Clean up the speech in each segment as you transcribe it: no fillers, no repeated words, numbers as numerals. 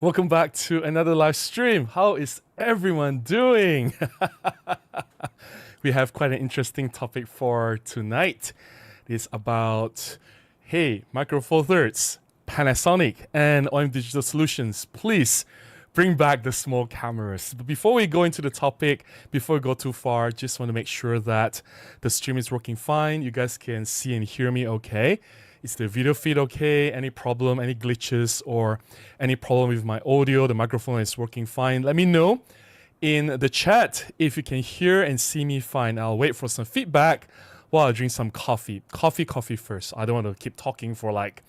Welcome back to another live stream. How is everyone doing? We have quite an interesting topic for tonight. It's about, hey, Micro Four Thirds, Panasonic, and OM Digital Solutions. Please bring back the small cameras. But before we go into the topic, before we go too far, just want to make sure that the stream is working fine. You guys can see and hear me okay. Is the video feed okay? Any problem, any glitches, or any problem with my audio? The microphone is working fine. Let me know in the chat if you can hear and see me fine. I'll wait for some feedback while I drink some coffee. Coffee first. I don't want to keep talking for like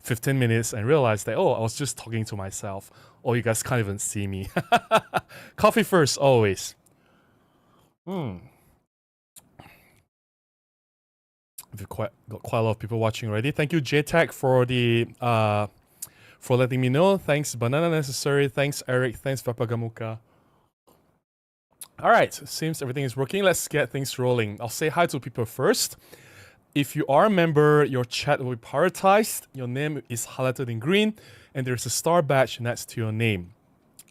15 minutes and realize that, oh, I was just talking to myself. Or you guys can't even see me. Coffee first, always. We've got quite a lot of people watching already. Thank you, JTech, for letting me know. Thanks, Banana Necessary. Thanks, Eric. Thanks, Papagamuka. All right, seems everything is working. Let's get things rolling. I'll say hi to people first. If you are a member, your chat will be prioritized. Your name is highlighted in green, and there's a star badge next to your name.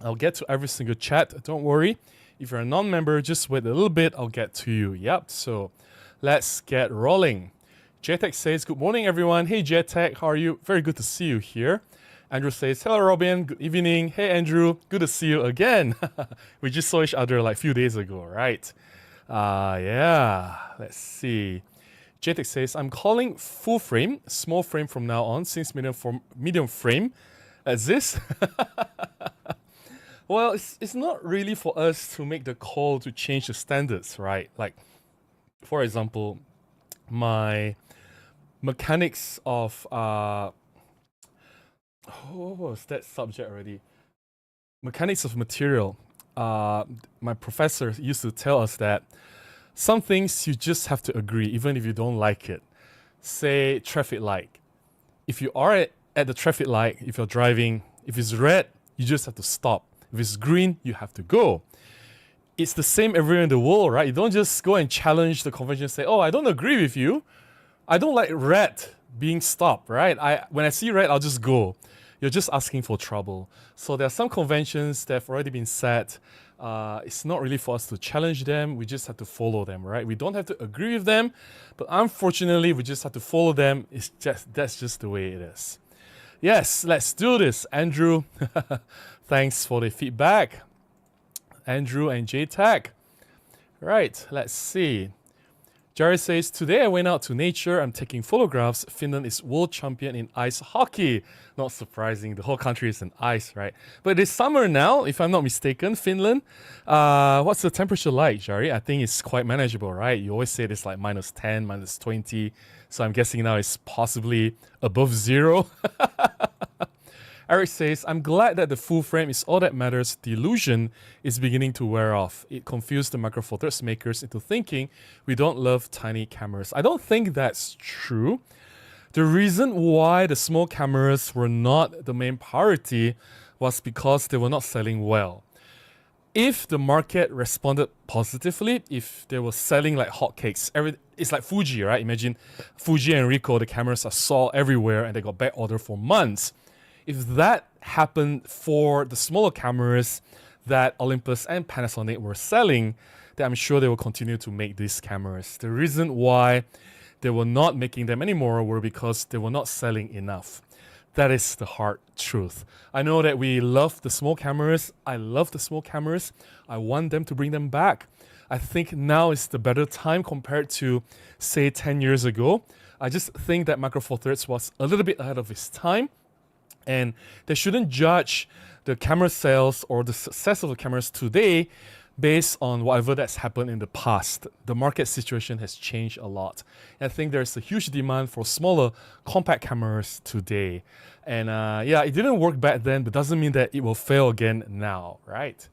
I'll get to every single chat. Don't worry. If you're a non-member, just wait a little bit. I'll get to you. Yep. So let's get rolling. JTech says, good morning, everyone. Hey, JTech, how are you? Very good to see you here. Andrew says, hello, Robin. Good evening. Hey, Andrew. Good to see you again. We just saw each other like a few days ago, right? Yeah. Let's see. JTech says, I'm calling full frame, small frame from now on, since medium frame exists. Well, it's not really for us to make the call to change the standards, right? Like, for example, my mechanics of what was that subject already? Mechanics of material. My professor used to tell us that some things you just have to agree, even if you don't like it. Say traffic light. If you are at the traffic light, if you're driving, if it's red, you just have to stop. If it's green, you have to go. It's the same everywhere in the world, right? You don't just go and challenge the convention and say, oh, I don't agree with you. I don't like red being stopped, right? When I see red, I'll just go. You're just asking for trouble. So there are some conventions that have already been set. It's not really for us to challenge them. We just have to follow them, right? We don't have to agree with them, but unfortunately, we just have to follow them. That's just the way it is. Yes, let's do this, Andrew. Thanks for the feedback, Andrew and JTech. Right, let's see. Jared says, today I went out to nature. I'm taking photographs. Finland is world champion in ice hockey. Not surprising. The whole country is in ice, right? But it's summer now, if I'm not mistaken, Finland. What's the temperature like, Jared? I think it's quite manageable, right? You always say it's like minus 10, minus 20. So I'm guessing now it's possibly above zero. Eric says, I'm glad that the full frame is all that matters. The illusion is beginning to wear off. It confused the Micro Four Thirds makers into thinking we don't love tiny cameras. I don't think that's true. The reason why the small cameras were not the main priority was because they were not selling well. If the market responded positively, if they were selling like hotcakes, it's like Fuji, right? Imagine Fuji and Ricoh, the cameras are sold everywhere and they got back order for months. If that happened for the smaller cameras that Olympus and Panasonic were selling, then I'm sure they will continue to make these cameras. The reason why they were not making them anymore were because they were not selling enough. That is the hard truth. I know that we love the small cameras. I love the small cameras. I want them to bring them back. I think now is the better time compared to, say, 10 years ago. I just think that Micro Four Thirds was a little bit ahead of its time. And they shouldn't judge the camera sales or the success of the cameras today based on whatever that's happened in the past. The market situation has changed a lot. And I think there's a huge demand for smaller compact cameras today. And yeah, it didn't work back then, but doesn't mean that it will fail again now, right?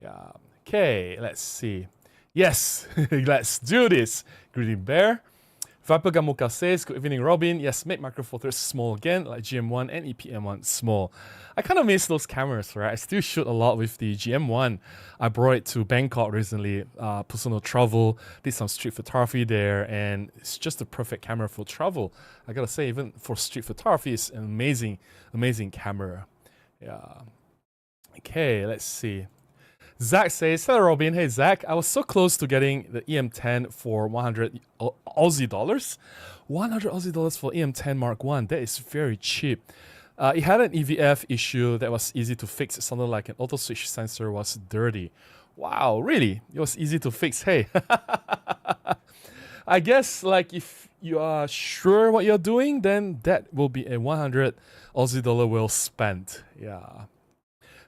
Yeah. Okay, let's see. Yes, let's do this. Greedy Bear. Vapagamuka says, good evening, Robin. Yes, make Micro Four Thirds small again, like GM1 and EPM1 small. I kind of miss those cameras, right? I still shoot a lot with the GM1. I brought it to Bangkok recently, personal travel, did some street photography there, and it's just the perfect camera for travel. I gotta say, even for street photography, it's an amazing, amazing camera. Yeah. Okay, let's see. Zach says, hello Robin. Hey Zach, I was so close to getting the EM10 for 100 Aussie dollars. 100 Aussie dollars for EM10 Mark 1. That is very cheap. It had an EVF issue that was easy to fix. It sounded like an auto switch sensor was dirty. Wow, really? It was easy to fix. Hey. I guess like if you are sure what you're doing, then that will be a 100 Aussie dollar well spent. Yeah.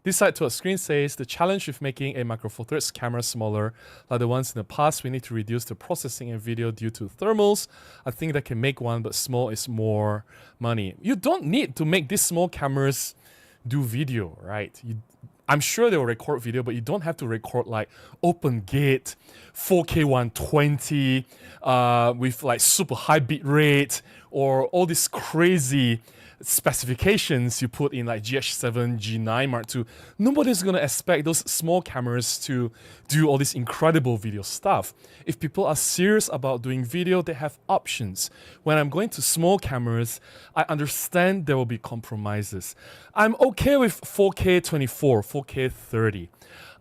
This side to a screen says, the challenge with making a Micro Four Thirds camera smaller, like the ones in the past, we need to reduce the processing and video due to thermals. I think that can make one, but small is more money. You don't need to make these small cameras do video, right? I'm sure they will record video, but you don't have to record like open gate, 4K 120, with like super high bit rate, or all these crazy specifications you put in like GH7, G9 Mark II. Nobody's gonna expect those small cameras to do all this incredible video stuff. If people are serious about doing video, they have options. When I'm going to small cameras, I understand there will be compromises. I'm okay with 4K 24, 4K 30.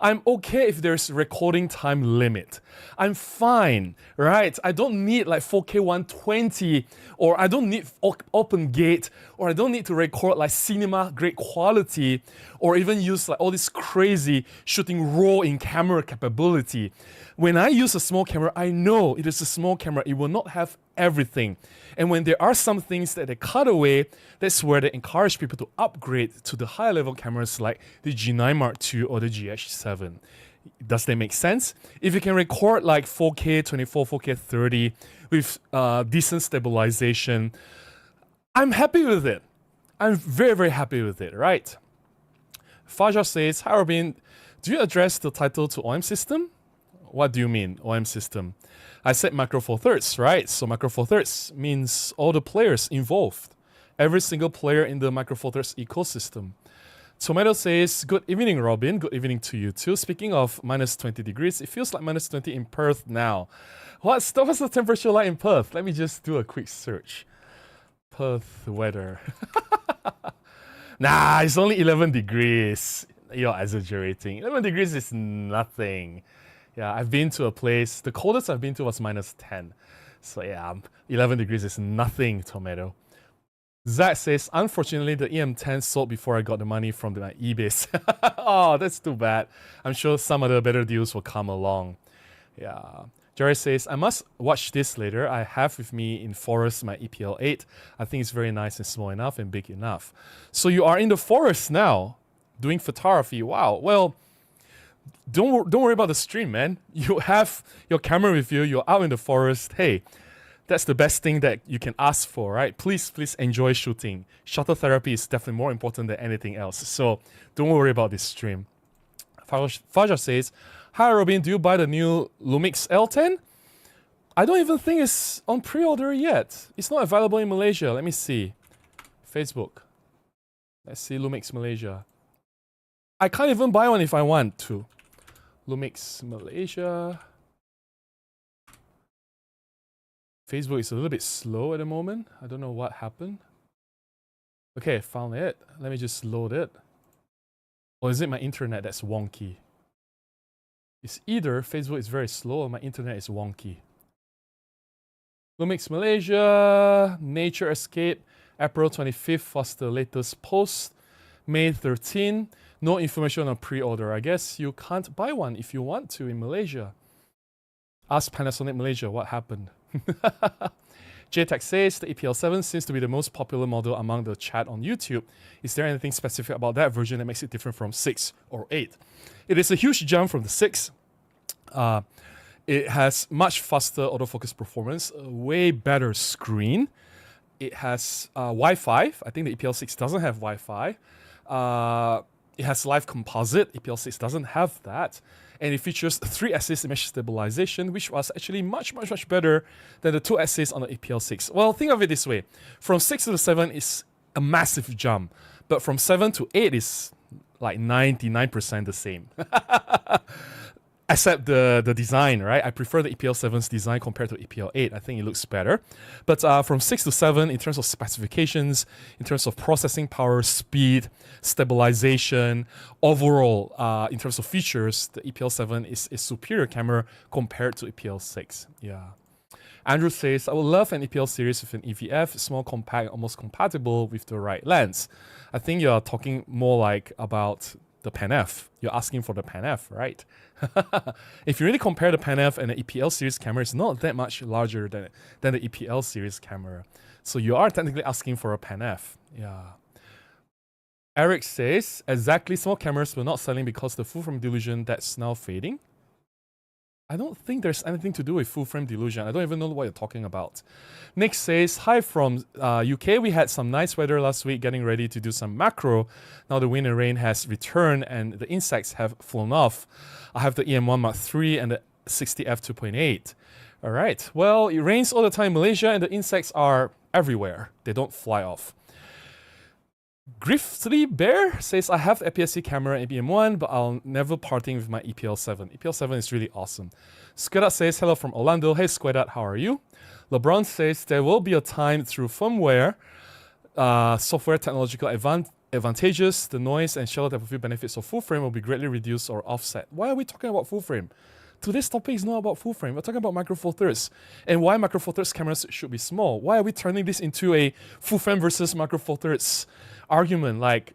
I'm okay if there's recording time limit. I'm fine, right? I don't need like 4K 120, or I don't need open gate, or I don't need to record like cinema grade quality, or even use like all this crazy shooting raw in camera capability. When I use a small camera, I know it is a small camera. It will not have everything. And when there are some things that they cut away, that's where they encourage people to upgrade to the higher level cameras like the G9 Mark II or the GH7. Does that make sense? If you can record like 4K 24, 4K 30 with decent stabilization, I'm happy with it. I'm very, very happy with it, right? Fajar says, hi Robin, do you address the title to OM system? What do you mean, OM system? I said Micro Four Thirds, right? So Micro Four Thirds means all the players involved. Every single player in the Micro Four Thirds ecosystem. Tomato says, good evening, Robin. Good evening to you too. Speaking of minus 20 degrees, it feels like minus 20 in Perth now. What's the temperature like in Perth? Let me just do a quick search. Perth weather. Nah, it's only 11 degrees. You're exaggerating. 11 degrees is nothing. Yeah, I've been to a place, the coldest I've been to was minus 10. So yeah, 11 degrees is nothing, Tomato. Zach says, unfortunately, the EM10 sold before I got the money from my eBay. Oh, that's too bad. I'm sure some other better deals will come along. Yeah. Jerry says, I must watch this later. I have with me in forest my EPL8. I think it's very nice and small enough and big enough. So you are in the forest now, doing photography. Wow. Well, don't worry about the stream, man. You have your camera with you. You're out in the forest. Hey, that's the best thing that you can ask for, right? Please enjoy shooting. Shutter therapy is definitely more important than anything else. So don't worry about this stream. Fajar says, hi Robin, do you buy the new Lumix L10? I don't even think it's on pre-order yet. It's not available in Malaysia. Let me see. Facebook. Let's see Lumix Malaysia. I can't even buy one if I want to. Lumix Malaysia. Facebook is a little bit slow at the moment. I don't know what happened. Okay, found it. Let me just load it. Or is it my internet that's wonky? It's either Facebook is very slow or my internet is wonky. Lumix Malaysia, Nature Escape, April 25th was the latest post. May 13, no information on pre-order. I guess you can't buy one if you want to in Malaysia. Ask Panasonic Malaysia what happened. JTech says the EPL7 seems to be the most popular model among the chat on YouTube. Is there anything specific about that version that makes it different from 6 or 8? It is a huge jump from the 6. It has much faster autofocus performance, a way better screen. It has Wi-Fi. I think the EPL6 doesn't have Wi-Fi. It has live composite. EPL6 doesn't have that. And it features 3-axis image stabilization, which was actually much better than the 2-axis on the EPL6. Well, think of it this way. From 6 to the 7 is a massive jump. But from 7 to 8 is like 99% the same. Except the design, right? I prefer the EPL7's design compared to EPL8. I think it looks better. But from 6 to 7, in terms of specifications, in terms of processing power, speed, stabilization, overall, in terms of features, the EPL7 is a superior camera compared to EPL6. Yeah. Andrew says, I would love an EPL series with an EVF, small, compact, almost compatible with the right lens. I think you're talking more like about the Pan F. You're asking for the Pan F, right? If you really compare the Pan F and the EPL series camera, it's not that much larger than the EPL series camera. So you are technically asking for a Pan F. Yeah. Eric says, exactly, small cameras were not selling because the full frame delusion that's now fading. I don't think there's anything to do with full frame delusion. I don't even know what you're talking about. Nick says, hi from UK. We had some nice weather last week, getting ready to do some macro. Now the wind and rain has returned and the insects have flown off. I have the EM1 Mark III and the 60F 2.8. All right. Well, it rains all the time in Malaysia and the insects are everywhere. They don't fly off. Griffly Bear says, I have the APS-C camera and EM1, but I'll never parting with my EPL7. EPL7 is really awesome. Squadat says, hello from Orlando. Hey Squadat, how are you? LeBron says, there will be a time through firmware, software technological advantages, the noise and shallow depth of field benefits of full frame will be greatly reduced or offset. Why are we talking about full frame? Today's topic is not about full frame. We're talking about Micro Four Thirds and why Micro Four Thirds cameras should be small. Why are we turning this into a full frame versus Micro Four Thirds argument? Like,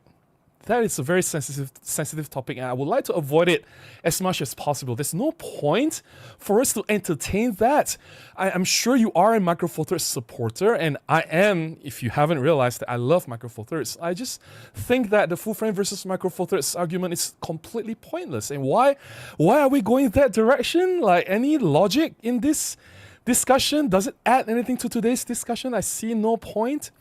that is a very sensitive topic, and I would like to avoid it as much as possible. There's no point for us to entertain that. I'm sure you are a Micro Four Thirds supporter, and I am, if you haven't realized, that I love Micro Four Thirds. I just think that the full frame versus Micro Four Thirds argument is completely pointless. And why are we going that direction? Like, any logic in this discussion? Does it add anything to today's discussion? I see no point.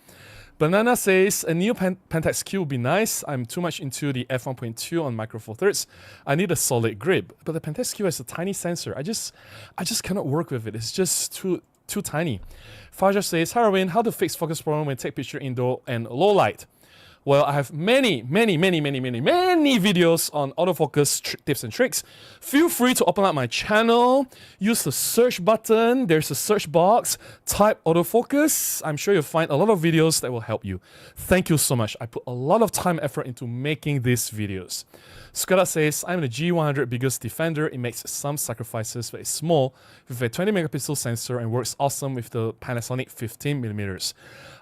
Banana says, a new Pentax Q would be nice. I'm too much into the f1.2 on Micro Four Thirds. I need a solid grip. But the Pentax Q has a tiny sensor. I just cannot work with it. It's just too tiny. Fajar says, hi Arwin, how to fix focus problem when take picture indoor and low light? Well, I have many videos on autofocus tips and tricks. Feel free to open up my channel, use the search button, there's a search box, type autofocus. I'm sure you'll find a lot of videos that will help you. Thank you so much. I put a lot of time and effort into making these videos. Skoda says, I'm the G100 biggest defender. It makes some sacrifices, but it's small with a 20 megapixel sensor and works awesome with the Panasonic 15mm.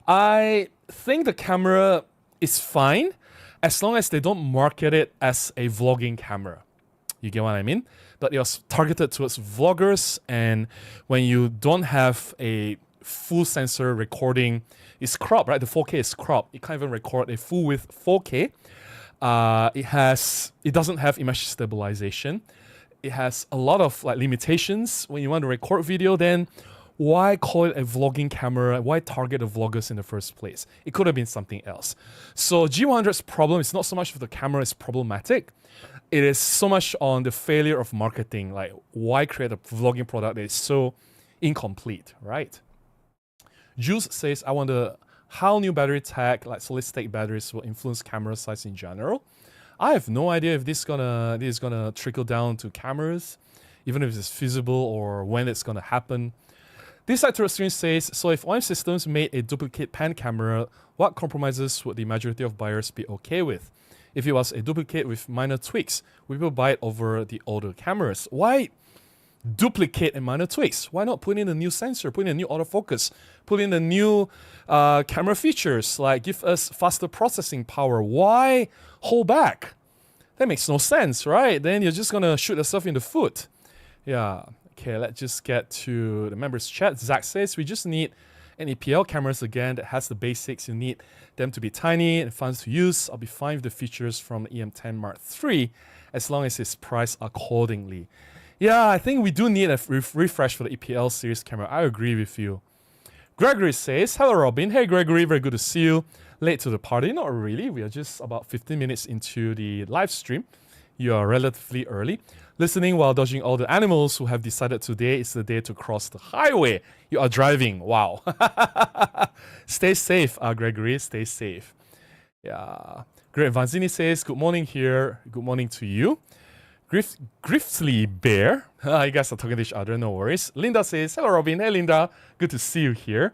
I think the camera is fine as long as they don't market it as a vlogging camera. You get what I mean? But it was targeted towards vloggers, and when you don't have a full sensor recording, it's cropped, right? The 4K is cropped. You can't even record a full width 4K. It doesn't have image stabilization. It has a lot of limitations. When you want to record video, then why call it a vlogging camera? Why target the vloggers in the first place? It could have been something else. So G100's problem is not so much with the camera is problematic. It is so much on the failure of marketing. Like, why create a vlogging product that is so incomplete, right? Juice says, I wonder how new battery tech, like solid state batteries, will influence camera size in general. I have no idea if this is gonna trickle down to cameras, even if it's feasible or when it's gonna happen. This side to stream says, so if OM Systems made a duplicate pan camera, what compromises would the majority of buyers be okay with? If it was a duplicate with minor tweaks, would people buy it over the older cameras? Why duplicate and minor tweaks? Why not put in a new sensor, put in a new autofocus, put in a new camera features, like give us faster processing power? Why hold back? That makes no sense, right? Then you're just gonna shoot yourself in the foot. Yeah. Okay, let's just get to the members chat. Zach says, we just need an EPL cameras again that has the basics. You need them to be tiny and fun to use. I'll be fine with the features from the EM10 Mark III as long as it's priced accordingly. Yeah, I think we do need a refresh for the EPL series camera. I agree with you. Gregory says, hello Robin. Hey Gregory, very good to see you. Late to the party? Not really. We are just about 15 minutes into the live stream. You are relatively early. Listening while dodging all the animals who have decided today is the day to cross the highway. You are driving. Wow. Stay safe, Gregory. Stay safe. Yeah. Great. Vanzini says, good morning here. Good morning to you. Griffly Bear. You guys are talking to each other, no worries. Linda says, hello Robin. Hey Linda, good to see you here.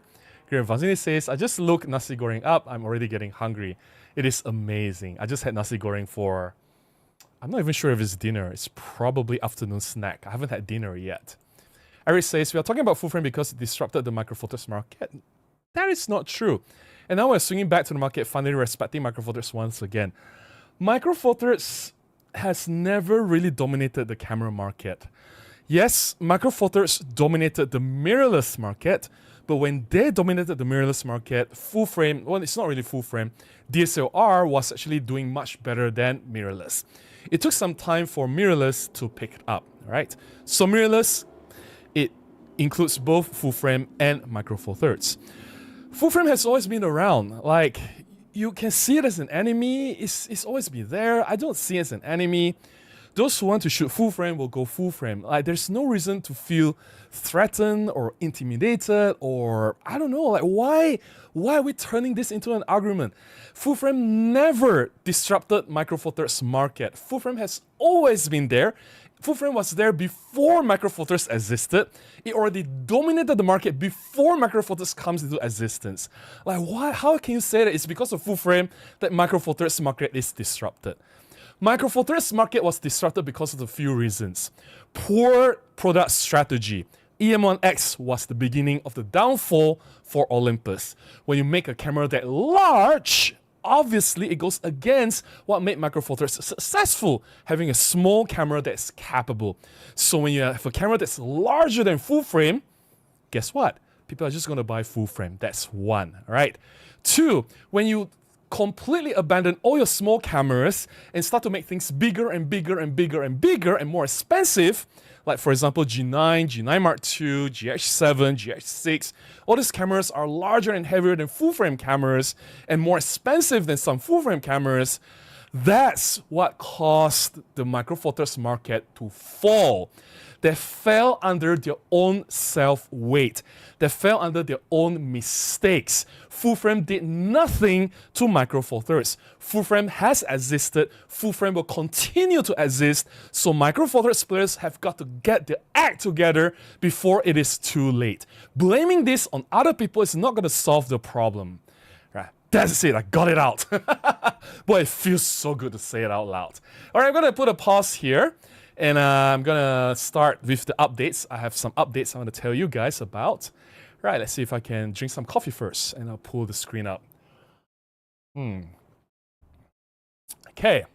Graham Vazini says, I just looked nasi goreng up. I'm already getting hungry. It is amazing. I just had nasi goreng for, I'm not even sure if it's dinner. It's probably afternoon snack. I haven't had dinner yet. Eric says, we are talking about full frame because it disrupted the micro four thirds market. That is not true. And now we're swinging back to the market, finally respecting micro four thirds once again. Micro four thirds has never really dominated the camera market. Yes, micro four thirds dominated the mirrorless market, but when they dominated the mirrorless market, full frame, well, it's not really full frame, DSLR was actually doing much better than mirrorless. It took some time for mirrorless to pick it up, right? So mirrorless, it includes both full frame and micro four thirds. Full frame has always been around. Like, you can see it as an enemy. It's always been there. I don't see it as an enemy. Those who want to shoot full frame will go full frame. Like, there's no reason to feel threatened or intimidated or, I don't know, like, why are we turning this into an argument? Full frame never disrupted micro four thirds market. Full frame has always been there. Full frame was there before micro four thirds existed. It already dominated the market before micro four thirds comes into existence. Like, why? How can you say that it's because of full frame that micro four thirds market is disrupted? Micro four thirds market was disrupted because of a few reasons. Poor product strategy. EM1X was the beginning of the downfall for Olympus. When you make a camera that large, obviously it goes against what made micro four thirds successful, having a small camera that's capable. So when you have a camera that's larger than full frame, guess what? People are just going to buy full frame. That's one, right? Two, when you completely abandon all your small cameras and start to make things bigger and bigger and bigger and bigger and more expensive, like for example G9, G9 Mark II, GH7, GH6, all these cameras are larger and heavier than full frame cameras and more expensive than some full frame cameras. That's what caused the micro four thirds market to fall. They fell under their own self-weight. They fell under their own mistakes. Full frame did nothing to micro four thirds. Full frame has existed. Full frame will continue to exist. So micro four thirds players have got to get their act together before it is too late. Blaming this on other people is not going to solve the problem. Right? That's it. I got it out. Boy, it feels so good to say it out loud. All right, I'm going to put a pause here. And I'm going to start with the updates. I have some updates I want to tell you guys about. Right, let's see if I can drink some coffee first. And I'll pull the screen up. Okay.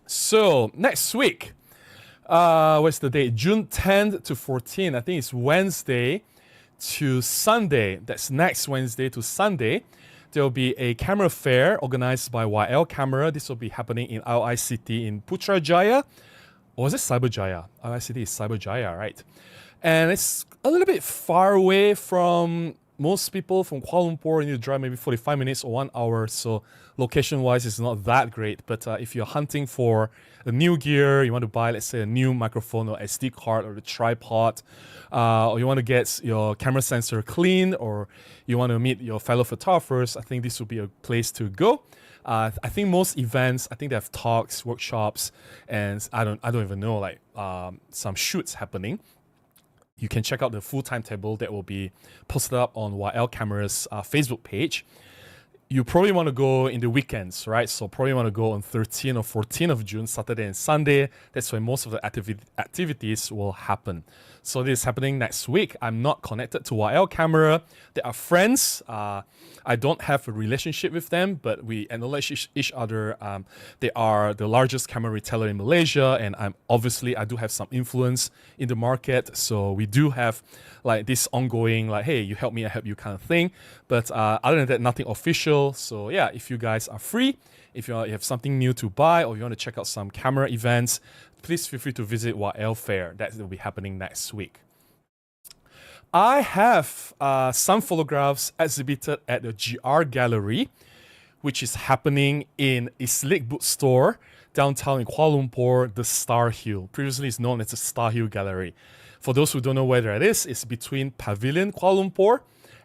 So, next week. What's the date? June 10th to 14th. I think it's Wednesday to Sunday. That's next Wednesday to Sunday. There will be a camera fair organized by YL Camera. This will be happening in ICT in Putrajaya. Or is it Cyberjaya? ICT is Cyberjaya, right? And it's a little bit far away from most people from Kuala Lumpur. You need to drive maybe 45 minutes or 1 hour. So location-wise, it's not that great. But if you're hunting for a new gear, you want to buy, let's say, a new microphone or SD card or a tripod, or you want to get your camera sensor clean, or you want to meet your fellow photographers, I think this would be a place to go. I think most events, I think they have talks, workshops, and I don't even know, like some shoots happening. You can check out the full timetable that will be posted up on YL Camera's Facebook page. You probably want to go in the weekends, right? So probably want to go on 13 or 14 of June, Saturday and Sunday. That's when most of the activities will happen. So this is happening next week. I'm not connected to YL Camera. They are friends. I don't have a relationship with them, but we acknowledge each other. They are the largest camera retailer in Malaysia, and I do have some influence in the market. So we do have like this ongoing, like, hey, you help me, I help you kind of thing. But other than that, nothing official. So yeah, if you guys are free, if you have something new to buy, or you want to check out some camera events, please feel free to visit YL Fair. That will be happening next week. I have some photographs exhibited at the GR Gallery, which is happening in Islik Bookstore, downtown in Kuala Lumpur, the Star Hill. Previously, it's known as the Star Hill Gallery. For those who don't know where that is, it's between Pavilion Kuala Lumpur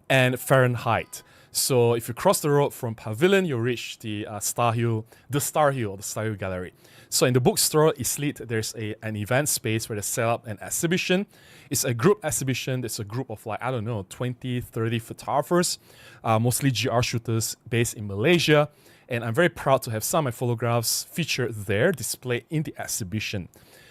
and Fahrenheit. So if you cross the road from Pavilion, you'll reach the Star Hill Gallery. So in the bookstore, Islit, there's an event space where they set up an exhibition. It's a group exhibition. It's a group of 20, 30 photographers, mostly GR shooters based in Malaysia. And I'm very proud to have some of my photographs featured there, displayed in the exhibition.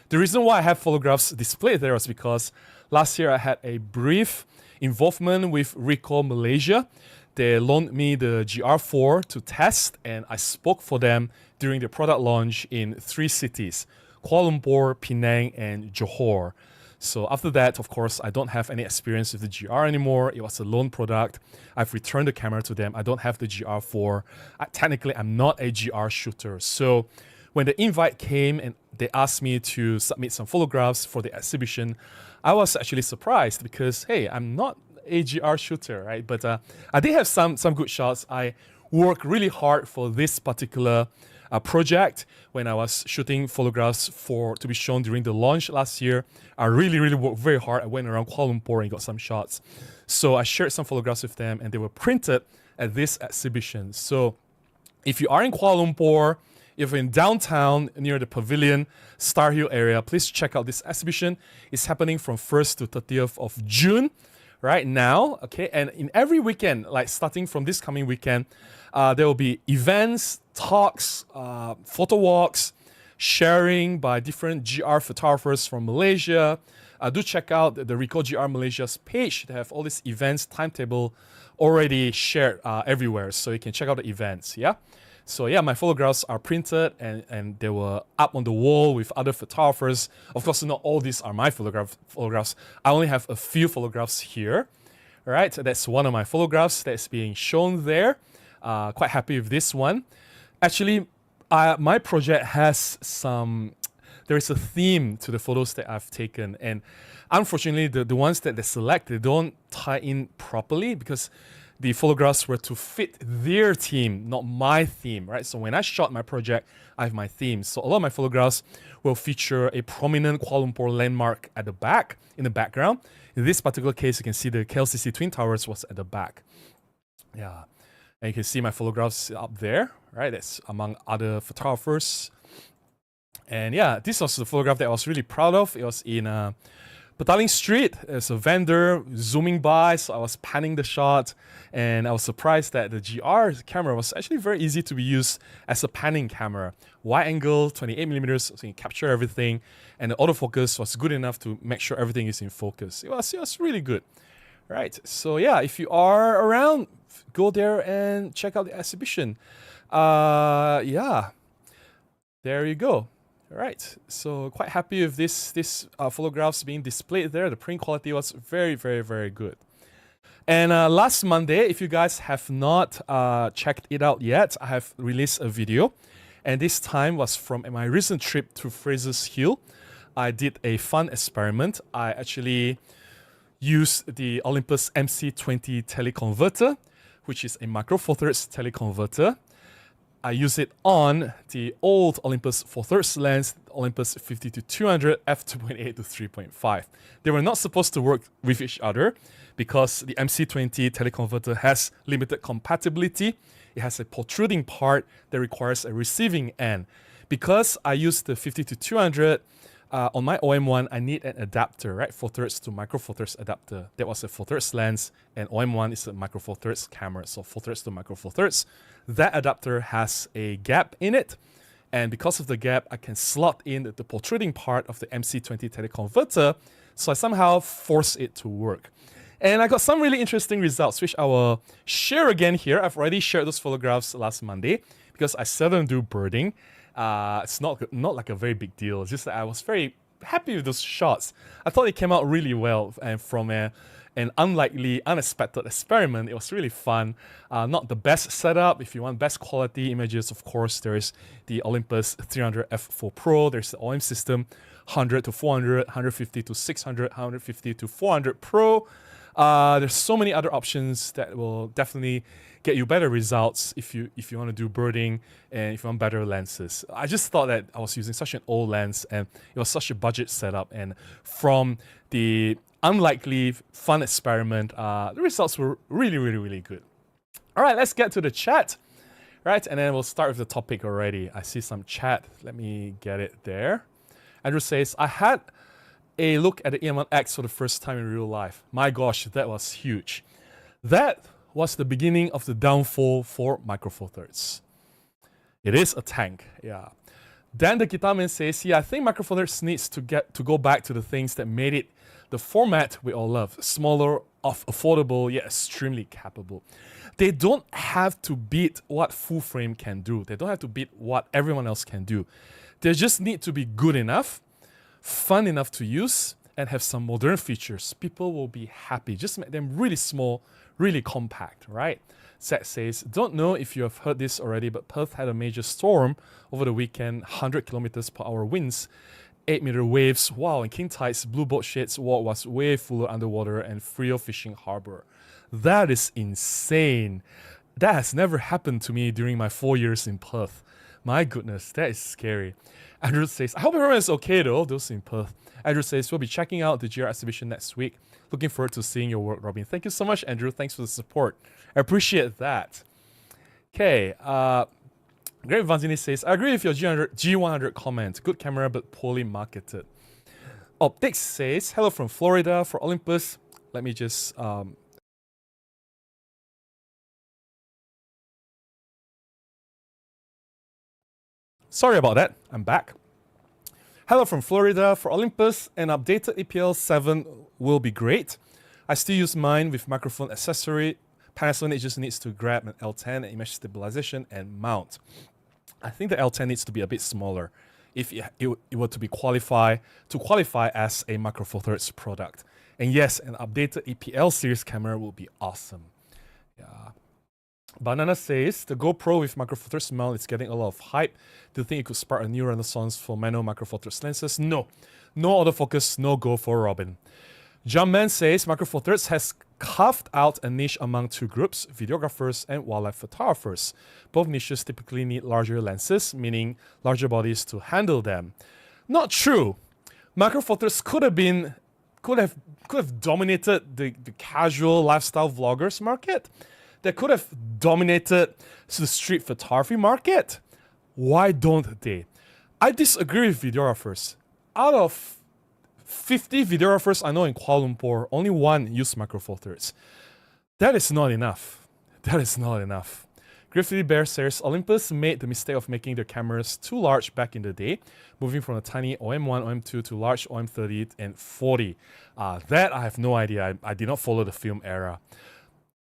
The reason why I have photographs displayed there was because last year I had a brief involvement with Recall Malaysia. They loaned me the GR4 to test, and I spoke for them during the product launch in 3 cities, Kuala Lumpur, Penang, and Johor. So after that, of course, I don't have any experience with the GR anymore. It was a loan product. I've returned the camera to them. I don't have the GR4. Technically, I'm not a GR shooter. So when the invite came and they asked me to submit some photographs for the exhibition, I was actually surprised because, hey, I'm not a GR shooter, right? But I did have some good shots. I worked really hard for this particular project when I was shooting photographs to be shown during the launch last year. I really worked very hard. I went around Kuala Lumpur and got some shots. So I shared some photographs with them and they were printed at this exhibition. So if you are in Kuala Lumpur, if you're in downtown near the Pavilion, Star Hill area, please check out this exhibition. It's happening from 1st to 30th of June right now, okay? And in every weekend, like starting from this coming weekend, there will be events, talks, photo walks, sharing by different GR photographers from Malaysia. Do check out the Recall GR Malaysia's page. They have all these events timetable already shared everywhere, so you can check out the events, yeah? So yeah, my photographs are printed and they were up on the wall with other photographers. Of course, not all these are my photographs. I only have a few photographs here. All right, so that's one of my photographs that's being shown there. Quite happy with this one. Actually, my project has there is a theme to the photos that I've taken. And unfortunately, the ones that they select, they don't tie in properly because the photographs were to fit their theme, not my theme, right? So when I shot my project, I have my theme. So a lot of my photographs will feature a prominent Kuala Lumpur landmark at the back, in the background. In this particular case, you can see the KLCC Twin Towers was at the back. Yeah, and you can see my photographs up there, right? That's among other photographers. And yeah, this was the photograph that I was really proud of. It was in Petaling Street. There's a vendor zooming by, so I was panning the shot, and I was surprised that the GR camera was actually very easy to be used as a panning camera. Wide angle, 28mm, so you can capture everything, and the autofocus was good enough to make sure everything is in focus. It was really good. Right, so yeah, if you are around, go there and check out the exhibition. Yeah, there you go. All right, so quite happy with this photographs being displayed there. The print quality was very good. And last Monday, if you guys have not checked it out yet, I have released a video, and this time was from my recent trip to Fraser's Hill. I did a fun experiment. I actually used the Olympus MC20 teleconverter, which is a micro four thirds teleconverter. I use it on the old Olympus 4/3 lens, Olympus 50-200 f2.8 to 3.5. They were not supposed to work with each other because the MC20 teleconverter has limited compatibility. It has a protruding part that requires a receiving end. Because I use the 50-200 on my OM1, I need an adapter, right? 4/3 to micro 4/3 adapter. That was a 4/3 lens, and OM1 is a micro 4/3 camera, so 4/3 to micro 4/3. That adapter has a gap in it, and because of the gap, I can slot in the protruding part of the MC20 teleconverter, so I somehow force it to work. And I got some really interesting results, which I will share again here. I've already shared those photographs last Monday, because I seldom do birding. It's not like a very big deal. It's just that I was very happy with those shots. I thought it came out really well, and from an unlikely, unexpected experiment, it was really fun. Not the best setup. If you want best quality images, of course, there's the Olympus 300 f4 Pro. There's the OM system 100 to 400, 150 to 600, 150 to 400 Pro. There's so many other options that will definitely get you better results if you want to do birding and if you want better lenses. I just thought that I was using such an old lens and it was such a budget setup, and from the unlikely fun experiment, the results were really good. All right, let's get to the chat. Right, and then we'll start with the topic already. I see some chat. Let me get it there. Andrew says, I had a look at the EM1X for the first time in real life. My gosh, that was huge. That was the beginning of the downfall for Micro Four Thirds. It is a tank, yeah. Dan the Guitar Man says, yeah, I think Micro Four Thirds needs to go back to the things that made it the format we all love. Smaller, affordable, yet extremely capable. They don't have to beat what full frame can do. They don't have to beat what everyone else can do. They just need to be good enough, fun enough to use, and have some modern features. People will be happy. Just make them really small, really compact, right? Zach says, don't know if you have heard this already, but Perth had a major storm over the weekend, 100 kilometers per hour winds, 8-meter waves. Wow, and king tides, blue boat sheds, walk was way fuller underwater and freer fishing harbor. That is insane. That has never happened to me during my 4 years in Perth. My goodness, that is scary. Andrew says, I hope everyone is okay though, those in Perth. Andrew says, we'll be checking out the GR exhibition next week. Looking forward to seeing your work, Robin. Thank you so much, Andrew. Thanks for the support. I appreciate that. Okay, Greg Vanzini says, I agree with your G100 comment. Good camera, but poorly marketed. Optics says, hello from Florida for Olympus. Let me just... Sorry about that. I'm back. Hello from Florida for Olympus. An updated EPL 7 will be great. I still use mine with microphone accessory. Panasonic just needs to grab an L10 image stabilization and mount. I think the L10 needs to be a bit smaller if it were to qualify as a Micro Four Thirds product. And yes, an updated EPL series camera will be awesome. Yeah. Banana says, the GoPro with Micro Four Thirds mount is getting a lot of hype. Do you think it could spark a new renaissance for manual Micro Four Thirds lenses? No. No autofocus, no go for Robin. Jumpman says, Micro Four Thirds has carved out a niche among two groups, videographers and wildlife photographers. Both niches typically need larger lenses, meaning larger bodies to handle them. Not true. Micro Four Thirds could have dominated the casual lifestyle vloggers market. They could have dominated the street photography market. Why don't they? I disagree with videographers. Out of 50 videographers I know in Kuala Lumpur, only one used Micro Four Thirds. That is not enough. That is not enough. Griffith Bear says, Olympus made the mistake of making their cameras too large back in the day, moving from a tiny OM1, OM2 to large OM30 and 40. That I have no idea. I did not follow the film era.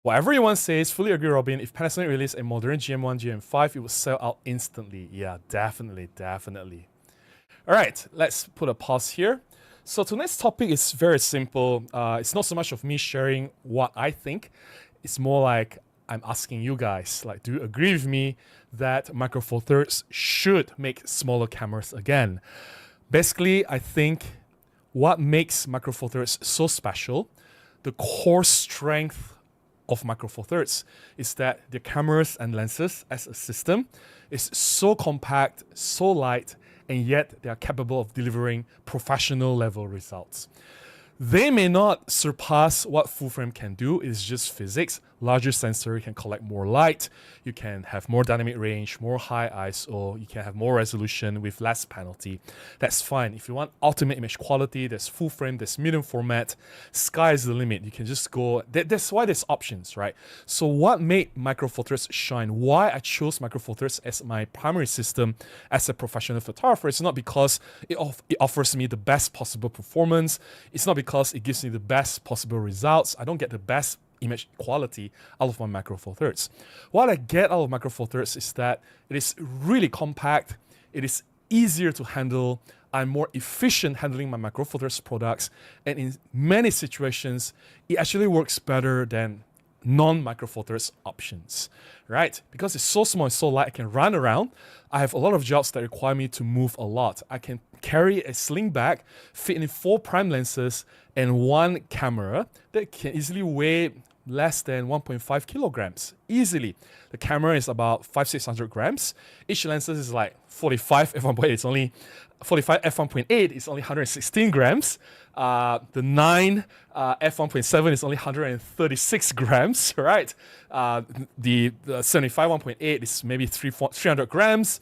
Whatever everyone says, fully agree, Robin. If Panasonic released a modern GM1, GM5, it would sell out instantly. Yeah, definitely, definitely. All right, let's put a pause here. So tonight's topic is very simple. It's not so much of me sharing what I think. It's more like I'm asking you guys, like, do you agree with me that Micro Four Thirds should make smaller cameras again? Basically, I think what makes Micro Four Thirds so special, the core strength of Micro Four Thirds is that the cameras and lenses as a system is so compact, so light, and yet they are capable of delivering professional level results. They may not surpass what full frame can do, it's just physics. Larger sensor can collect more light, you can have more dynamic range, more high ISO, you can have more resolution with less penalty. That's fine. If you want ultimate image quality, there's full frame, there's medium format, sky is the limit. You can just go, that's why there's options, right? So what made Micro Four Thirds shine? Why I chose Micro Four Thirds as my primary system as a professional photographer? It's not because it offers me the best possible performance. It's not because it gives me the best possible results. I don't get the best image quality out of my Micro Four Thirds. What I get out of Micro Four Thirds is that it is really compact, it is easier to handle, I'm more efficient handling my Micro Four Thirds products, and in many situations, it actually works better than non-Micro Four Thirds options, right? Because it's so small and so light, I can run around. I have a lot of jobs that require me to move a lot. I can carry a sling bag, fit in 4 prime lenses, and 1 camera that can easily weigh less than 1.5 kilograms. easily. The camera is about 500-600 grams. Each lens is like 45 f1.8. It's only 45 f1.8 is only 116 grams. The 9 f1.7 is only 136 grams, right? The 75 1.8 is maybe 300 grams.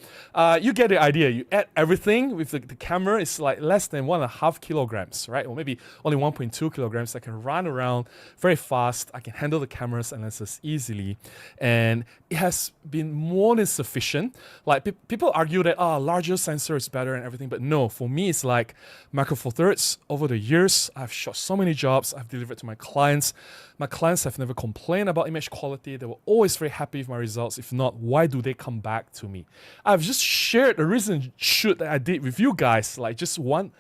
You get the idea. You add everything with the camera, it's like less than 1.5 kilograms, right? Or maybe only 1.2 kilograms. I can run around very fast. I can handle the cameras and lenses easily. And it has been more than sufficient. Like people argue that larger sensor is better and everything, but no, for me it's like Micro Four Thirds. Over the years, I've shot so many jobs I've delivered to my clients. My clients have never complained about image quality. They were always very happy with my results. If not, why do they come back to me? I've just shared the recent shoot that I did with you guys, like just 2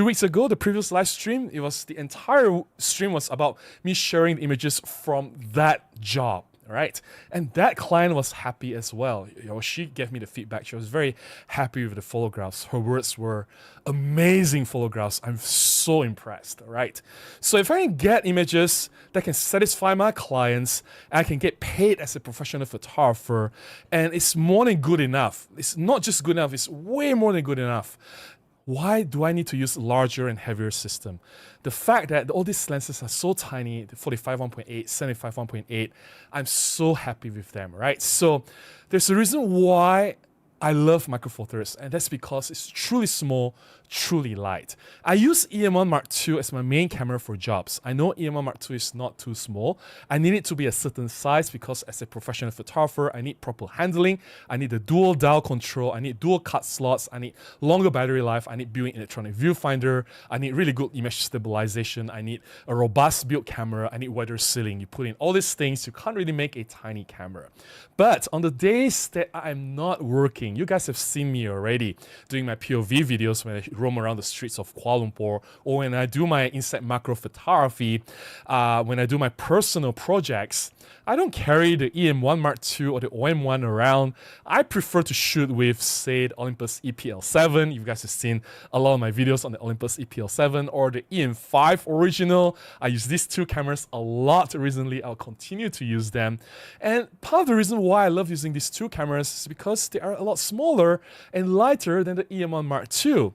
weeks ago, the previous live stream. It was the entire stream was about me sharing the images from that job. Right, and that client was happy as well. She gave me the feedback. She was very happy with the photographs. Her words were, amazing photographs. I'm so impressed. Right, so if I can get images that can satisfy my clients, I can get paid as a professional photographer, and it's more than good enough. It's not just good enough. It's way more than good enough. Why do I need to use larger and heavier system? The fact that all these lenses are so tiny, the 45 1.8, 75 1.8, I'm so happy with them, right? So there's a reason why I love Micro Four Thirds, and that's because it's truly small, truly light. I use EM1 Mark II as my main camera for jobs. I know EM1 Mark II is not too small. I need it to be a certain size because as a professional photographer, I need proper handling. I need the dual dial control. I need dual cut slots. I need longer battery life. I need built-in electronic viewfinder. I need really good image stabilization. I need a robust built camera. I need weather sealing. You put in all these things, you can't really make a tiny camera. But on the days that I'm not working, you guys have seen me already doing my POV videos when I roam around the streets of Kuala Lumpur, or when I do my inside macro photography, when I do my personal projects. I don't carry the EM1 Mark II or the OM1 around. I prefer to shoot with, say, the Olympus EPL7. You guys have seen a lot of my videos on the Olympus EPL7 or the EM5 original. I use these two cameras a lot recently. I'll continue to use them. And part of the reason why I love using these two cameras is because they are a lot smaller and lighter than the EM1 Mark II.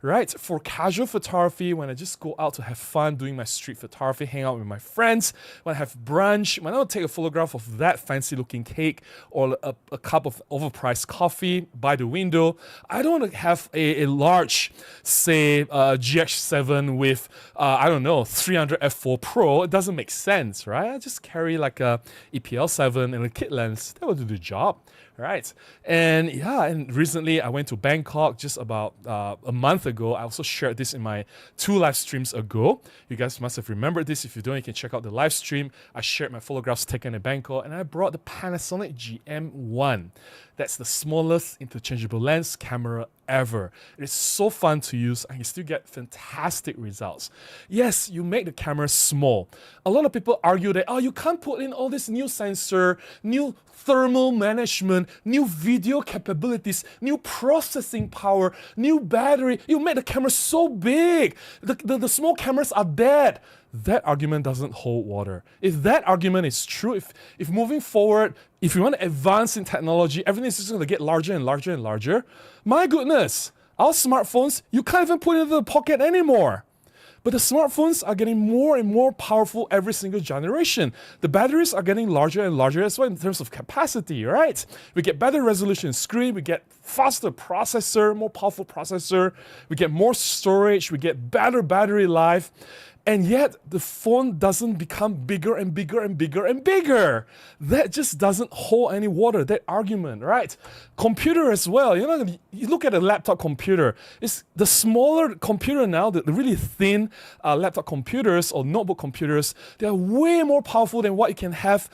Right? For casual photography, when I just go out to have fun doing my street photography, hang out with my friends, when I have brunch, when I don't take a photograph of that fancy looking cake or a cup of overpriced coffee by the window, I don't want to have a large, say, GH7 with, 300 f4 Pro. It doesn't make sense, right? I just carry like a EPL7 and a kit lens. That will do the job. Right. And recently I went to Bangkok just about a month ago. I also shared this in my 2 live streams ago. You guys must have remembered this. If you don't, you can check out the live stream. I shared my photographs taken in Bangkok, and I brought the Panasonic GM1. That's the smallest interchangeable lens camera ever. It is so fun to use, and you still get fantastic results. Yes, you make the camera small. A lot of people argue that, you can't put in all this new sensor, new thermal management, new video capabilities, new processing power, new battery. You make the camera so big. The small cameras are dead. That argument doesn't hold water. If that argument is true, if moving forward, if you want to advance in technology, everything is just going to get larger and larger and larger, my goodness, our smartphones, you can't even put it into the pocket anymore. But the smartphones are getting more and more powerful every single generation. The batteries are getting larger and larger as well in terms of capacity, right? We get better resolution screen, we get faster processor, more powerful processor, we get more storage, we get better battery life. And yet, the phone doesn't become bigger and bigger and bigger and bigger. That just doesn't hold any water, that argument, right? Computer as well. You look at a laptop computer. It's the smaller computer now, the really thin laptop computers or notebook computers, they're way more powerful than what you can have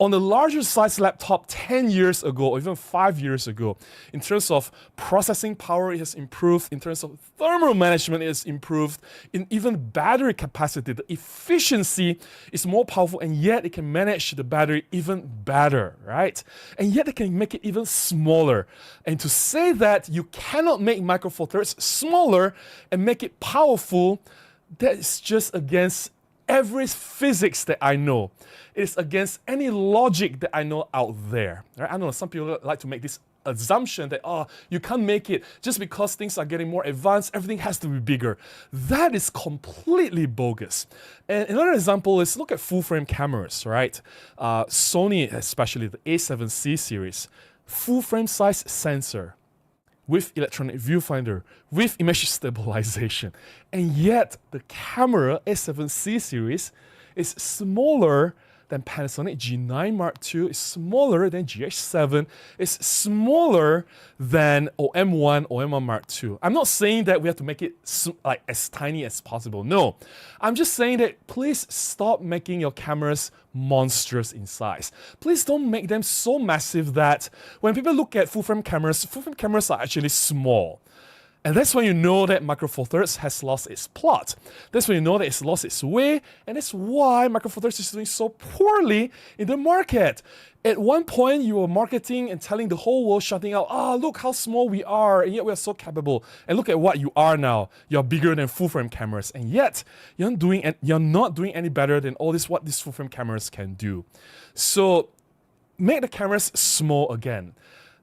on the larger size laptop 10 years ago or even 5 years ago. In terms of processing power, it has improved. In terms of thermal management, it has improved. In even battery capacity, the efficiency is more powerful, and yet it can manage the battery even better, right? And yet it can make it even smaller. And to say that you cannot make Micro Four Thirds smaller and make it powerful, that is just against every physics that I know. It is against any logic that I know out there. Right? I know some people like to make this assumption that, oh, you can't make it just because things are getting more advanced, everything has to be bigger. That is completely bogus. And another example is look at full frame cameras, right? Sony, especially the A7C series, full frame size sensor with electronic viewfinder, with image stabilization. And yet the camera A7C series is smaller than Panasonic G9 Mark II, is smaller than GH7, is smaller than OM1, OM1 Mark II. I'm not saying that we have to make it like as tiny as possible. No, I'm just saying that please stop making your cameras monstrous in size. Please don't make them so massive that when people look at full frame cameras are actually small. And that's when you know that Micro Four Thirds has lost its plot. That's when you know that it's lost its way, and that's why Micro Four Thirds is doing so poorly in the market. At one point, you were marketing and telling the whole world, shouting out, look how small we are, and yet we are so capable. And look at what you are now. You're bigger than full frame cameras, and yet you're not doing any better than what these full frame cameras can do. So make the cameras small again.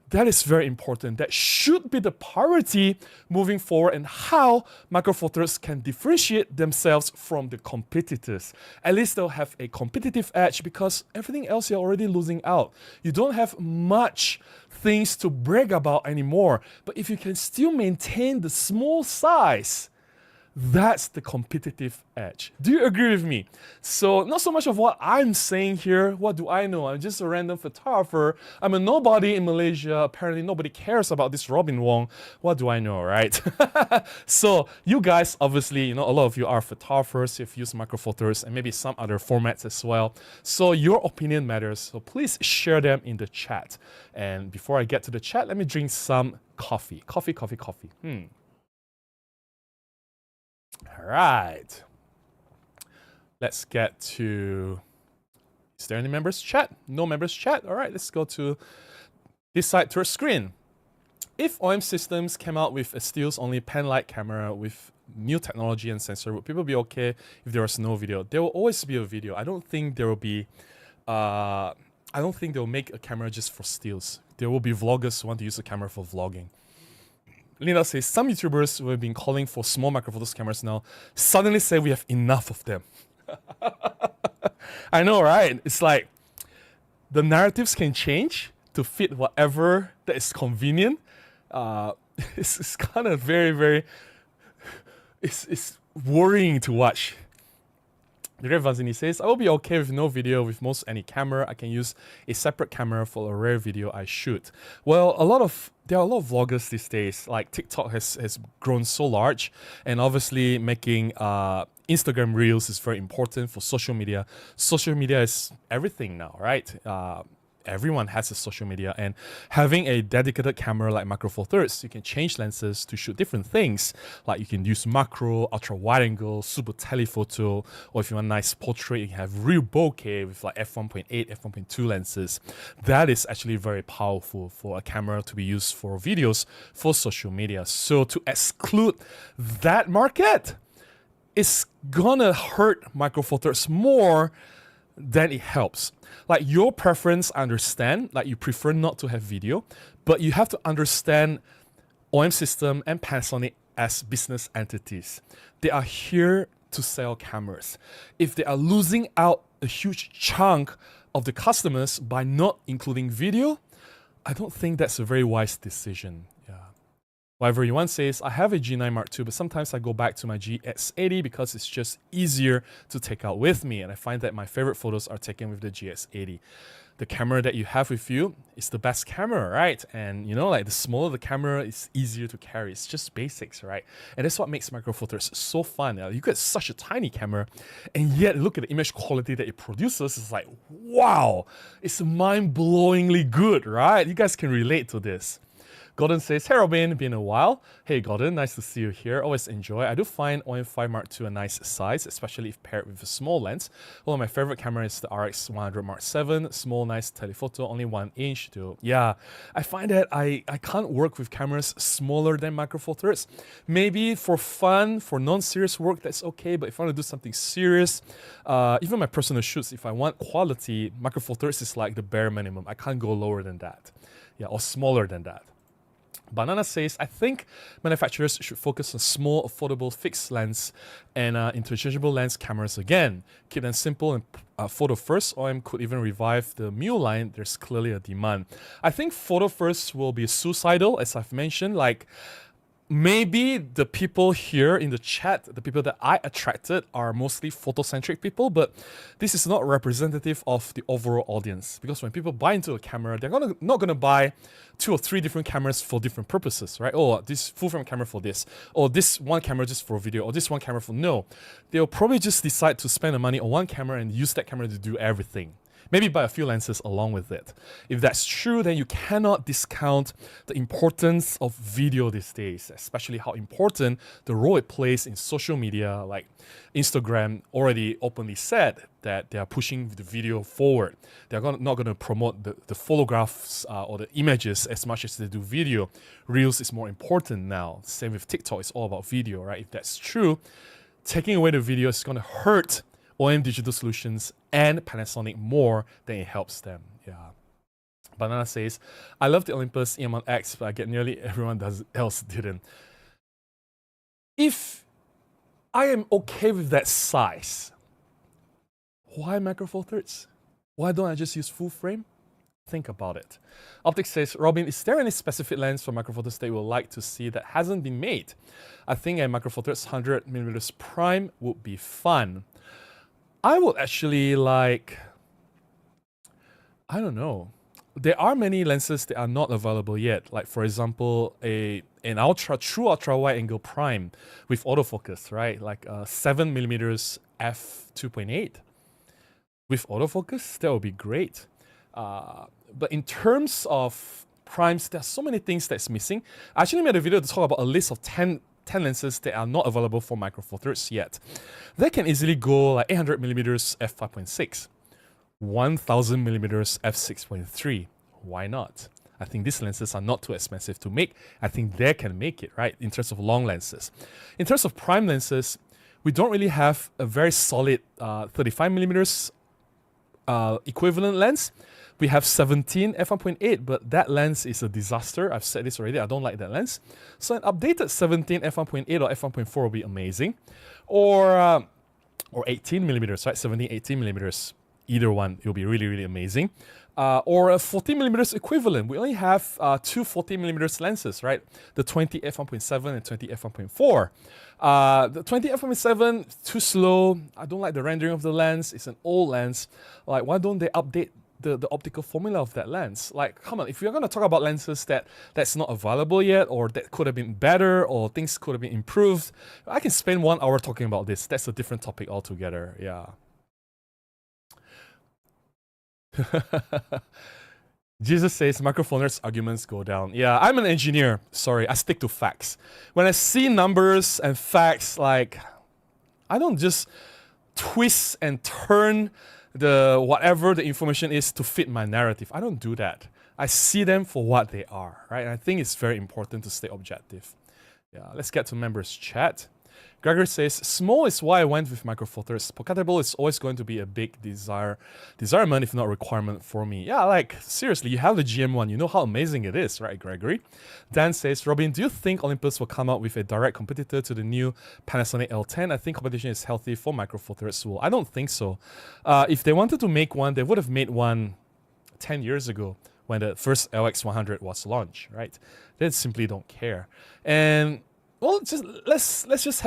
That is very important. That should be the priority moving forward and how Micro Four Thirds can differentiate themselves from the competitors. At least they'll have a competitive edge because everything else you're already losing out. You don't have much things to brag about anymore. But if you can still maintain the small size, that's the competitive edge. Do you agree with me? So not so much of what I'm saying here. What do I know? I'm just a random photographer. I'm a nobody in Malaysia. Apparently nobody cares about this Robin Wong. What do I know, right? So you guys, obviously, a lot of you are photographers. You've used Micro Four Thirds and maybe some other formats as well. So your opinion matters. So please share them in the chat. And before I get to the chat, let me drink some coffee. Coffee. All right, let's get to, is there any members chat? No members chat. All right, let's go to this side to our screen. If OM Systems came out with a stills-only pen-light camera with new technology and sensor, would people be okay if there was no video? There will always be a video. I don't think there will be, I don't think they'll make a camera just for stills. There will be vloggers who want to use a camera for vlogging. Linda says, some YouTubers who have been calling for small Micro Four Thirds cameras now suddenly say we have enough of them. I know, right? It's like the narratives can change to fit whatever that is convenient. It's kind of very, it's worrying to watch. The Red Vanzini says, I will be okay with no video with most any camera. I can use a separate camera for a rare video I shoot. Well, there are a lot of vloggers these days. Like TikTok has grown so large, and obviously making Instagram Reels is very important for social media. Social media is everything now, right? Everyone has a social media, and having a dedicated camera like Micro Four Thirds, you can change lenses to shoot different things. Like you can use macro, ultra wide angle, super telephoto, or if you want a nice portrait, you can have real bokeh with like f1.8, f1.2 lenses. That is actually very powerful for a camera to be used for videos for social media. So to exclude that market, it's gonna hurt Micro Four Thirds more than it helps. Like your preference, I understand, like you prefer not to have video, but you have to understand OM System and Panasonic as business entities. They are here to sell cameras. If they are losing out a huge chunk of the customers by not including video, I don't think that's a very wise decision. Whatever you want says, I have a G9 Mark II, but sometimes I go back to my GX80 because it's just easier to take out with me. And I find that my favorite photos are taken with the GX80. The camera that you have with you is the best camera, right? And like the smaller the camera, it's easier to carry. It's just basics, right? And that's what makes Micro Four Thirds so fun. You get such a tiny camera, and yet look at the image quality that it produces. It's like, wow, it's mind-blowingly good, right? You guys can relate to this. Gordon says, hey Robin, been a while. Hey Gordon, nice to see you here. Always enjoy. I do find OM5 Mark II a nice size, especially if paired with a small lens. One of my favorite cameras is the RX100 Mark VII. Small, nice telephoto, only 1 inch though. Yeah, I find that I can't work with cameras smaller than Micro Four Thirds. Maybe for fun, for non-serious work, that's okay. But if I want to do something serious, even my personal shoots, if I want quality, Micro Four Thirds is like the bare minimum. I can't go lower than that. Yeah, or smaller than that. Banana says, I think manufacturers should focus on small, affordable fixed lens and interchangeable lens cameras again. Keep them simple and photo first. OM could even revive the Mu line. There's clearly a demand. I think photo first will be suicidal, as I've mentioned. Like, maybe the people here in the chat, the people that I attracted are mostly photocentric people, but this is not representative of the overall audience. Because when people buy into a camera, they're not gonna buy 2 or 3 different cameras for different purposes, right? Oh, this full frame camera for this, or this one camera just for video, or this one camera for no. They'll probably just decide to spend the money on one camera and use that camera to do everything. Maybe buy a few lenses along with it. If that's true, then you cannot discount the importance of video these days, especially how important the role it plays in social media. Like Instagram already openly said that they are pushing the video forward. They're not going to promote the photographs or the images as much as they do video. Reels is more important now. Same with TikTok, it's all about video, right? If that's true, taking away the video is going to hurt OM Digital Solutions and Panasonic more than it helps them. Yeah. Banana says, I love the Olympus EM1X, but I get nearly everyone else didn't. If I am okay with that size, why Micro Four Thirds? Why don't I just use full frame? Think about it. Optics says, Robin, is there any specific lens for Micro Four Thirds that you would like to see that hasn't been made? I think a Micro Four Thirds 100mm prime would be fun. I would actually like, I don't know. There are many lenses that are not available yet. Like for example, an true ultra wide angle prime with autofocus, right? Like 7mm f2.8 with autofocus, that would be great. But in terms of primes, there are so many things that's missing. I actually made a video to talk about a list of 10 lenses that are not available for Micro Four Thirds yet. They can easily go like 800mm f5.6, 1000mm f6.3. Why not? I think these lenses are not too expensive to make. I think they can make it, right? In terms of long lenses. In terms of prime lenses, we don't really have a very solid 35mm equivalent lens. We have 17 f1.8, but that lens is a disaster. I've said this already. I don't like that lens. So an updated 17 f1.8 or f1.4 will be amazing, or 18mm, right? 17, 18mm. Either one, it will be really, really amazing. Or a 14mm equivalent. We only have 2 14mm lenses, right? The 20 f1.7 and 20 f1.4. The 20 f1.7 too slow. I don't like the rendering of the lens. It's an old lens. Like, why don't they update the optical formula of that lens? Like, come on, if you're going to talk about lenses that's not available yet, or that could have been better, or things could have been improved, I can spend 1 hour talking about this. That's a different topic altogether. Yeah. Jesus says Micro Four Thirds arguments go down. Yeah, I'm an engineer. Sorry, I stick to facts. When I see numbers and facts, like, I don't just twist and turn whatever the information is to fit my narrative. I don't do that. I see them for what they are, right? And I think it's very important to stay objective. Yeah, let's get to members chat. Gregory says, small is why I went with Micro Four Thirds. Pocketable is always going to be a big desirement, if not requirement for me. Yeah, like, seriously, you have the GM1, you know how amazing it is, right, Gregory? Dan says, Robin, do you think Olympus will come out with a direct competitor to the new Panasonic L10? I think competition is healthy for Micro Four Thirds. Well, I don't think so. If they wanted to make one, they would have made one 10 years ago when the first LX100 was launched, right? They simply don't care. And well, let's just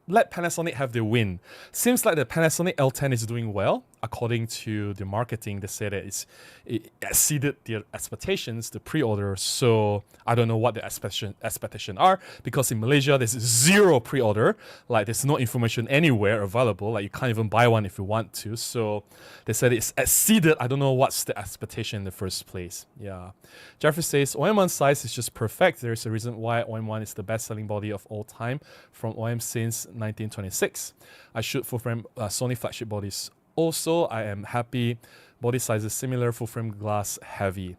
let Panasonic have their win. Seems like the Panasonic L10 is doing well. according to the marketing, they said that it exceeded their expectations, the pre-order. So I don't know what the expectation are, because in Malaysia there's zero pre-order. Like there's no information anywhere available. Like you can't even buy one if you want to. So they said it's exceeded. I don't know what's the expectation in the first place. Yeah. Jeffrey says OM1 size is just perfect. There's a reason why OM1 is the best-selling body of all time from OM since 1926. I shoot full-frame Sony flagship bodies. Also, I am happy. Body size is similar, full-frame glass, heavy.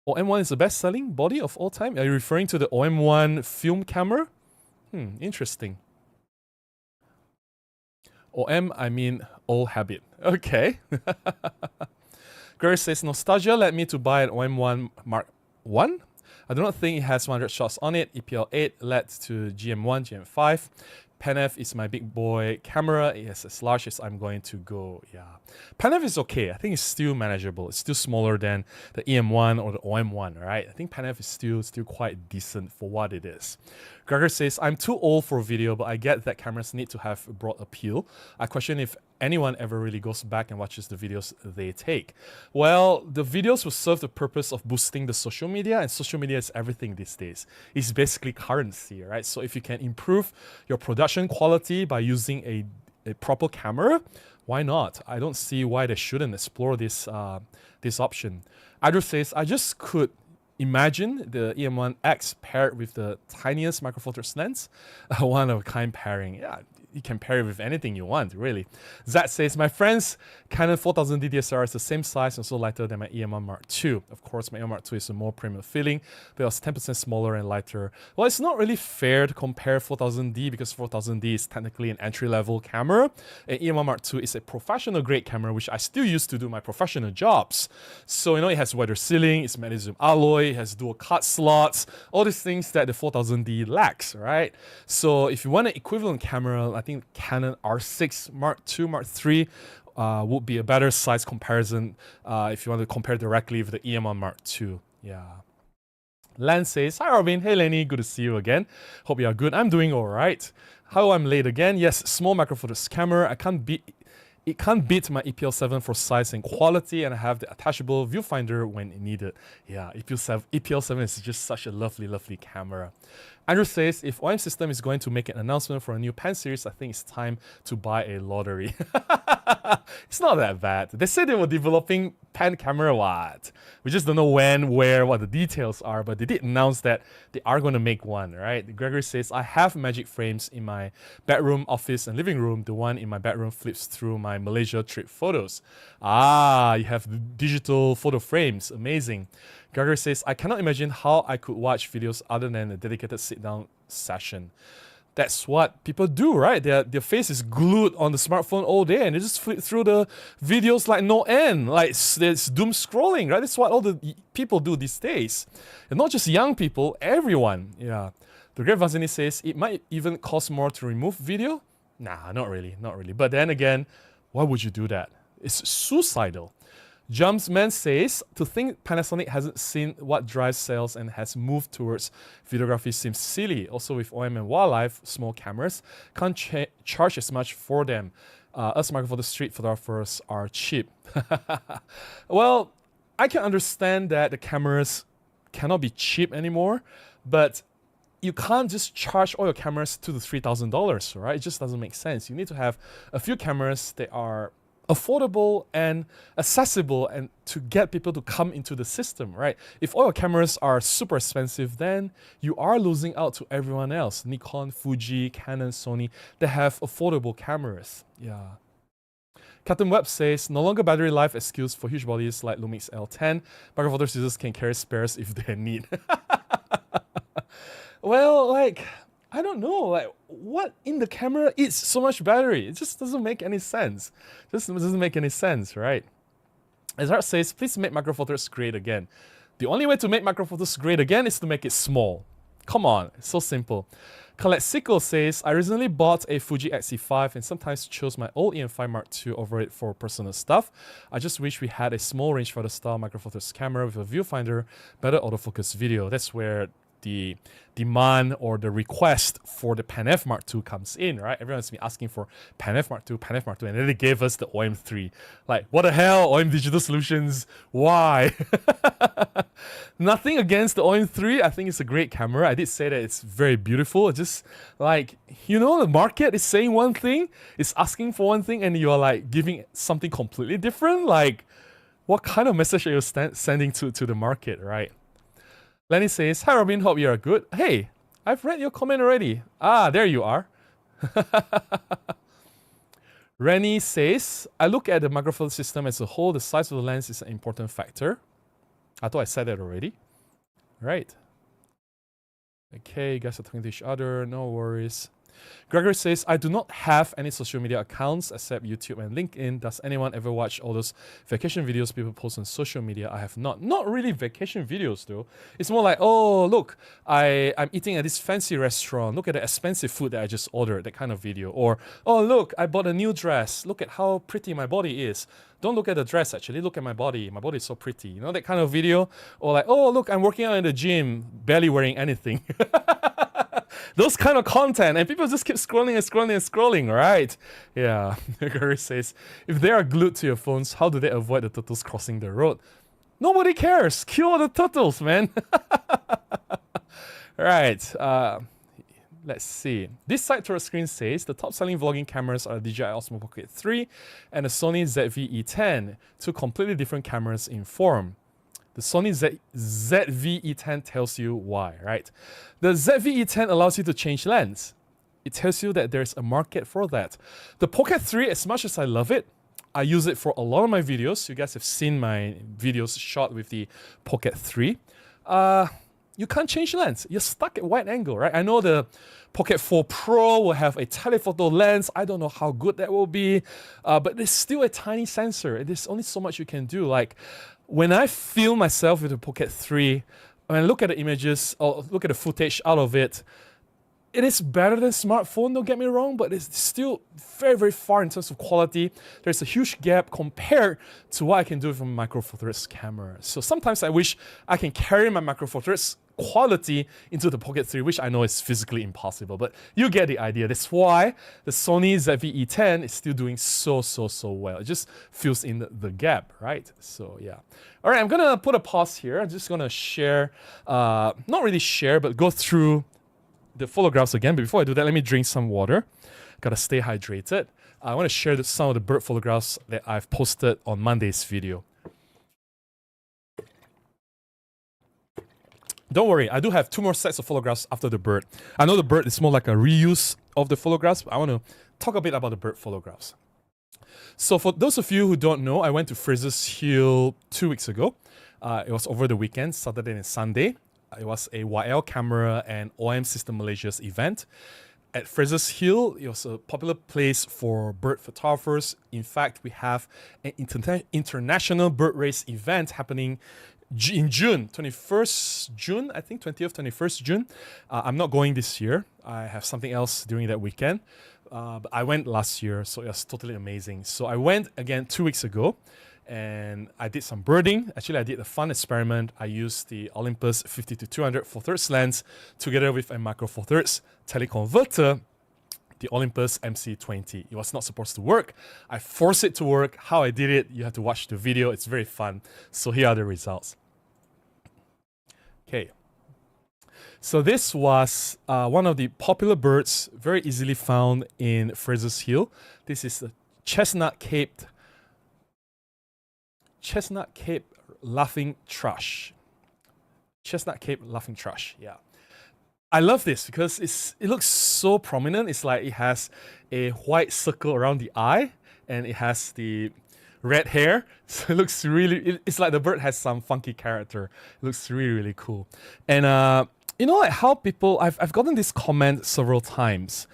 OM1 is the best-selling body of all time? Are you referring to the OM1 film camera? Interesting. OM, I mean old habit. Okay. Gary says, nostalgia led me to buy an OM1 Mark I. I do not think it has 100 shots on it. EPL8 led to GM1, GM5. PanF is my big boy camera. It is as large as I'm going to go. Yeah. PanF is okay. I think it's still manageable. It's still smaller than the EM1 or the OM1, right? I think PanF is still quite decent for what it is. Gregor says, I'm too old for video, but I get that cameras need to have broad appeal. I question if anyone ever really goes back and watches the videos they take. Well, the videos will serve the purpose of boosting the social media, and social media is everything these days. It's basically currency, right? So if you can improve your production quality by using a proper camera, why not? I don't see why they shouldn't explore this option. Andrew says, I just could imagine the EM1X paired with the tiniest micro four thirds lens, a one-of-a-kind pairing. Yeah, you can pair it with anything you want, really. Zach says, my friend's Canon 4000D DSLR is the same size and also lighter than my EM1 Mark II. Of course, my EM1 Mark II is a more premium feeling, but it was 10% smaller and lighter. Well, it's not really fair to compare 4000D because 4000D is technically an entry-level camera, and EM1 Mark II is a professional-grade camera, which I still use to do my professional jobs. So, you know, it has wider ceiling, it's magnesium alloy, it has dual cut slots, all these things that the 4000D lacks, right? So, if you want an equivalent camera, I think Canon R6 Mark II, Mark III would be a better size comparison if you want to compare directly with the EM1 Mark II. Yeah. Lan says, hi Robin, hey Lenny, good to see you again. Hope you are good. I'm doing alright. How I'm late again? Yes, small micro four thirds camera. It can't beat my EPL7 for size and quality, and I have the attachable viewfinder when needed. Yeah, EPL7 is just such a lovely, lovely camera. Andrew says, if OM System is going to make an announcement for a new pen series, I think it's time to buy a lottery. It's not that bad. They said they were developing pen camera what? We just don't know when, where, what the details are, but they did announce that they are going to make one, right? Gregory says, I have magic frames in my bedroom, office, and living room. The one in my bedroom flips through my Malaysia trip photos. Ah, you have the digital photo frames. Amazing. Gregory says, I cannot imagine how I could watch videos other than a dedicated sit-down session. That's what people do, right? Their face is glued on the smartphone all day and they just flip through the videos like no end. Like it's doom scrolling, right? That's what all the people do these days. And not just young people, everyone. Yeah. The Great Vazini says, it might even cost more to remove video. Nah, not really. But then again, why would you do that? It's suicidal. Jumpsman says, to think Panasonic hasn't seen what drives sales and has moved towards videography seems silly. Also with OM and wildlife, small cameras, can't charge as much for them. Us micro four street photographers are cheap. Well, I can understand that the cameras cannot be cheap anymore, but you can't just charge all your cameras $2,000 to $3,000, right? It just doesn't make sense. You need to have a few cameras that are affordable and accessible and to get people to come into the system, right? If all your cameras are super expensive, then you are losing out to everyone else. Nikon, Fuji, Canon, Sony, they have affordable cameras. Yeah. Captain Webb says, no longer battery life excuse for huge bodies like Lumix L10. Micro four thirds users can carry spares if they need. Well, like, I don't know, like, what in the camera eats so much battery? It just doesn't make any sense. Just doesn't make any sense, right? Ezra says, please make micro four thirds great again. The only way to make micro four thirds great again is to make it small. Come on, it's so simple. Kalexico says, I recently bought a Fuji X-C5 and sometimes chose my old EM5 Mark II over it for personal stuff. I just wish we had a small rangefinder style micro four thirds camera with a viewfinder, better autofocus video. That's where the demand or the request for the Pan F Mark II comes in, right? Everyone's been asking for Pan F Mark II, Pan F Mark II, and then they gave us the OM3. Like, what the hell, OM Digital Solutions? Why? Nothing against the OM3. I think it's a great camera. I did say that it's very beautiful. Just like, the market is saying one thing, it's asking for one thing, and you're like giving something completely different. Like, what kind of message are you sending to the market, right? Lenny says, "Hi Robin, hope you are good." Hey, I've read your comment already. Ah, there you are. Rennie says, "I look at the micro four thirds system as a whole. The size of the lens is an important factor." I thought I said that already. Right. Okay, you guys are talking to each other. No worries. Gregory says, "I do not have any social media accounts except YouTube and LinkedIn. Does anyone ever watch all those vacation videos people post on social media? I have not." Not really vacation videos though. It's more like, oh, look, I'm eating at this fancy restaurant. Look at the expensive food that I just ordered, that kind of video. Or, oh, look, I bought a new dress. Look at how pretty my body is. Don't look at the dress, actually. Look at my body. My body is so pretty. You know, that kind of video. Or like, oh, look, I'm working out in the gym, barely wearing anything. Those kind of content, and people just keep scrolling and scrolling and scrolling, right? Yeah. Gary says, "If they are glued to your phones, how do they avoid the turtles crossing the road?" Nobody cares. Kill all the turtles, man. Right. Let's see. This side tour screen says the top selling vlogging cameras are the DJI Osmo Pocket 3 and the Sony ZV-E10, two completely different cameras in form. The Sony ZV-E10 tells you why, right? The ZV-E10 allows you to change lens. It tells you that there's a market for that. The Pocket 3, as much as I love it, I use it for a lot of my videos. You guys have seen my videos shot with the Pocket 3. You can't change lens. You're stuck at wide angle, right? I know the Pocket 4 Pro will have a telephoto lens. I don't know how good that will be, but it's still a tiny sensor. There's only so much you can do. Like, when I film myself with the Pocket 3, when I look at the images or look at the footage out of it, it is better than smartphone, don't get me wrong, but it's still very, very far in terms of quality. There's a huge gap compared to what I can do with a micro four thirds camera. So sometimes I wish I can carry my micro four thirds quality into the Pocket 3, which I know is physically impossible, but you get the idea. That's why the Sony ZV-E10 is still doing so well. It just fills in the gap, right? So yeah. All right, I'm gonna put a pause here. I'm just gonna share, not really share, but go through the photographs again. But before I do that, let me drink some water. Gotta stay hydrated. I want to share some of the bird photographs that I've posted on Monday's video. Don't worry, I do have 2 more sets of photographs after the bird. I know the bird is more like a reuse of the photographs, but I want to talk a bit about the bird photographs. So for those of you who don't know, I went to Fraser's Hill 2 weeks ago. It was over the weekend, Saturday and Sunday. It was a YL Camera and OM System Malaysia's event. At Fraser's Hill, it was a popular place for bird photographers. In fact, we have an international bird race event happening in June, 21st June, I think, 20th, 21st June. I'm not going this year. I have something else during that weekend. But I went last year, so it was totally amazing. So I went again 2 weeks ago, and I did some birding. Actually, I did a fun experiment. I used the Olympus 50-200 4 thirds lens together with a micro 4 thirds teleconverter, the Olympus MC20. It was not supposed to work. I forced it to work. How I did it, you have to watch the video. It's very fun. So here are the results. Okay. So this was one of the popular birds, very easily found in Fraser's Hill. This is the chestnut-caped laughing thrush. Chestnut-caped laughing thrush, yeah. I love this because it looks so prominent. It's like it has a white circle around the eye, and it has the red hair. So it looks really, it's like the bird has some funky character. It looks really, really cool. And you know, like how people, I've gotten this comment several times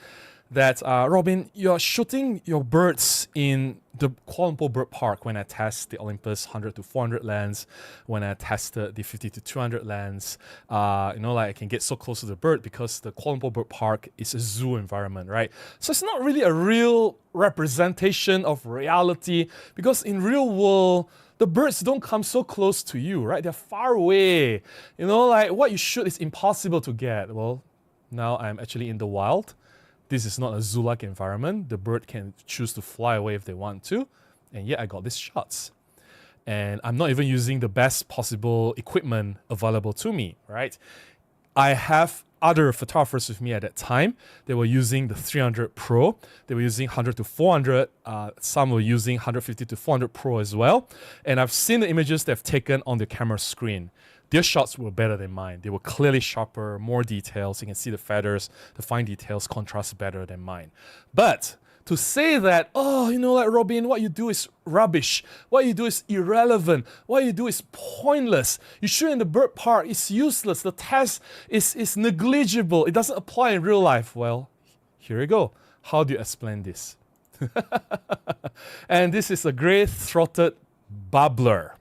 that, Robin, you're shooting your birds in the Kuala Lumpur Bird Park when I test the Olympus 100-400 lens, when I tested the 50-200 lens. You know, like I can get so close to the bird because the Kuala Lumpur Bird Park is a zoo environment, right? So it's not really a real representation of reality because in real world, The birds don't come so close to you, right? They're far away. You know, like what you shoot is impossible to get. Well, now I'm actually in the wild. This is not a zoo-like environment. The bird can choose to fly away if they want to. And yet I got these shots. And I'm not even using the best possible equipment available to me, right? I have other photographers with me at that time. They were using the 300 Pro. They were using 100 to 400. Some were using 150 to 400 Pro as well. And I've seen the images they've taken on the camera screen. Their shots were better than mine. They were clearly sharper, more details. You can see the feathers, the fine details contrast better than mine. But to say that, oh, you know, like Robin, what you do is rubbish. What you do is irrelevant. What you do is pointless. You shoot in the bird park, it's useless. The test is negligible. It doesn't apply in real life. Well, here you go. How do you explain this? And this is a gray-throated babbler.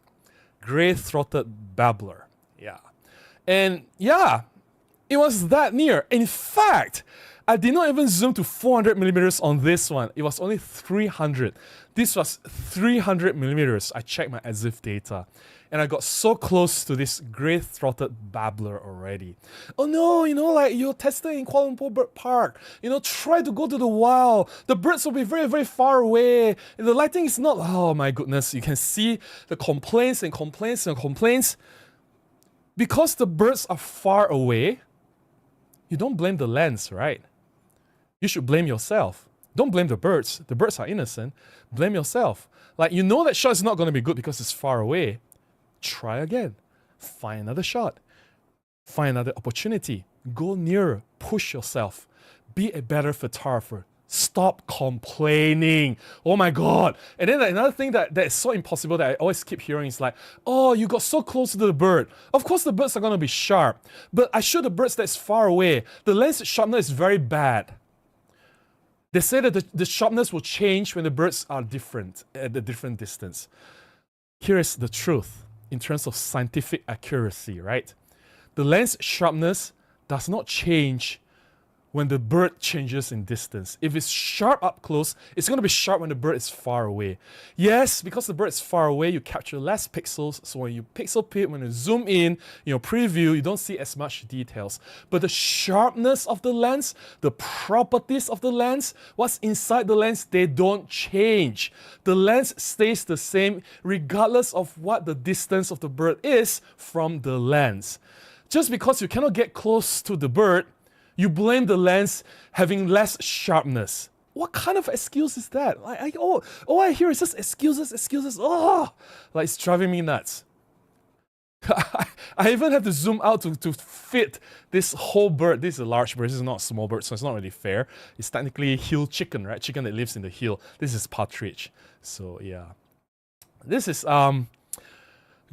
Gray-throated babbler. Yeah. And yeah, it was that near. In fact, I did not even zoom to 400 millimeters on this one. It was only 300. This was 300 millimeters. I checked my EXIF data. And I got so close to this gray-throated babbler already. Oh no, you know, like you're testing in Kuala Lumpur Bird Park. You know, try to go to the wild. The birds will be very, very far away. And the lighting is not, oh my goodness. You can see the complaints and complaints and complaints. Because the birds are far away, you don't blame the lens, right? You should blame yourself. Don't blame the birds. The birds are innocent. Blame yourself. Like, you know that shot is not going to be good because it's far away. Try again. Find another shot. Find another opportunity. Go nearer. Push yourself. Be a better photographer. Stop complaining. Oh my God. And then another thing that is so impossible that I always keep hearing is like, oh, you got so close to the bird. Of course the birds are going to be sharp. But I shoot the birds that's far away. The lens sharpness is very bad. They say that the sharpness will change when the birds are different at a different distance. Here is the truth in terms of scientific accuracy, right? The lens sharpness does not change when the bird changes in distance. If it's sharp up close, it's going to be sharp when the bird is far away. Yes, because the bird is far away, you capture less pixels. So when you pixel peep, when you zoom in your preview, you don't see as much details. But the sharpness of the lens, the properties of the lens, what's inside the lens, they don't change. The lens stays the same regardless of what the distance of the bird is from the lens. Just because you cannot get close to the bird, you blame the lens having less sharpness. What kind of excuse is that? All I hear is just excuses. Oh, like it's driving me nuts. I even have to zoom out to fit this whole bird. This is a large bird. This is not a small bird, so it's not really fair. It's technically hill chicken, right? Chicken that lives in the hill. This is partridge. So yeah. This is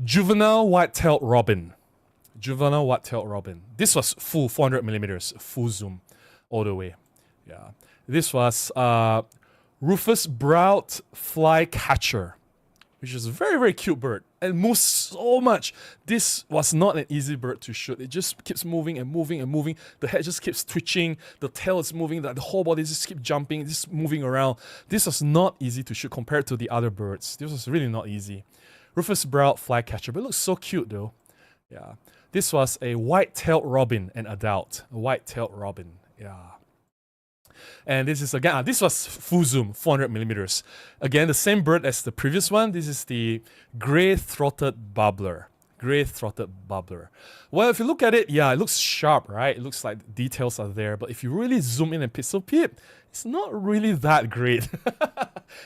juvenile white-tailed robin. Juvenile white-tailed robin. This was full 400 millimeters, full zoom, all the way. Yeah. This was rufous-browed flycatcher, which is a very, very cute bird and moves so much. This was not an easy bird to shoot. It just keeps moving and moving and moving. The head just keeps twitching. The tail is moving. The whole body just keeps jumping, just moving around. This was not easy to shoot compared to the other birds. This was really not easy. Rufous-browed flycatcher, but it looks so cute though. Yeah. This was a white-tailed robin, an adult. A white-tailed robin, yeah. And this is, again, this was full zoom, 400 millimeters. Again, the same bird as the previous one. This is the gray-throated babbler. Gray-throated babbler. Well, if you look at it, yeah, it looks sharp, right? It looks like details are there. But if you really zoom in and pixel peep, it's not really that great.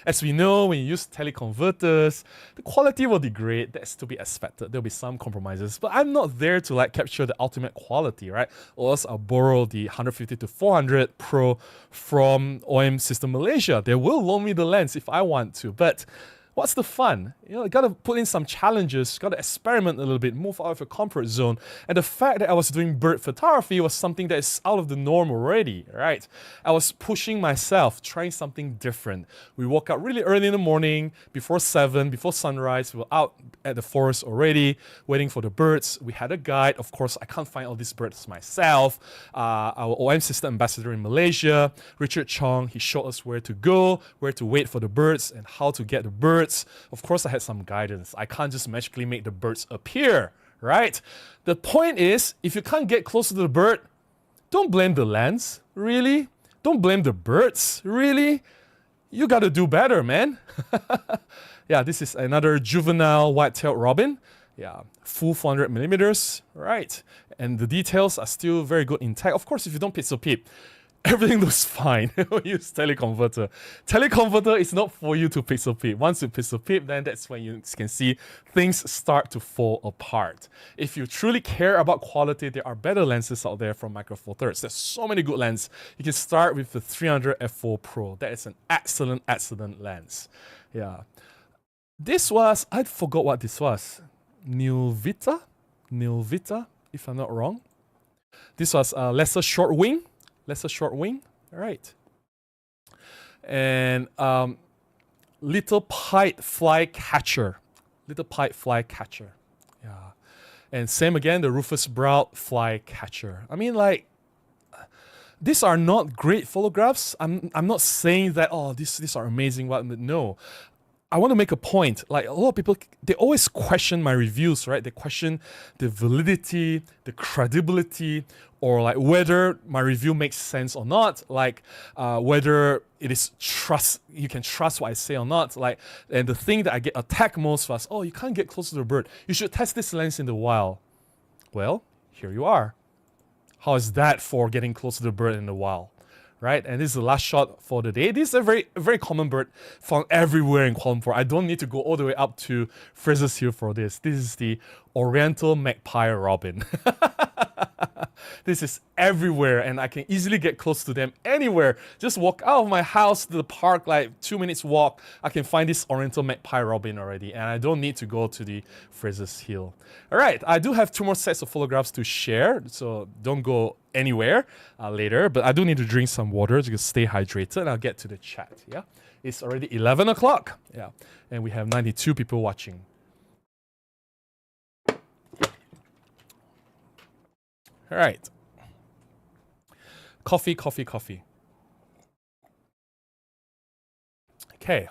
As we know, when you use teleconverters, the quality will degrade. That's to be expected. There'll be some compromises. But I'm not there to like capture the ultimate quality, right? Or else I'll borrow the 150 to 400 Pro from OM System Malaysia. They will loan me the lens if I want to. But what's the fun? You know, you gotta put in some challenges, gotta experiment a little bit, move out of your comfort zone. And the fact that I was doing bird photography was something that is out of the norm already, right? I was pushing myself, trying something different. We woke up really early in the morning, before 7, before sunrise. We were out at the forest already, waiting for the birds. We had a guide. Of course, I can't find all these birds myself. Our OM System ambassador in Malaysia, Richard Chong, he showed us where to go, where to wait for the birds, and how to get the birds. birds, of course I had some guidance. I can't just magically make the birds appear, right? The point is, if you can't get closer to the bird, don't blame the lens, really. Don't blame the birds, really. You gotta do better, man. Yeah, this is another juvenile white-tailed robin. Yeah, full 400 millimeters, right? And the details are still very good intact. Of course, if you don't pixel peep, everything looks fine. Use teleconverter. Teleconverter is not for you to pixel peep. Once you pixel peep, then that's when you can see things start to fall apart. If you truly care about quality, there are better lenses out there from Micro Four Thirds. There's so many good lenses. You can start with the 300 f4 Pro. That is an excellent, excellent lens. Yeah. This was, I forgot what this was. Nilvita, if I'm not wrong. This was a lesser short wing, all right. And little pied fly catcher, yeah. And same again, the rufous browed fly catcher. I mean, like, these are not great photographs. I'm not saying that, oh, these are amazing. But no. I want to make a point. Like, a lot of people, they always question my reviews, right? They question the validity, the credibility, or like whether my review makes sense or not. Like whether it is you can trust what I say or not. Like, and the thing that I get attacked most was, oh, you can't get close to the bird. You should test this lens in the wild. Well, here you are. How is that for getting close to the bird in the wild? Right, and this is the last shot for the day. This is a very common bird found everywhere in Kuala Lumpur. I don't need to go all the way up to Fraser's Hill for this. This is the Oriental Magpie Robin. This is everywhere, and I can easily get close to them anywhere. Just walk out of my house to the park, like 2 minutes walk, I can find this Oriental Magpie Robin already, and I don't need to go to the Fraser's Hill. All right, I do have 2 more sets of photographs to share, so don't go anywhere later, but I do need to drink some water to stay hydrated, and I'll get to the chat. Yeah, it's already 11 o'clock. Yeah, and we have 92 people watching. All right. Coffee. Okay.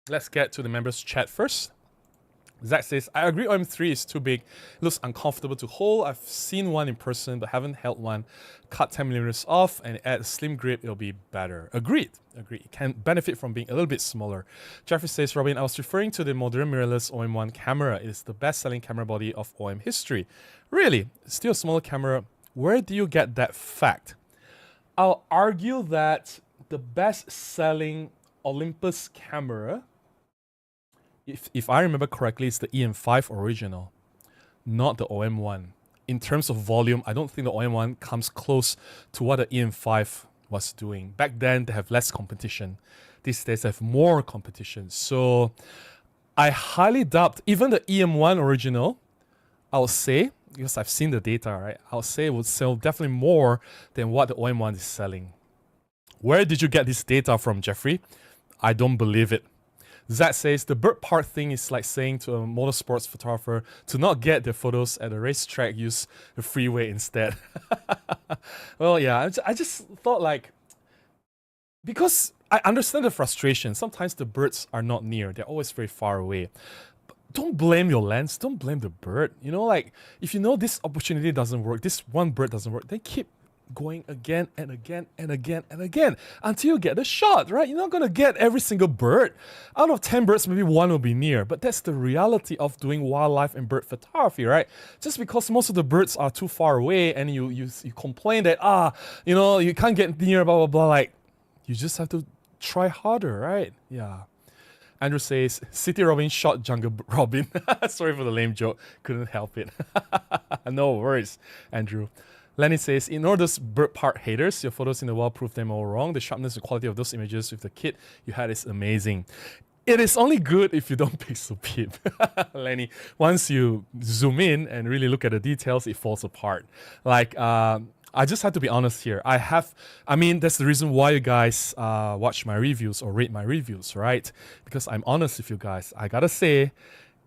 Let's get to the members' chat first. Zach says, I agree OM3 is too big. It looks uncomfortable to hold. I've seen one in person but haven't held one. Cut 10mm off and add a slim grip, it'll be better. Agreed. It can benefit from being a little bit smaller. Jeffrey says, Robin, I was referring to the modern mirrorless OM1 camera. It is the best-selling camera body of OM history. Really? Still a smaller camera. Where do you get that fact? I'll argue that the best-selling Olympus camera, if I remember correctly, it's the EM5 original, not the OM1. In terms of volume, I don't think the OM1 comes close to what the EM5 was doing. Back then, they have less competition. These days, they have more competition. So I highly doubt, even the EM1 original, I would say, because I've seen the data, right? I would say it would sell definitely more than what the OM1 is selling. Where did you get this data from, Jeffrey? I don't believe it. Zach says, the bird part thing is like saying to a motorsports photographer to not get their photos at a racetrack, use the freeway instead. Well, yeah, I just thought like, because I understand the frustration. Sometimes the birds are not near. They're always very far away. But don't blame your lens. Don't blame the bird. You know, like, if you know this opportunity doesn't work, this one bird doesn't work, then keep going again and again and again and again until you get the shot, right? You're not going to get every single bird. Out of 10 birds, maybe one will be near. But that's the reality of doing wildlife and bird photography, right? Just because most of the birds are too far away and you complain that, you know, you can't get near, blah, blah, blah. Like, you just have to try harder, right? Yeah. Andrew says, City Robin shot Jungle Robin. Sorry for the lame joke. Couldn't help it. No worries, Andrew. Lenny says, in all those bird part haters, your photos in the wild prove them all wrong. The sharpness and quality of those images with the kit you had is amazing. It is only good if you don't pixel peep. Lenny, once you zoom in and really look at the details, it falls apart. Like, I just have to be honest here. I mean, that's the reason why you guys watch my reviews or rate my reviews, right? Because I'm honest with you guys. I gotta say,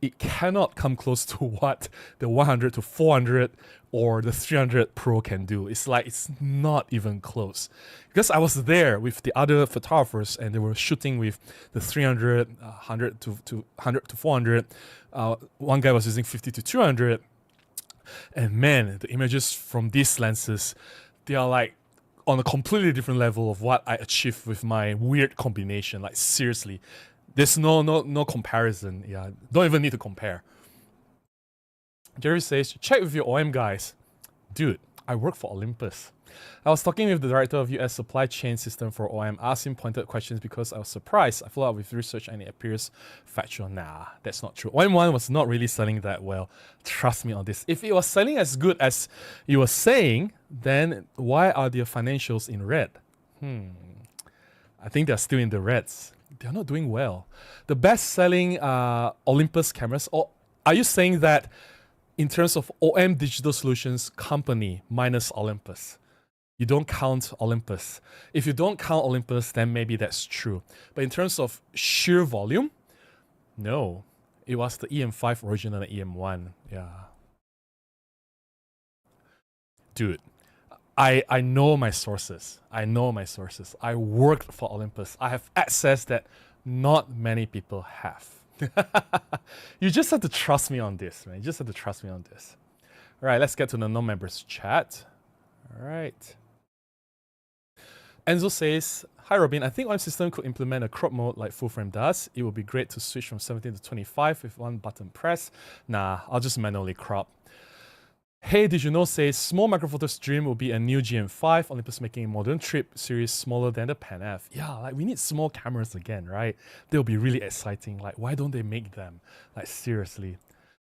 it cannot come close to what the 100 to 400 or the 300 Pro can do. It's like, it's not even close. Because I was there with the other photographers and they were shooting with the 300, 100 to 100 to 400. One guy was using 50 to 200. And man, the images from these lenses, they are like on a completely different level of what I achieved with my weird combination. Like seriously, there's no comparison. Yeah, don't even need to compare. Jerry says, check with your OM guys. Dude, I work for Olympus. I was talking with the director of US supply chain system for OM, asked him pointed questions because I was surprised. I followed up with research and it appears factual. Nah, that's not true. OM1 was not really selling that well. Trust me on this. If it was selling as good as you were saying, then why are their financials in red? I think they're still in the reds. They're not doing well. The best-selling Olympus cameras, or are you saying that in terms of OM Digital Solutions company minus Olympus? You don't count Olympus. If you don't count Olympus, then maybe that's true. But in terms of sheer volume, no. It was the EM5 original and EM1. Yeah. Dude, I know my sources. I know my sources. I worked for Olympus. I have access that not many people have. You just have to trust me on this, man. You just have to trust me on this. All right, let's get to the non-members chat. All right. Enzo says, hi Robin, I think OM system could implement a crop mode like full frame does. It would be great to switch from 17 to 25 with one button press. Nah, I'll just manually crop. Hey, did you know says, small micro photo stream will be a new GM5, Olympus making a modern trip series smaller than the Pan F. Yeah, like we need small cameras again, right? They'll be really exciting. Like, why don't they make them? Like, seriously.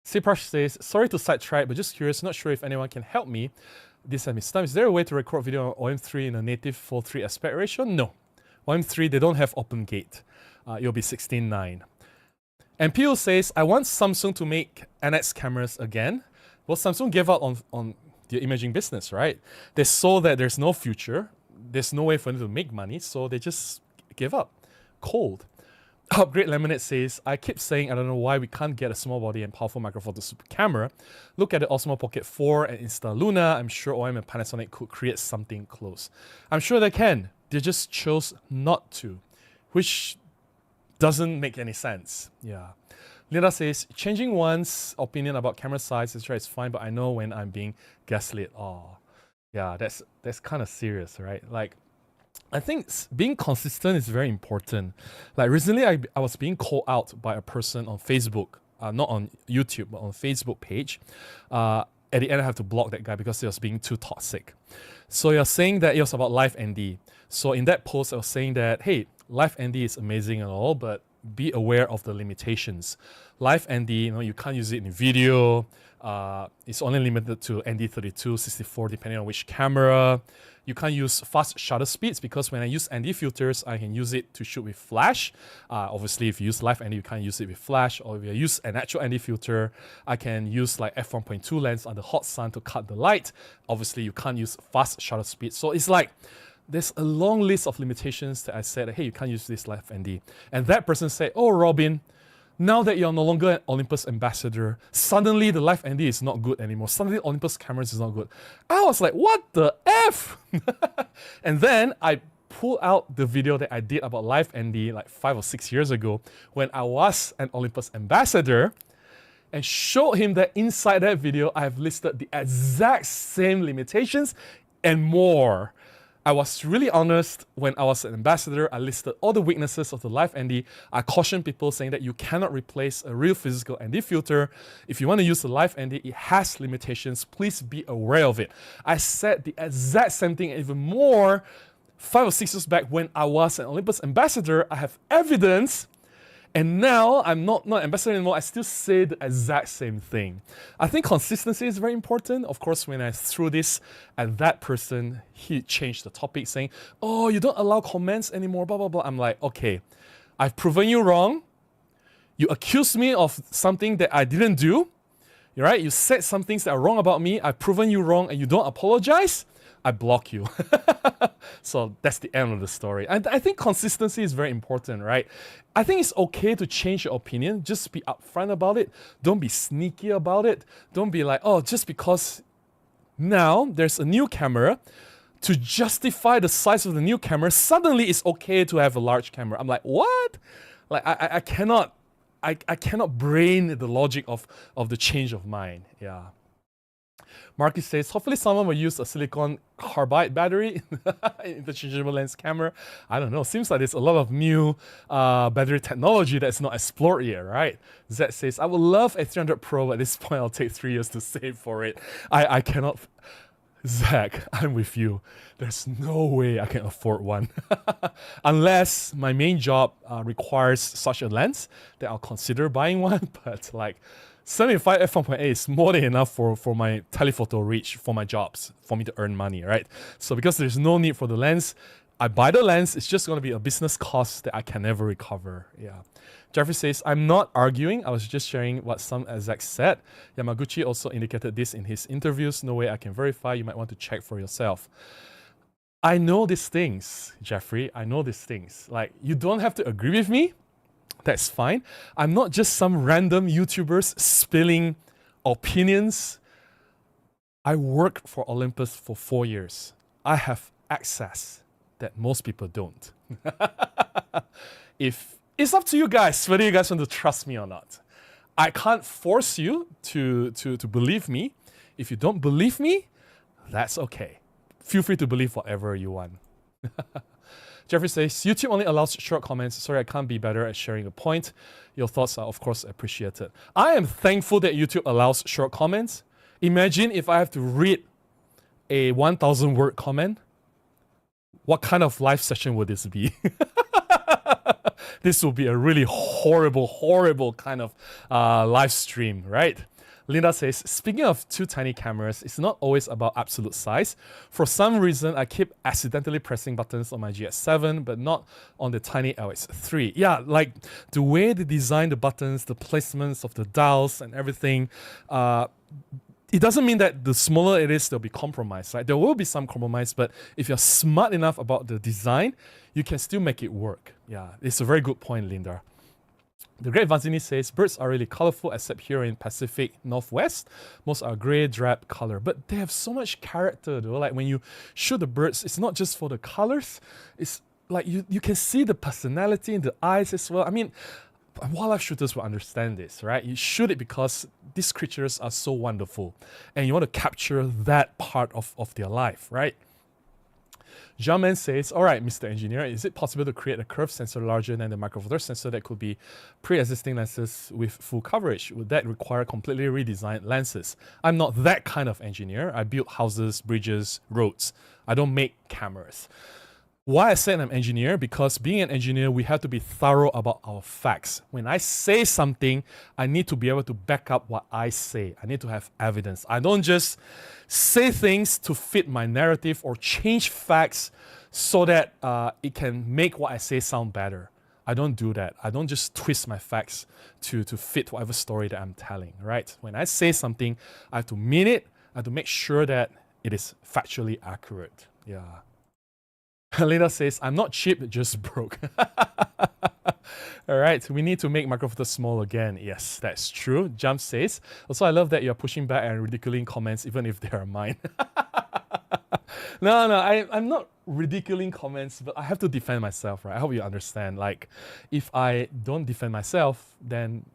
Siprash says, sorry to sidetrack, but just curious, not sure if anyone can help me. This has missed time. Is there a way to record video on OM3 in a native 4:3 aspect ratio? No. OM3, they don't have open gate. It'll be 16:9. And Pio says, I want Samsung to make NX cameras again. Well, Samsung gave up on the imaging business, right? They saw that there's no future. There's no way for them to make money, so they just gave up. Cold. Upgrade Lemonade says, I keep saying I don't know why we can't get a small body and powerful micro photo super camera. Look at the Osmo Pocket 4 and Insta Luna. I'm sure OM and Panasonic could create something close. I'm sure they can. They just chose not to, which doesn't make any sense. Yeah. Linda says, changing one's opinion about camera size is fine, but I know when I'm being gaslit. Oh, yeah, that's kind of serious, right? Like, I think being consistent is very important. Like recently, I was being called out by a person on Facebook, not on YouTube, but on Facebook page. At the end, I have to block that guy because he was being too toxic. So you're saying that it was about Live ND. So in that post, I was saying that, hey, Live ND is amazing and all, but be aware of the limitations. Live ND, you can't use it in video. It's only limited to ND32, 64, depending on which camera. You can't use fast shutter speeds because when I use ND filters, I can use it to shoot with flash. Obviously, if you use Live ND, you can't use it with flash. Or if you use an actual ND filter, I can use like f1.2 lens under hot sun to cut the light. Obviously, you can't use fast shutter speed. So it's like, there's a long list of limitations that I said, hey, you can't use this Live ND. And that person said, oh, Robin, now that you're no longer an Olympus ambassador, suddenly the Live ND is not good anymore. Suddenly Olympus cameras is not good. I was like, what the F? And then I pulled out the video that I did about Live ND like 5 or 6 years ago when I was an Olympus ambassador and showed him that inside that video, I have listed the exact same limitations and more. I was really honest when I was an ambassador. I listed all the weaknesses of the Live ND. I cautioned people saying that you cannot replace a real physical ND filter. If you want to use the Live ND, it has limitations. Please be aware of it. I said the exact same thing and even more 5 or 6 years back when I was an Olympus ambassador. I have evidence. And now I'm not ambassador anymore. I still say the exact same thing. I think consistency is very important. Of course, when I threw this at that person, he changed the topic saying, oh, you don't allow comments anymore, blah, blah, blah. I'm like, okay, I've proven you wrong. You accused me of something that I didn't do. Right? You said some things that are wrong about me. I've proven you wrong and you don't apologize. I block you. So that's the end of the story. And I think consistency is very important, right? I think it's okay to change your opinion. Just be upfront about it. Don't be sneaky about it. Don't be like, oh, just because now there's a new camera, to justify the size of the new camera, suddenly it's okay to have a large camera. I'm like, what? Like I cannot brain the logic of the change of mind. Yeah. Marcus says, hopefully someone will use a silicon carbide battery interchangeable lens camera. I don't know. Seems like there's a lot of new battery technology that's not explored yet, right? Zed says, I would love a 300 Pro, but at this point I'll take 3 years to save for it. I cannot... Zach, I'm with you. There's no way I can afford one. Unless my main job requires such a lens, then I'll consider buying one. But like 75 f1.8 is more than enough for my telephoto reach for my jobs, for me to earn money, right? So because there's no need for the lens, I buy the lens. It's just going to be a business cost that I can never recover. Yeah. Jeffrey says, I'm not arguing. I was just sharing what some execs said. Yamaguchi also indicated this in his interviews. No way I can verify. You might want to check for yourself. I know these things, Jeffrey. I know these things. Like, you don't have to agree with me. That's fine. I'm not just some random YouTubers spilling opinions. I worked for Olympus for 4 years. I have access that most people don't. If it's up to you guys whether you guys want to trust me or not. I can't force you to believe me. If you don't believe me, that's okay. Feel free to believe whatever you want. Jeffrey says, YouTube only allows short comments. Sorry, I can't be better at sharing a point. Your thoughts are, of course, appreciated. I am thankful that YouTube allows short comments. Imagine if I have to read a 1,000 word comment. What kind of live session would this be? This will be a really horrible kind of live stream, right? Linda says, speaking of two tiny cameras, it's not always about absolute size. For some reason, I keep accidentally pressing buttons on my GS7, but not on the tiny LX3. Yeah, like the way they design the buttons, the placements of the dials and everything, it doesn't mean that the smaller it is, there'll be compromise, right? There will be some compromise, but if you're smart enough about the design, you can still make it work. Yeah, it's a very good point, Linda. The Great Vanzini says, birds are really colorful except here in Pacific Northwest. Most are gray, drab color, but they have so much character though. Like when you shoot the birds, it's not just for the colors. It's like you can see the personality in the eyes as well. I mean, wildlife shooters will understand this, right? You shoot it because these creatures are so wonderful and you want to capture that part of their life, right? Jaman says, all right, Mr. Engineer, is it possible to create a curved sensor larger than the micro four thirds sensor that could be pre-existing lenses with full coverage? Would that require completely redesigned lenses? I'm not that kind of engineer. I build houses, bridges, roads. I don't make cameras. Why I said I'm an engineer? Because being an engineer, we have to be thorough about our facts. When I say something, I need to be able to back up what I say. I need to have evidence. I don't just say things to fit my narrative or change facts so that it can make what I say sound better. I don't do that. I don't just twist my facts to fit whatever story that I'm telling, right? When I say something, I have to mean it. I have to make sure that it is factually accurate. Yeah. Helena says, I'm not cheap, just broke. All right, we need to make Micro Four Thirds small again. Yes, that's true. Jump says, also I love that you're pushing back and ridiculing comments even if they are mine. No, I'm not ridiculing comments, but I have to defend myself, right? I hope you understand. Like, if I don't defend myself, then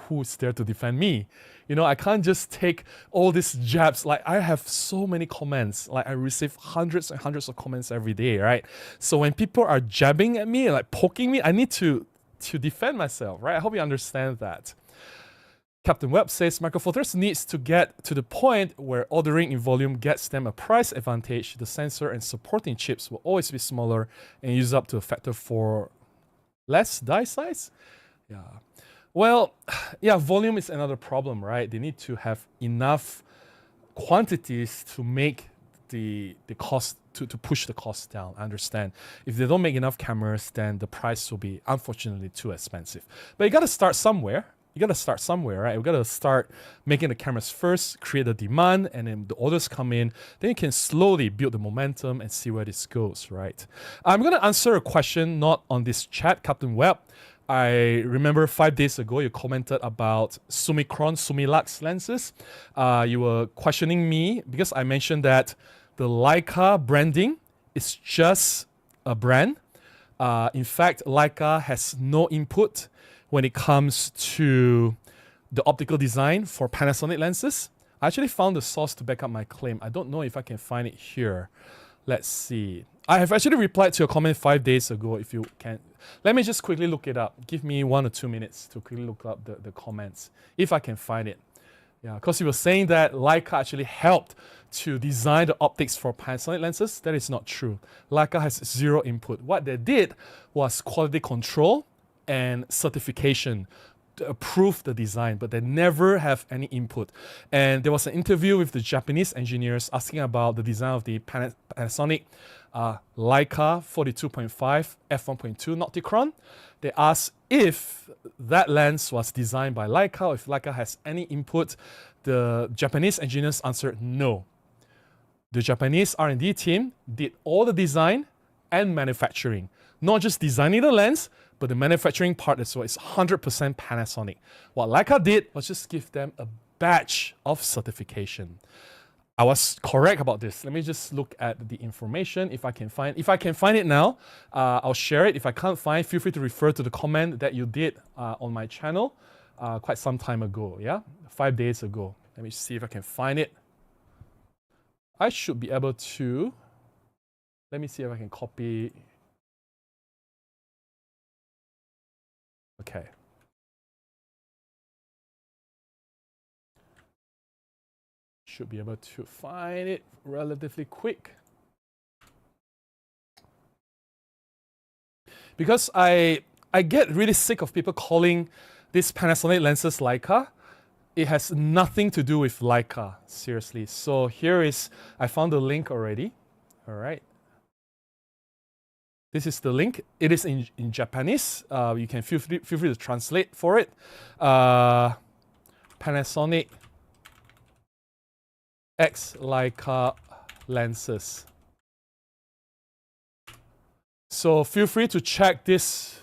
who's there to defend me? You know, I can't just take all these jabs. Like, I have so many comments. Like, I receive hundreds and hundreds of comments every day, right? So when people are jabbing at me, like poking me, I need to defend myself, right? I hope you understand that. Captain Webb says, Micro Four Thirds needs to get to the point where ordering in volume gets them a price advantage. The sensor and supporting chips will always be smaller and use up to a factor 4 less die size. Yeah. Well, yeah, volume is another problem, right? They need to have enough quantities to make the cost, to push the cost down. I understand. If they don't make enough cameras, then the price will be, unfortunately, too expensive. But you got to start somewhere. you gotta start somewhere, right? We gotta start making the cameras first, create the demand, and then the orders come in. Then you can slowly build the momentum and see where this goes, right? I'm gonna answer a question not on this chat, Captain Webb. I remember 5 days ago you commented about Summicron, Summilux lenses. You were questioning me because I mentioned that the Leica branding is just a brand. In fact, Leica has no input when it comes to the optical design for Panasonic lenses. I actually found the source to back up my claim. I don't know if I can find it here. Let's see. I have actually replied to your comment 5 days ago. If you can, let me just quickly look it up. Give me 1 or 2 minutes to quickly look up the comments, if I can find it. Yeah, because you were saying that Leica actually helped to design the optics for Panasonic lenses. That is not true. Leica has zero input. What they did was quality control and certification to approve the design, but they never have any input. And there was an interview with the Japanese engineers asking about the design of the Panasonic Leica 42.5 f1.2 Nocticron. They asked if that lens was designed by Leica or if Leica has any input. The Japanese engineers answered no. The Japanese R&D team did all the design and manufacturing. Not just designing the lens, but the manufacturing part as well is 100% Panasonic. What Leica did was just give them a badge of certification. I was correct about this. Let me just look at the information if I can find. If I can find it now, I'll share it. If I can't find, feel free to refer to the comment that you did on my channel quite some time ago. Yeah, 5 days ago. Let me see if I can find it. I should be able to. Let me see if I can copy. Okay. Should be able to find it relatively quick. Because I get really sick of people calling these Panasonic lenses Leica. It has nothing to do with Leica, seriously. So here is, I found the link already. All right. This is the link. It is in Japanese. You can feel free to translate for it. Panasonic X Leica lenses. So feel free to check this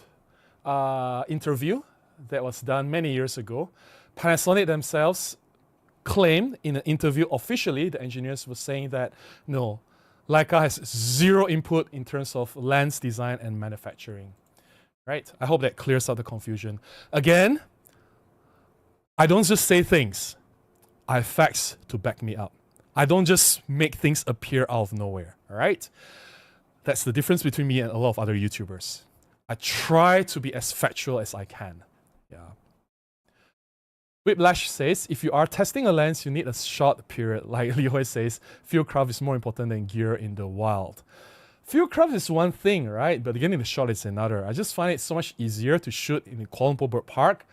interview that was done many years ago. Panasonic themselves claimed in an interview officially, the engineers were saying that no, Leica has zero input in terms of lens design and manufacturing. Right? I hope that clears up the confusion. Again, I don't just say things. I have facts to back me up. I don't just make things appear out of nowhere. All right? That's the difference between me and a lot of other YouTubers. I try to be as factual as I can. Yeah. Whiplash says, if you are testing a lens, you need a short period. Like Liu says, fieldcraft is more important than gear in the wild. Fieldcraft is one thing, right? But getting the shot is another. I just find it so much easier to shoot in the Kuala Lumpur Bird Park.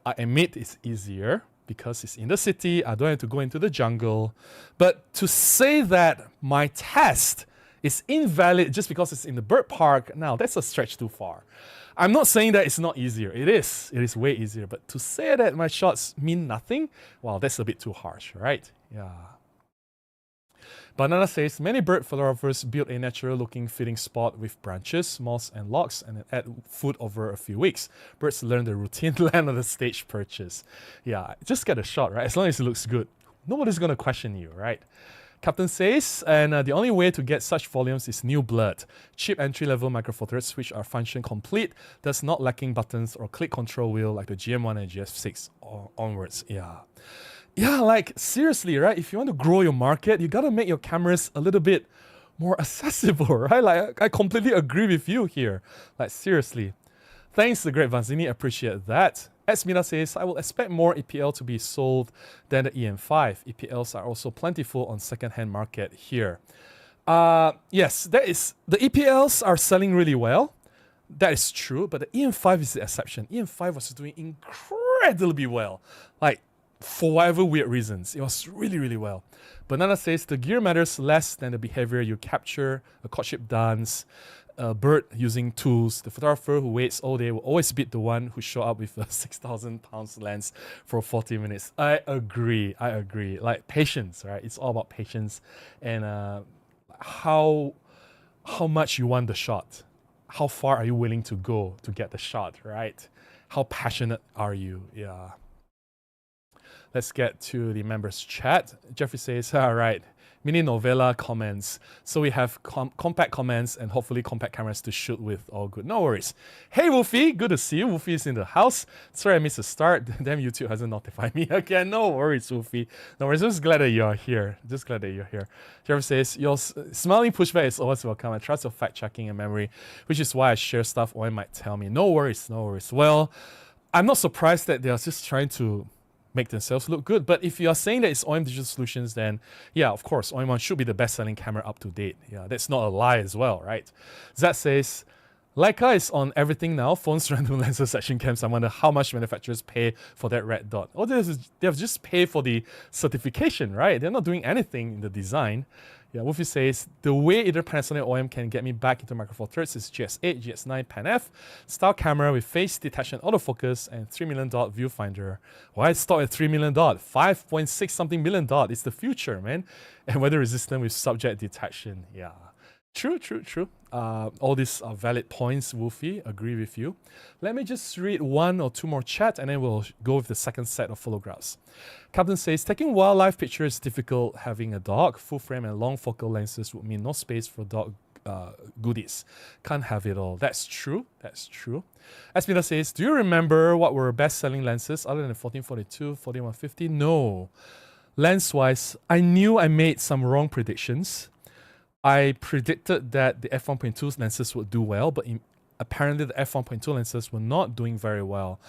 I admit it's easier because it's in the city. I don't have to go into the jungle. But to say that my test is invalid just because it's in the bird park, now that's a stretch too far. I'm not saying that it's not easier. It is way easier. But to say that my shots mean nothing, well, that's a bit too harsh, right? Yeah. Banana says, many bird photographers build a natural looking feeding spot with branches, moss and logs and then add food over a few weeks. Birds learn the routine land on the stage perches. Yeah, just get a shot, right? As long as it looks good. Nobody's going to question you, right? Captain says, and the only way to get such volumes is new blood. Cheap entry-level micro four threads which are function complete, thus not lacking buttons or click control wheel like the GM1 and GF6 or onwards. Yeah, like seriously, right? If you want to grow your market, you gotta make your cameras a little bit more accessible, right? Like I completely agree with you here. Like seriously. Thanks, the great Vanzini, appreciate that. Esmina says, I will expect more EPL to be sold than the EM5. EPLs are also plentiful on second-hand market here. Yes, that is, the EPLs are selling really well. That is true, but the EM5 is the exception. EM5 was doing incredibly well. Like, for whatever weird reasons, it was really, really well. Banana says, the gear matters less than the behavior you capture, a courtship dance. a bird using tools. The photographer who waits all day will always beat the one who show up with a 6,000 pounds lens for 40 minutes. I agree. Like patience, right? It's all about patience and how much you want the shot. How far are you willing to go to get the shot, right? How passionate are you? Yeah. Let's get to the members chat. Jeffrey says, all right, mini novella comments. So we have compact comments and hopefully compact cameras to shoot with. All good. No worries. Hey, Wolfie. Good to see you. Wolfie is in the house. Sorry I missed the start. Damn, YouTube hasn't notified me again. No worries, Wolfie. No worries. Just glad that you're here. Jeffrey says, your smiling pushback is always welcome. I trust your fact-checking and memory, which is why I share stuff OM might tell me. No worries. Well, I'm not surprised that they're just trying to make themselves look good. But if you are saying that it's OM Digital Solutions, then yeah, of course, OM1 should be the best-selling camera up to date. Yeah, that's not a lie as well, right? Zach says, Leica is on everything now. Phones, random lenses, action cams. I wonder how much manufacturers pay for that red dot. Oh, they have just paid for the certification, right? They're not doing anything in the design. Yeah, Wolfie says, the way either Panasonic or OM can get me back into Micro Four Thirds is GS8, GS9, Pan F, style camera with face detection autofocus and $3 million viewfinder. Why start at $3 million? 5.6 something million dot. It's the future, man. And weather resistant with subject detection. Yeah. True. All these are valid points, Wolfie. Agree with you. Let me just read one or two more chat and then we'll go with the second set of photographs. Captain says, taking wildlife pictures is difficult. Having a dog, full frame and long focal lenses would mean no space for dog goodies. Can't have it all. That's true. Espina says, do you remember what were best-selling lenses other than the 1442, 4150? No. Lens-wise, I knew I made some wrong predictions. I predicted that the f1.2 lenses would do well, but apparently the f1.2 lenses were not doing very well.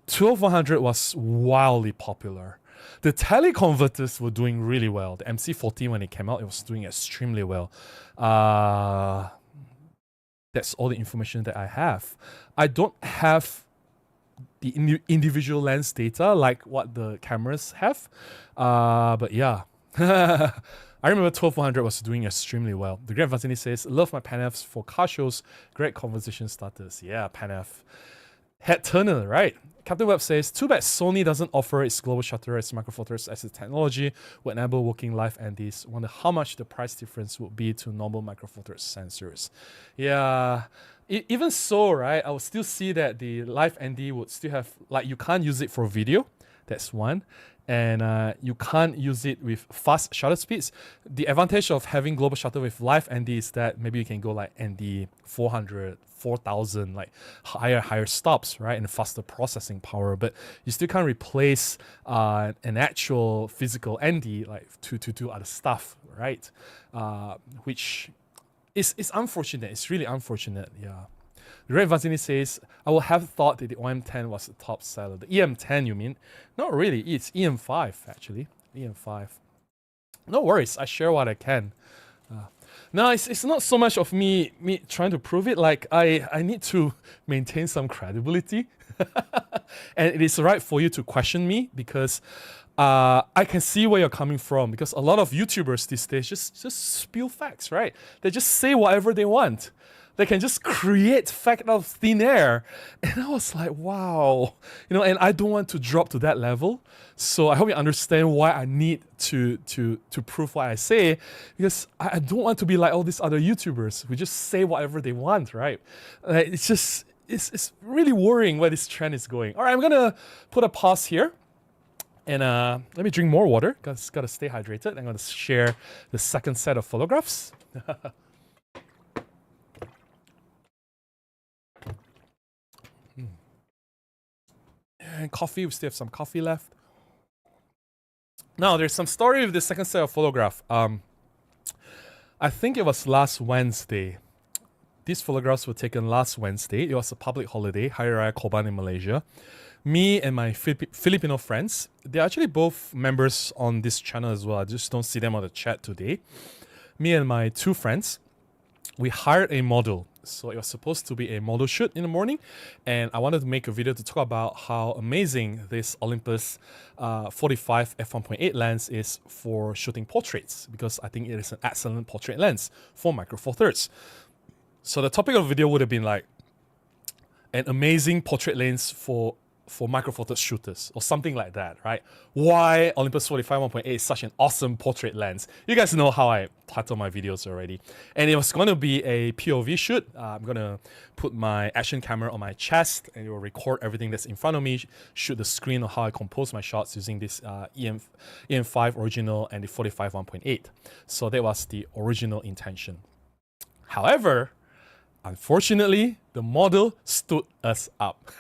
12100 was wildly popular. The teleconverters were doing really well. The MC40, when it came out, it was doing extremely well. That's all the information that I have. I don't have the individual lens data like what the cameras have, but yeah. I remember 12100 was doing extremely well. The Great Vazini says, love my Pan Fs for car shows, great conversation starters. Yeah, Pan F. Head turner, right? Captain Webb says, too bad Sony doesn't offer its global shutter as Micro Four Thirds as the technology would enable working live NDs. Wonder how much the price difference would be to normal Micro Four Thirds sensors. Yeah, even so, right, I would still see that the live ND would still have, like, you can't use it for video. That's one. And you can't use it with fast shutter speeds. The advantage of having global shutter with live ND is that maybe you can go like ND 400, 4000, like higher stops, right? And faster processing power. But you still can't replace an actual physical ND like to do other stuff, right? Which is unfortunate. It's really unfortunate, yeah. Red Vazini says, I would have thought that the OM10 was the top seller. The EM10, you mean? Not really. It's EM5, actually. EM5. No worries. I share what I can. No, it's not so much of me trying to prove it. Like, I need to maintain some credibility. And it is right for you to question me because I can see where you're coming from. Because a lot of YouTubers these days just spill facts, right? They just say whatever they want. They can just create fact out of thin air. And I was like, wow. And I don't want to drop to that level. So I hope you understand why I need to prove what I say. Because I don't want to be like all these other YouTubers who just say whatever they want, right? It's really worrying where this trend is going. All right, I'm going to put a pause here. And let me drink more water. Got to stay hydrated. I'm going to share the second set of photographs. And coffee, we still have some coffee left. Now, there's some story with the second set of photograph. I think it was last Wednesday. These photographs were taken last Wednesday. It was a public holiday, Hari Raya Korban in Malaysia. Me and my Filipino friends, they're actually both members on this channel as well. I just don't see them on the chat today. Me and my two friends, we hired a model. So it was supposed to be a model shoot in the morning, and I wanted to make a video to talk about how amazing this Olympus 45 f1.8 lens is for shooting portraits, because I think it is an excellent portrait lens for Micro Four Thirds. So the topic of the video would have been like an amazing portrait lens for micro four thirds shooters or something like that, right? Why Olympus 45 1.8 is such an awesome portrait lens. You guys know how I title my videos already. And it was going to be a POV shoot. I'm going to put my action camera on my chest and it will record everything that's in front of me, shoot the screen of how I compose my shots using this EM5 original and the 45 1.8. So that was the original intention. However, unfortunately, the model stood us up.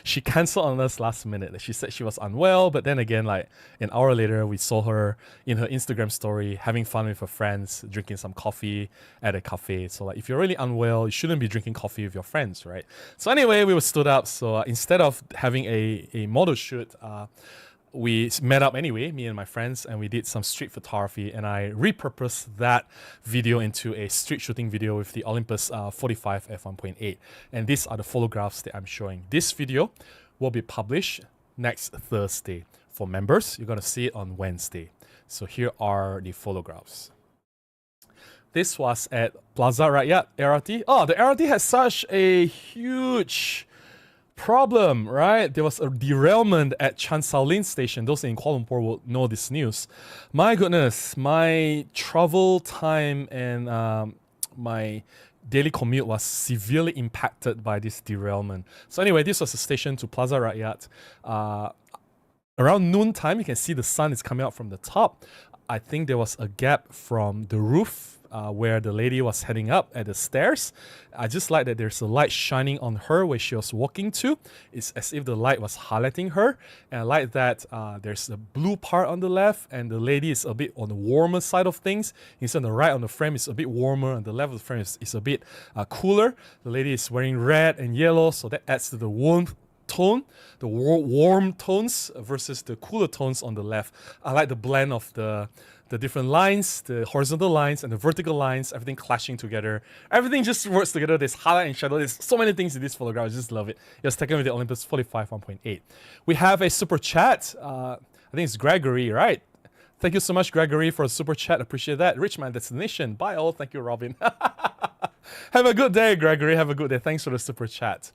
She cancelled on us last minute. She said she was unwell, but then again, like an hour later, we saw her in her Instagram story having fun with her friends, drinking some coffee at a cafe. So like, if you're really unwell, you shouldn't be drinking coffee with your friends, right? So anyway, we were stood up. So instead of having a model shoot, we met up anyway, me and my friends, and we did some street photography, and I repurposed that video into a street shooting video with the Olympus 45 f1.8. And these are the photographs that I'm showing. This video will be published next Thursday. For members, you're going to see it on Wednesday. So here are the photographs. This was at Plaza Rakyat LRT. Oh, the LRT has such a huge problem, right? There was a derailment at Chan Sao Lin station. Those in Kuala Lumpur will know this news. My goodness, my travel time and my daily commute was severely impacted by this derailment. So anyway, this was a station to Plaza Rakyat. Around noon time, you can see the sun is coming out from the top. I think there was a gap from the roof where the lady was heading up at the stairs. I just like that there's a light shining on her where she was walking to. It's as if the light was highlighting her. And I like that there's a blue part on the left and the lady is a bit on the warmer side of things. Instead on the right on the frame is a bit warmer and the left of the frame is a bit cooler. The lady is wearing red and yellow, so that adds to the warmth tone, the warm tones versus the cooler tones on the left. I like the blend of the different lines, the horizontal lines and the vertical lines, everything clashing together. Everything just works together. There's highlight and shadow. There's so many things in this photograph. I just love it. It was taken with the Olympus 45 1.8. We have a super chat. I think it's Gregory, right? Thank you so much, Gregory, for a super chat. Appreciate that. Rich Man Destination. Bye all. Thank you, Robin. Have a good day, Gregory. Have a good day. Thanks for the super chat.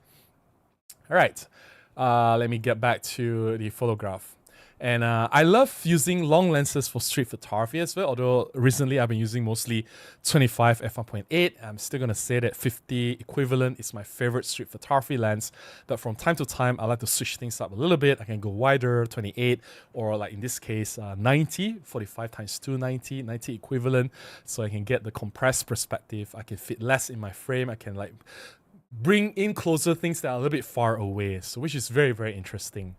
All right. Let me get back to the photograph. And I love using long lenses for street photography as well, although recently I've been using mostly 25 f1.8. I'm still going to say that 50 equivalent is my favorite street photography lens, but from time to time I like to switch things up a little bit. I can go wider, 28, or like in this case 90, 45 times 2, 90 equivalent, so I can get the compressed perspective. I can fit less in my frame. I can like bring in closer things that are a little bit far away, so which is very, very interesting.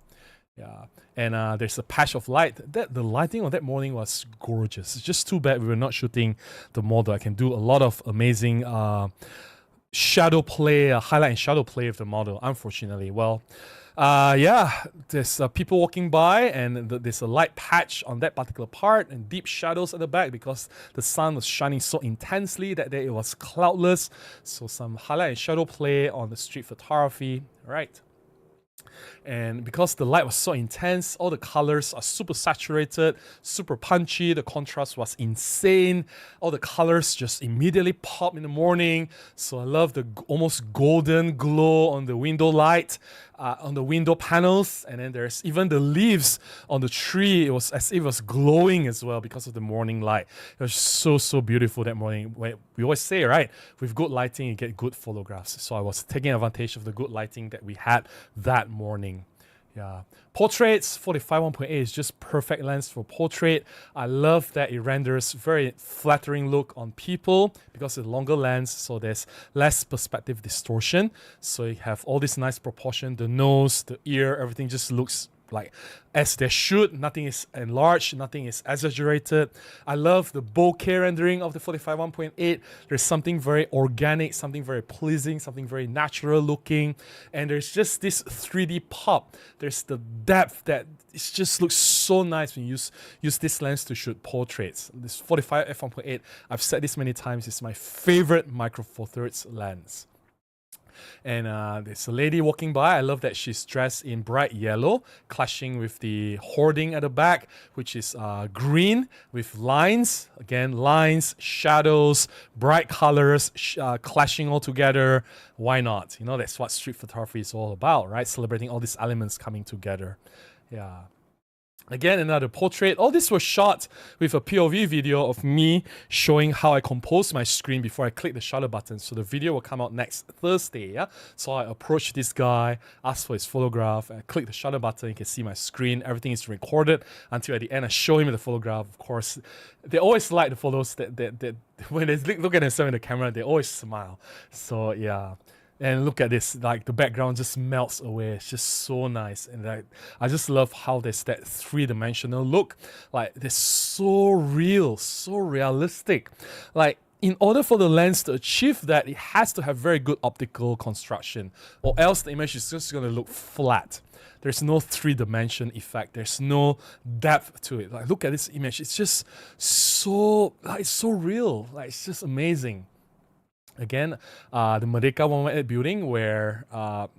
Yeah, and there's a patch of light. The lighting on that morning was gorgeous. It's just too bad we were not shooting the model. I can do a lot of amazing shadow play, highlight and shadow play with the model, unfortunately. Well, yeah, there's people walking by and there's a light patch on that particular part and deep shadows at the back because the sun was shining so intensely that day it was cloudless. So some highlight and shadow play on the street photography, right? And because the light was so intense, all the colors are super saturated, super punchy. The contrast was insane. All the colors just immediately pop in the morning. So I love the almost golden glow on the window light, on the window panels. And then there's even the leaves on the tree. It was as if it was glowing as well because of the morning light. It was so, so beautiful that morning. We always say, right, with good lighting, you get good photographs. So I was taking advantage of the good lighting that we had that morning. Yeah, portraits 45 1.8 is just perfect lens for portrait. I love that it renders very flattering look on people because it's a longer lens, so there's less perspective distortion. So you have all this nice proportion, the nose, the ear, everything just looks like as they should. Nothing is enlarged, nothing is exaggerated. I love the bokeh rendering of the 45 1.8. There's something very organic, something very pleasing, something very natural looking, and there's just this 3D pop. There's the depth that it just looks so nice when you use this lens to shoot portraits. This 45 f1.8, I've said this many times, is my favorite micro four thirds lens. And there's a lady walking by. I love that she's dressed in bright yellow, clashing with the hoarding at the back, which is green with lines. Again, lines, shadows, bright colors, clashing all together. Why not? You know, that's what street photography is all about, right? Celebrating all these elements coming together. Yeah. Again, another portrait. All this was shot with a POV video of me showing how I compose my screen before I click the shutter button. So the video will come out next Thursday. Yeah. So I approach this guy, ask for his photograph, and I click the shutter button. You can see my screen. Everything is recorded until at the end I show him the photograph. Of course, they always like the photos that when they look at themselves in the camera, they always smile. So yeah. And look at this, like the background just melts away. It's just so nice. And I just love how there's that three-dimensional look. Like, they're so real, so realistic. Like, in order for the lens to achieve that, it has to have very good optical construction, or else the image is just going to look flat. There's no three-dimension effect. There's no depth to it. Like, look at this image. It's just so, like, it's so real. Like, it's just amazing. Again, the Merdeka 118 building where what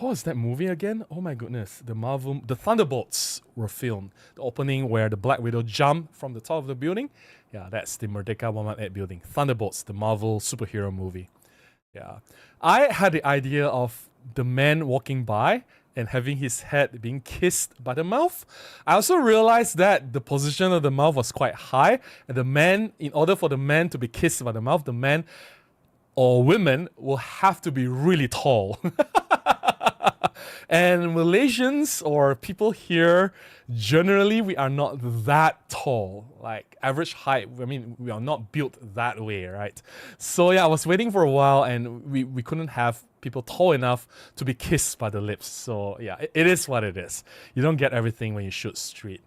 was that movie again? Oh my goodness, the Thunderbolts were filmed. The opening where the Black Widow jumped from the top of the building. Yeah, that's the Merdeka 118 building. Thunderbolts, the Marvel superhero movie. Yeah, I had the idea of the man walking by and having his head being kissed by the mouth. I also realized that the position of the mouth was quite high, and the man, in order for the man to be kissed by the mouth, the man or women will have to be really tall. And Malaysians or people here, generally, we are not that tall. Like average height, I mean, we are not built that way, right? So yeah, I was waiting for a while and we couldn't have people tall enough to be kissed by the lips. So yeah, it is what it is. You don't get everything when you shoot street.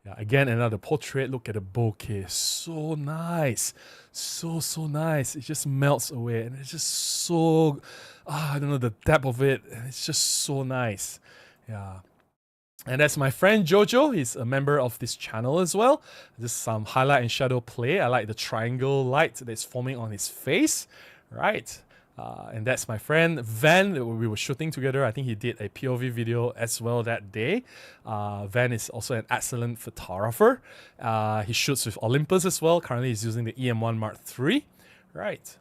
Yeah, again, another portrait. Look at the bokeh. So nice. So nice. It just melts away. And it's just so, I don't know, the depth of it. It's just so nice. Yeah. And that's my friend Jojo. He's a member of this channel as well. Just some highlight and shadow play. I like the triangle light that's forming on his face. Right. And that's my friend Van. We were shooting together. I think he did a POV video as well that day. Van is also an excellent photographer. He shoots with Olympus as well. Currently he's using the EM1 Mark III. Right.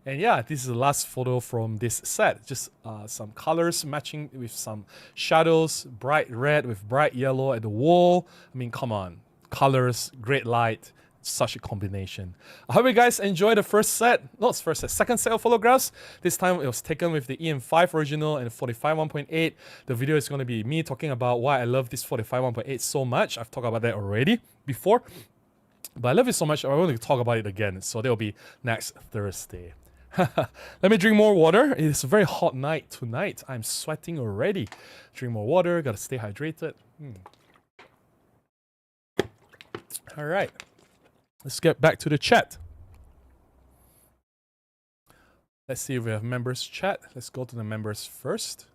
And yeah, this is the last photo from this set. Just some colors matching with some shadows. Bright red with bright yellow at the wall. I mean, come on. Colors, great light. Such a combination. I hope you guys enjoyed the second set of photographs. This time it was taken with the EM5 original and the 45 1.8. The video is going to be me talking about why I love this 45 1.8 so much. I've talked about that already before. But I love it so much, I want to talk about it again. So that'll be next Thursday. Let me drink more water. It's a very hot night tonight. I'm sweating already. Drink more water. Gotta stay hydrated. All right. Let's get back to the chat. Let's see if we have members chat. Let's go to the members first.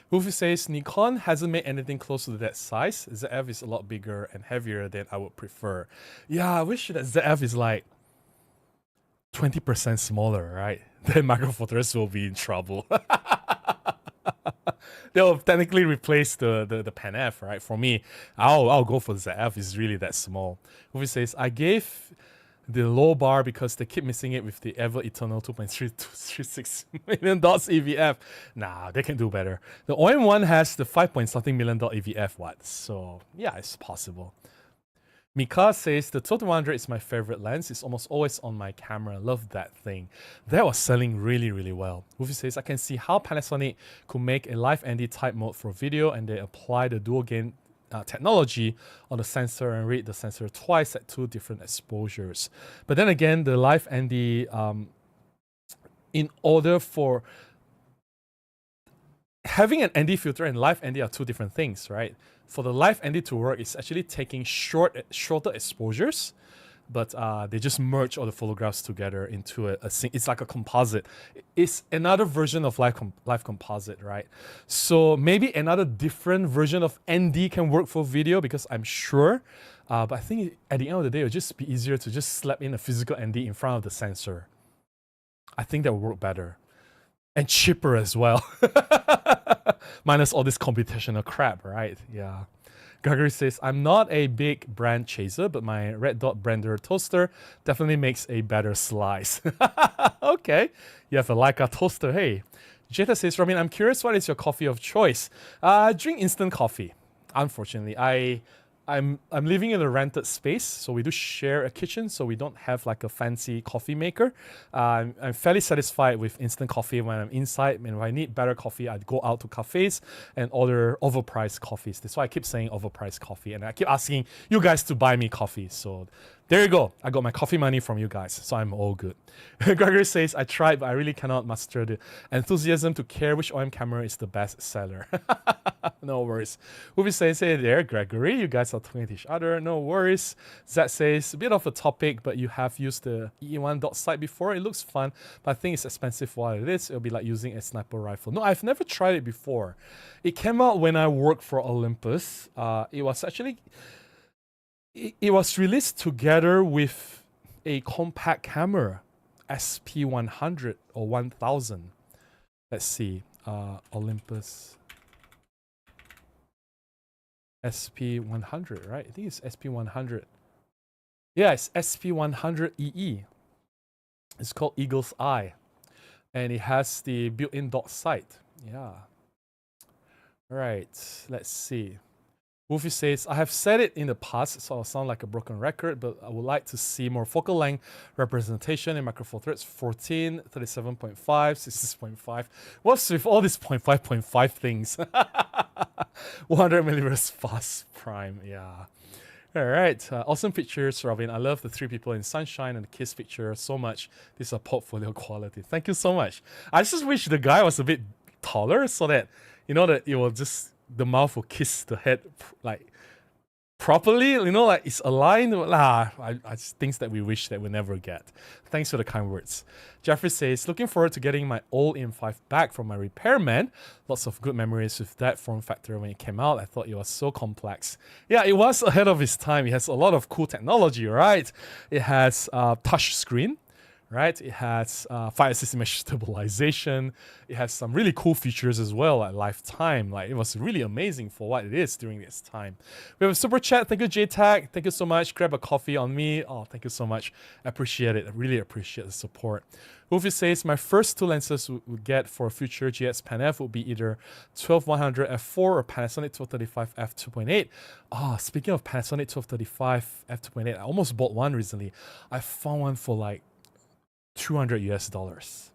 Goofy says, Nikon hasn't made anything close to that size. ZF is a lot bigger and heavier than I would prefer. Yeah, I wish that ZF is like 20% smaller, right? Then Micro Four Thirds will be in trouble. They'll technically replace the Pan F, right? For me, I'll go for ZF. It's really that small. Goofy says, I gave the low bar because they keep missing it with the ever eternal 2.336 million dots EVF. Nah, they can do better. The OM1 has the 5-point-something million dot EVF watt, so yeah, it's possible. Mika says the Total 100 is my favorite lens. It's almost always on my camera. Love that thing. That was selling really, really well. Wolfie says I can see how Panasonic could make a live ND type mode for video, and they apply the dual gain technology on the sensor and read the sensor twice at 2 different exposures. But then again, the live ND, in order for having an ND filter and live ND are 2 different things, right? For the live ND to work, it's actually taking shorter exposures but they just merge all the photographs together into it's like a composite. It's another version of live composite, right? So maybe another different version of ND can work for video, because I'm sure, but I think at the end of the day, it'll just be easier to just slap in a physical ND in front of the sensor. I think that will work better. And cheaper as well. Minus all this computational crap, right? Yeah. Gregory says, I'm not a big brand chaser, but my Red Dot Blender toaster definitely makes a better slice. Okay. You have a Leica toaster. Hey. Jetta says, Robin, I'm curious, what is your coffee of choice? Drink instant coffee. Unfortunately, I'm living in a rented space, so we do share a kitchen, so we don't have like a fancy coffee maker. I'm fairly satisfied with instant coffee when I'm inside, and if I need better coffee, I'd go out to cafes and order overpriced coffees. That's why I keep saying overpriced coffee, and I keep asking you guys to buy me coffee. So there you go. I got my coffee money from you guys, so I'm all good. Gregory says, I tried, but I really cannot muster the enthusiasm to care which OM camera is the best seller. No worries. Ubi says, hey there, Gregory, you guys are talking to each other. No worries. Zach says, a bit of a topic, but you have used the E1 dot sight before. It looks fun, but I think it's expensive for what it is. It'll be like using a sniper rifle. No, I've never tried it before. It came out when I worked for Olympus. It was actually... It was released together with a compact camera, SP100 or 1000. Let's see, Olympus SP100, right? I think it's SP100. Yeah, it's SP100EE. It's called Eagle's Eye, and it has the built-in dot sight. Yeah. All right, let's see. Wolfie says, I have said it in the past, so I'll sound like a broken record, but I would like to see more focal length representation in Micro Four Thirds 14, 37.5, 66.5. What's with all these 0.5 things? 100 millimeters fast prime, yeah. All right, awesome pictures, Robin. I love the three people in sunshine and the kiss picture so much. These are portfolio quality. Thank you so much. I just wish the guy was a bit taller so that, you know, that it will just... the mouth will kiss the head like properly, you know, like it's aligned. Things that we wish that we never get. Thanks for the kind words. Jeffrey says, looking forward to getting my old M5 back from my repairman. Lots of good memories with that form factor when it came out. I thought it was so complex. Yeah, it was ahead of its time. It has a lot of cool technology, right? It has touch screen. Right, it has fire system mesh stabilization. It has some really cool features as well at lifetime. Like, it was really amazing for what it is during this time. We have a super chat. Thank you, JTAG. Thank you so much. Grab a coffee on me. Oh, thank you so much. I appreciate it. I really appreciate the support. Wolfie says, my first two lenses would get for a future GX Pan F would be either 12100 f4 or Panasonic 1235 f2.8. Ah, speaking of Panasonic 1235 f2.8, I almost bought one recently. I found one for like $200 US.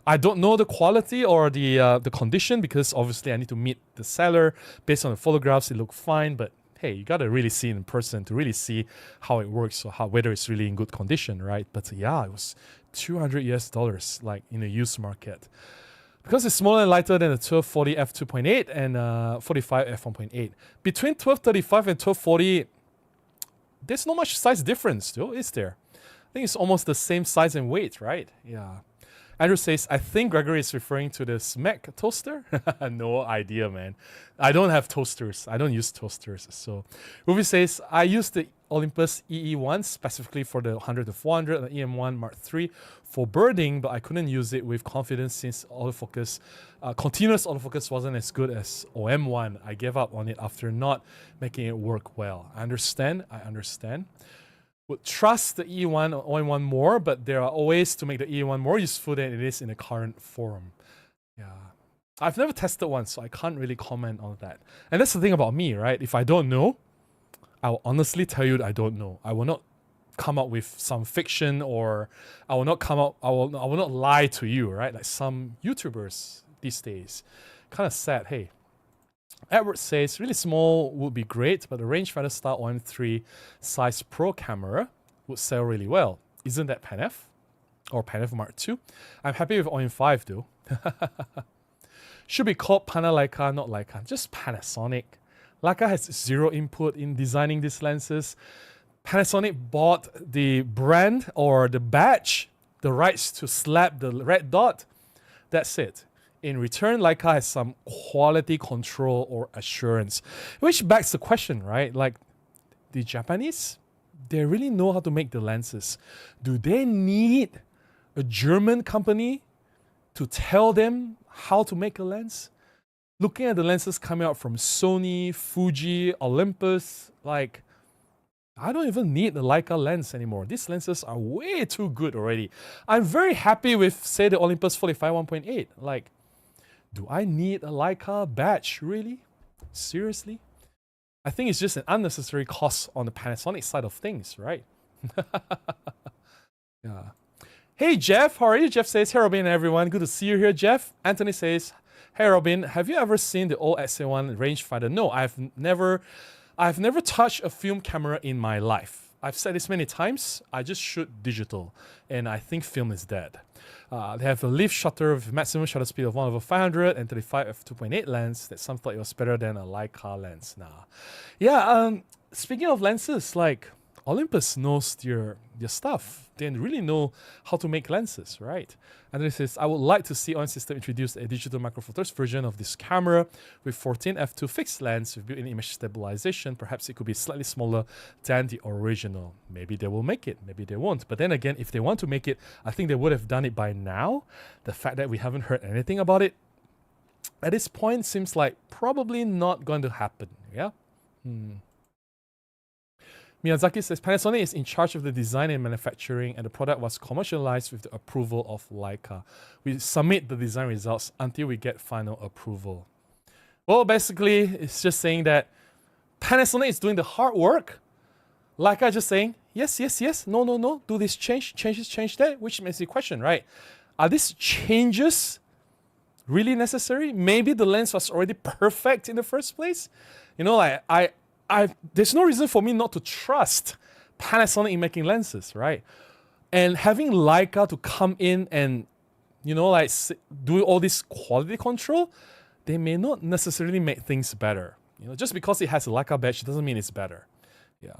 I don't know the quality or the condition, because obviously I need to meet the seller. Based on the photographs, it looked fine, but hey, you gotta really see it in person to really see how it works or whether it's really in good condition, right? But yeah, it was $200 US, like in the used market. Because it's smaller and lighter than the 1240 f2.8 and 45 f1.8. Between 1235 and 1240, there's not much size difference, though, is there? I think it's almost the same size and weight, right? Yeah. Andrew says, I think Gregory is referring to the SMEC toaster. No idea, man. I don't have toasters. I don't use toasters. So Ruby says, I use the Olympus EE1 specifically for the 100 to 400 and the EM1 Mark III for birding, but I couldn't use it with confidence since autofocus, continuous autofocus wasn't as good as OM1. I gave up on it after not making it work well. I understand. Would trust the E1 or OM1 more, but there are ways to make the E1 more useful than it is in the current form. Yeah. I've never tested one, so I can't really comment on that. And that's the thing about me, right? If I don't know, I will honestly tell you that I don't know. I will not come up with some fiction, or I will not not lie to you, right? Like some YouTubers these days. Kind of sad, hey. Edward says, really small would be great, but the rangefinder style OM3 size Pro camera would sell really well. Isn't that Pan F? Or Pan F Mark II? I'm happy with OM5 though. Should be called Panasonic, not Leica. Just Panasonic. Leica has zero input in designing these lenses. Panasonic bought the brand or the badge, the rights to slap the red dot. That's it. In return, Leica has some quality control or assurance, which begs the question, right? Like, the Japanese, they really know how to make the lenses. Do they need a German company to tell them how to make a lens? Looking at the lenses coming out from Sony, Fuji, Olympus, like, I don't even need the Leica lens anymore. These lenses are way too good already. I'm very happy with, say, the Olympus 45 1.8. Like, do I need a Leica badge, really? Seriously? I think it's just an unnecessary cost on the Panasonic side of things, right? Yeah. Hey, Jeff, how are you? Jeff says, hey, Robin and everyone. Good to see you here, Jeff. Anthony says, hey, Robin, have you ever seen the old XA1 rangefinder? No, I've never touched a film camera in my life. I've said this many times. I just shoot digital, and I think film is dead. They have a leaf shutter with maximum shutter speed of 1/500 and 35 f2.8 lens. That some thought it was better than a Leica lens. Nah. Yeah, speaking of lenses, like, Olympus knows their stuff. They really know how to make lenses, right? And this is, I would like to see OM System introduce a digital micro four thirds version of this camera with 14 f2 fixed lens with built-in image stabilization. Perhaps it could be slightly smaller than the original. Maybe they will make it, maybe they won't. But then again, if they want to make it, I think they would have done it by now. The fact that we haven't heard anything about it at this point seems like probably not going to happen, yeah? Miyazaki says, Panasonic is in charge of the design and manufacturing, and the product was commercialized with the approval of Leica. We submit the design results until we get final approval. Well, basically, it's just saying that Panasonic is doing the hard work. Leica just saying, yes, yes, yes, no, no, no, do this, change this, change that, which makes the question, right? Are these changes really necessary? Maybe the lens was already perfect in the first place. You know, like, there's no reason for me not to trust Panasonic in making lenses, right? And having Leica to come in and, you know, like, do all this quality control, they may not necessarily make things better. You know, just because it has a Leica badge doesn't mean it's better. Yeah.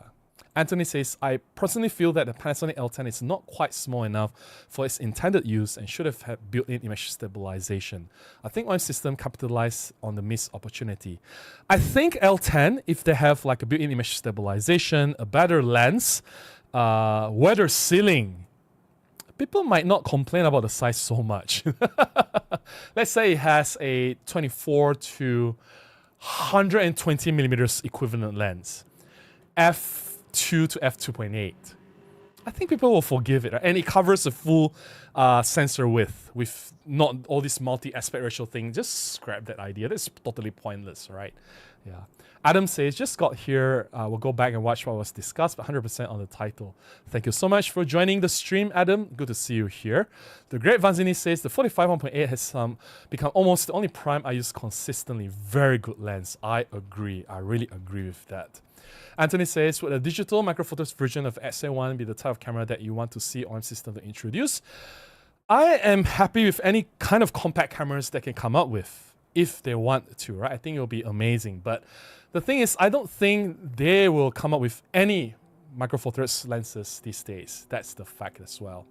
Anthony says, I personally feel that the Panasonic L10 is not quite small enough for its intended use and should have had built-in image stabilization. I think OM System capitalized on the missed opportunity. I think L10, if they have like a built-in image stabilization, a better lens, weather sealing, people might not complain about the size so much. Let's say it has a 24 to 120 millimeters equivalent lens. F2 to f2.8. I think people will forgive it, right? And it covers the full sensor width with not all this multi-aspect ratio thing. Just scrap that idea. That's totally pointless, right? Yeah. Adam says, just got here. We'll go back and watch what was discussed, but 100% on the title. Thank you so much for joining the stream, Adam. Good to see you here. The Great Vanzini says, the 45 1.8 has become almost the only prime I use consistently. Very good lens. I agree. I really agree with that. Anthony says, would a digital micro four thirds version of XA1 be the type of camera that you want to see OM System to introduce? I am happy with any kind of compact cameras that can come up with, if they want to, right? I think it'll be amazing. But the thing is, I don't think they will come up with any micro four thirds lenses these days. That's the fact as well.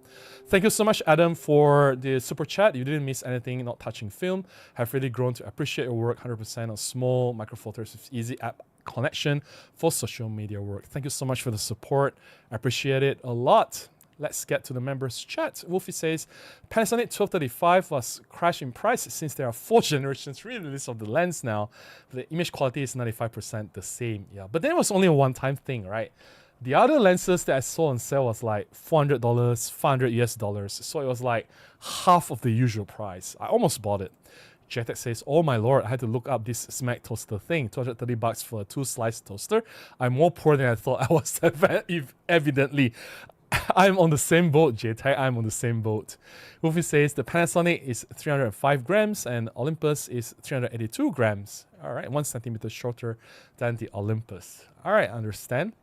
Thank you so much, Adam, for the super chat. You didn't miss anything, not touching film. Have really grown to appreciate your work 100% on small micro four thirds with easy app connection for social media work. Thank you so much for the support. I appreciate it a lot. Let's get to the members chat. Wolfie says, Panasonic 1235 was crashed in price since there are 4 generations re-release of the lens now. The image quality is 95% the same. Yeah, but then it was only a one-time thing, right? The other lenses that I saw on sale was like $400, $500 US. So it was like half of the usual price. I almost bought it. Jetek says, oh my lord, I had to look up this Smack toaster thing. $230 for a 2-slice toaster. I'm more poor than I thought I was, evidently. I'm on the same boat, Jetek. I'm on the same boat. Wolfie says, the Panasonic is 305 grams and Olympus is 382 grams. All right, 1 centimeter shorter than the Olympus. All right, I understand.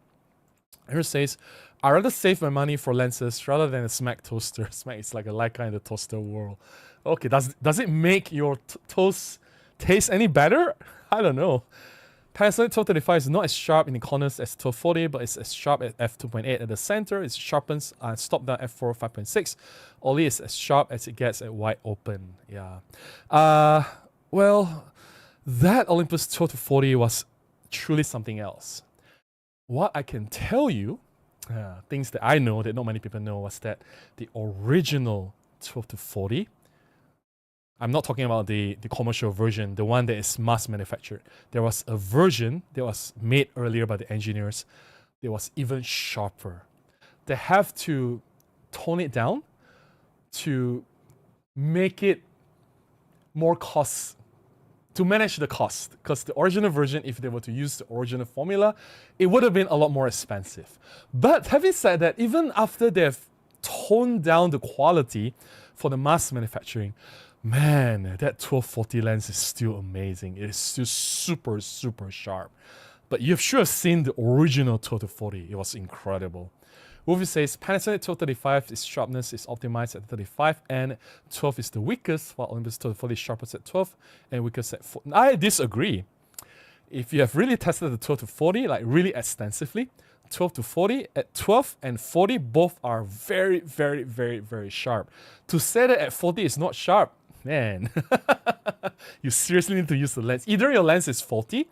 Here says, I'd rather save my money for lenses rather than a Smack toaster. Smack is like a Leica in the toaster world. Okay, does it make your toast taste any better? I don't know. Panasonic 1235 is not as sharp in the corners as 1240, but it's as sharp at f2.8 at the center. It sharpens stop down f4 5.6. Only is as sharp as it gets at wide open. Yeah. Well, that Olympus 1240 was truly something else. What I can tell you, things that I know that not many people know, was that the original 1240, I'm not talking about the commercial version, the one that is mass manufactured. There was a version that was made earlier by the engineers that was even sharper. They have to tone it down to make it more cost, to manage the cost. Because the original version, if they were to use the original formula, it would have been a lot more expensive. But having said that, even after they've toned down the quality for the mass manufacturing, man, that 1240 lens is still amazing. It is still super, super sharp. But you've sure seen the original 1240. It was incredible. Wolfie says Panasonic 1235, its sharpness is optimized at 35 and 12 is the weakest, while Olympus 1240 is sharpest at 12 and weakest at 4. I disagree. If you have really tested the 12 to 40, like really extensively, 12 to 40, at 12 and 40, both are very, very, very, very sharp. To say that at 40 is not sharp, man, you seriously need to use the lens. Either your lens is faulty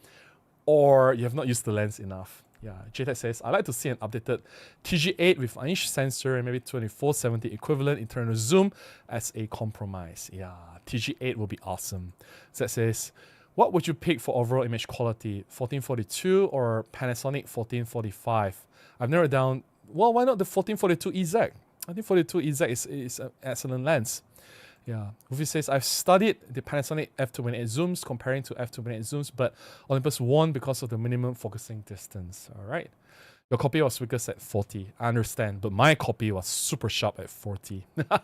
or you have not used the lens enough. Yeah, JTech says, I'd like to see an updated TG8 with an inch sensor and maybe 2470 equivalent internal zoom as a compromise. Yeah, TG8 will be awesome. Zed says, what would you pick for overall image quality, 1442 or Panasonic 1445? I've narrowed down, well, why not the 1442 EZ? I think 42 EZ is an excellent lens. Yeah, Wolfie says, I've studied the Panasonic f2.8 zooms comparing to f2.8 zooms, but Olympus won because of the minimum focusing distance. All right. Your copy was weakest at 40. I understand, but my copy was super sharp at 40. All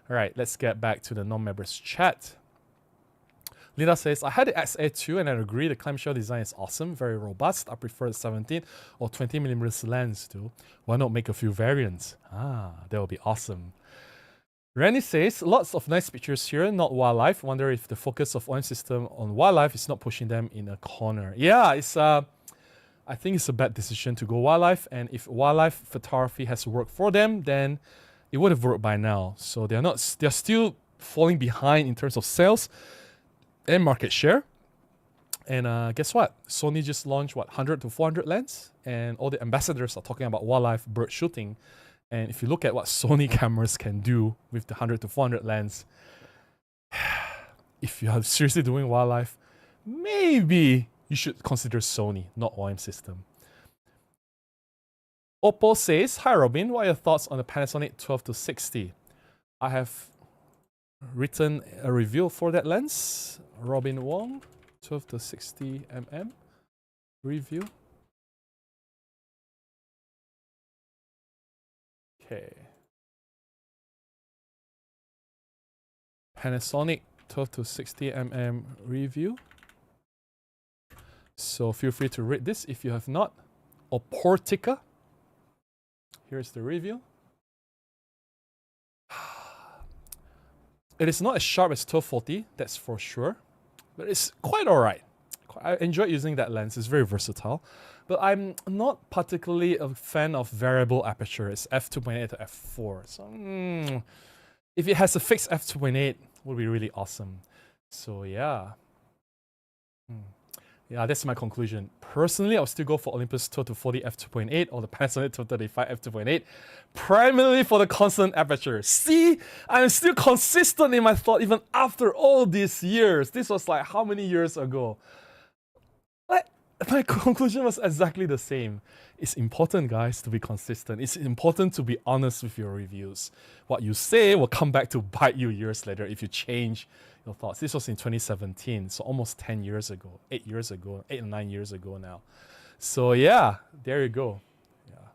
right, let's get back to the non-members chat. Linda says, I had the XA2 and I agree the clamshell design is awesome, very robust. I prefer the 17 or 20mm lens too. Why not make a few variants? That would be awesome. Randy says, lots of nice pictures here, not wildlife. Wonder if the focus of OM system on wildlife is not pushing them in a corner. Yeah, it's I think it's a bad decision to go wildlife, and if wildlife photography has worked for them, then it would have worked by now. So they're still falling behind in terms of sales and market share. And guess what? Sony just launched 100 to 400 lens, and all the ambassadors are talking about wildlife bird shooting. And if you look at what Sony cameras can do with the 100 to 400 lens, if you are seriously doing wildlife, maybe you should consider Sony, not OM system. Oppo says, hi Robin, what are your thoughts on the Panasonic 12 to 60? I have written a review for that lens. Robin Wong, 12 to 60 mm review. Okay. Panasonic 12 to 60 mm review. So feel free to read this if you have not. Oportica. Here's the review. It is not as sharp as 1240, that's for sure, but it's quite alright. I enjoy using that lens, it's very versatile. But I'm not particularly a fan of variable aperture. It's f2.8 to f4. So if it has a fixed f2.8, it would be really awesome. So yeah. Yeah, that's my conclusion. Personally, I'll still go for Olympus 12 to 40 f2.8 or the Panasonic 1235 f2.8, primarily for the constant aperture. See, I'm still consistent in my thought even after all these years. This was like how many years ago? My conclusion was exactly the same. It's important, guys, to be consistent. It's important to be honest with your reviews. What you say will come back to bite you years later if you change your thoughts. This was in 2017, so almost 10 years ago, 8 years ago, 8 or 9 years ago now. So yeah, there you go. Yeah.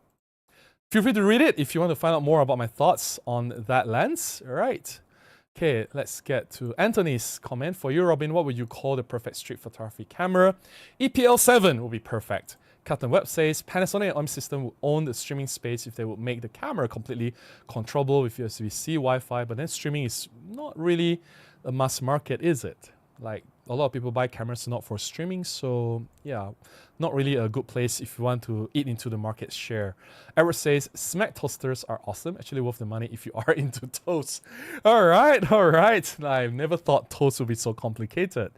Feel free to read it if you want to find out more about my thoughts on that lens. All right. Okay, let's get to Anthony's comment. For you, Robin, what would you call the perfect street photography camera? EPL7 will be perfect. Captain Webb says, Panasonic OM system will own the streaming space if they would make the camera completely controllable with USB-C, Wi-Fi, but then streaming is not really a mass market, is it? Like, a lot of people buy cameras not for streaming, so yeah, not really a good place if you want to eat into the market share. Edward says, Smack toasters are awesome, actually worth the money if you are into toast. Alright. I've never thought toast would be so complicated.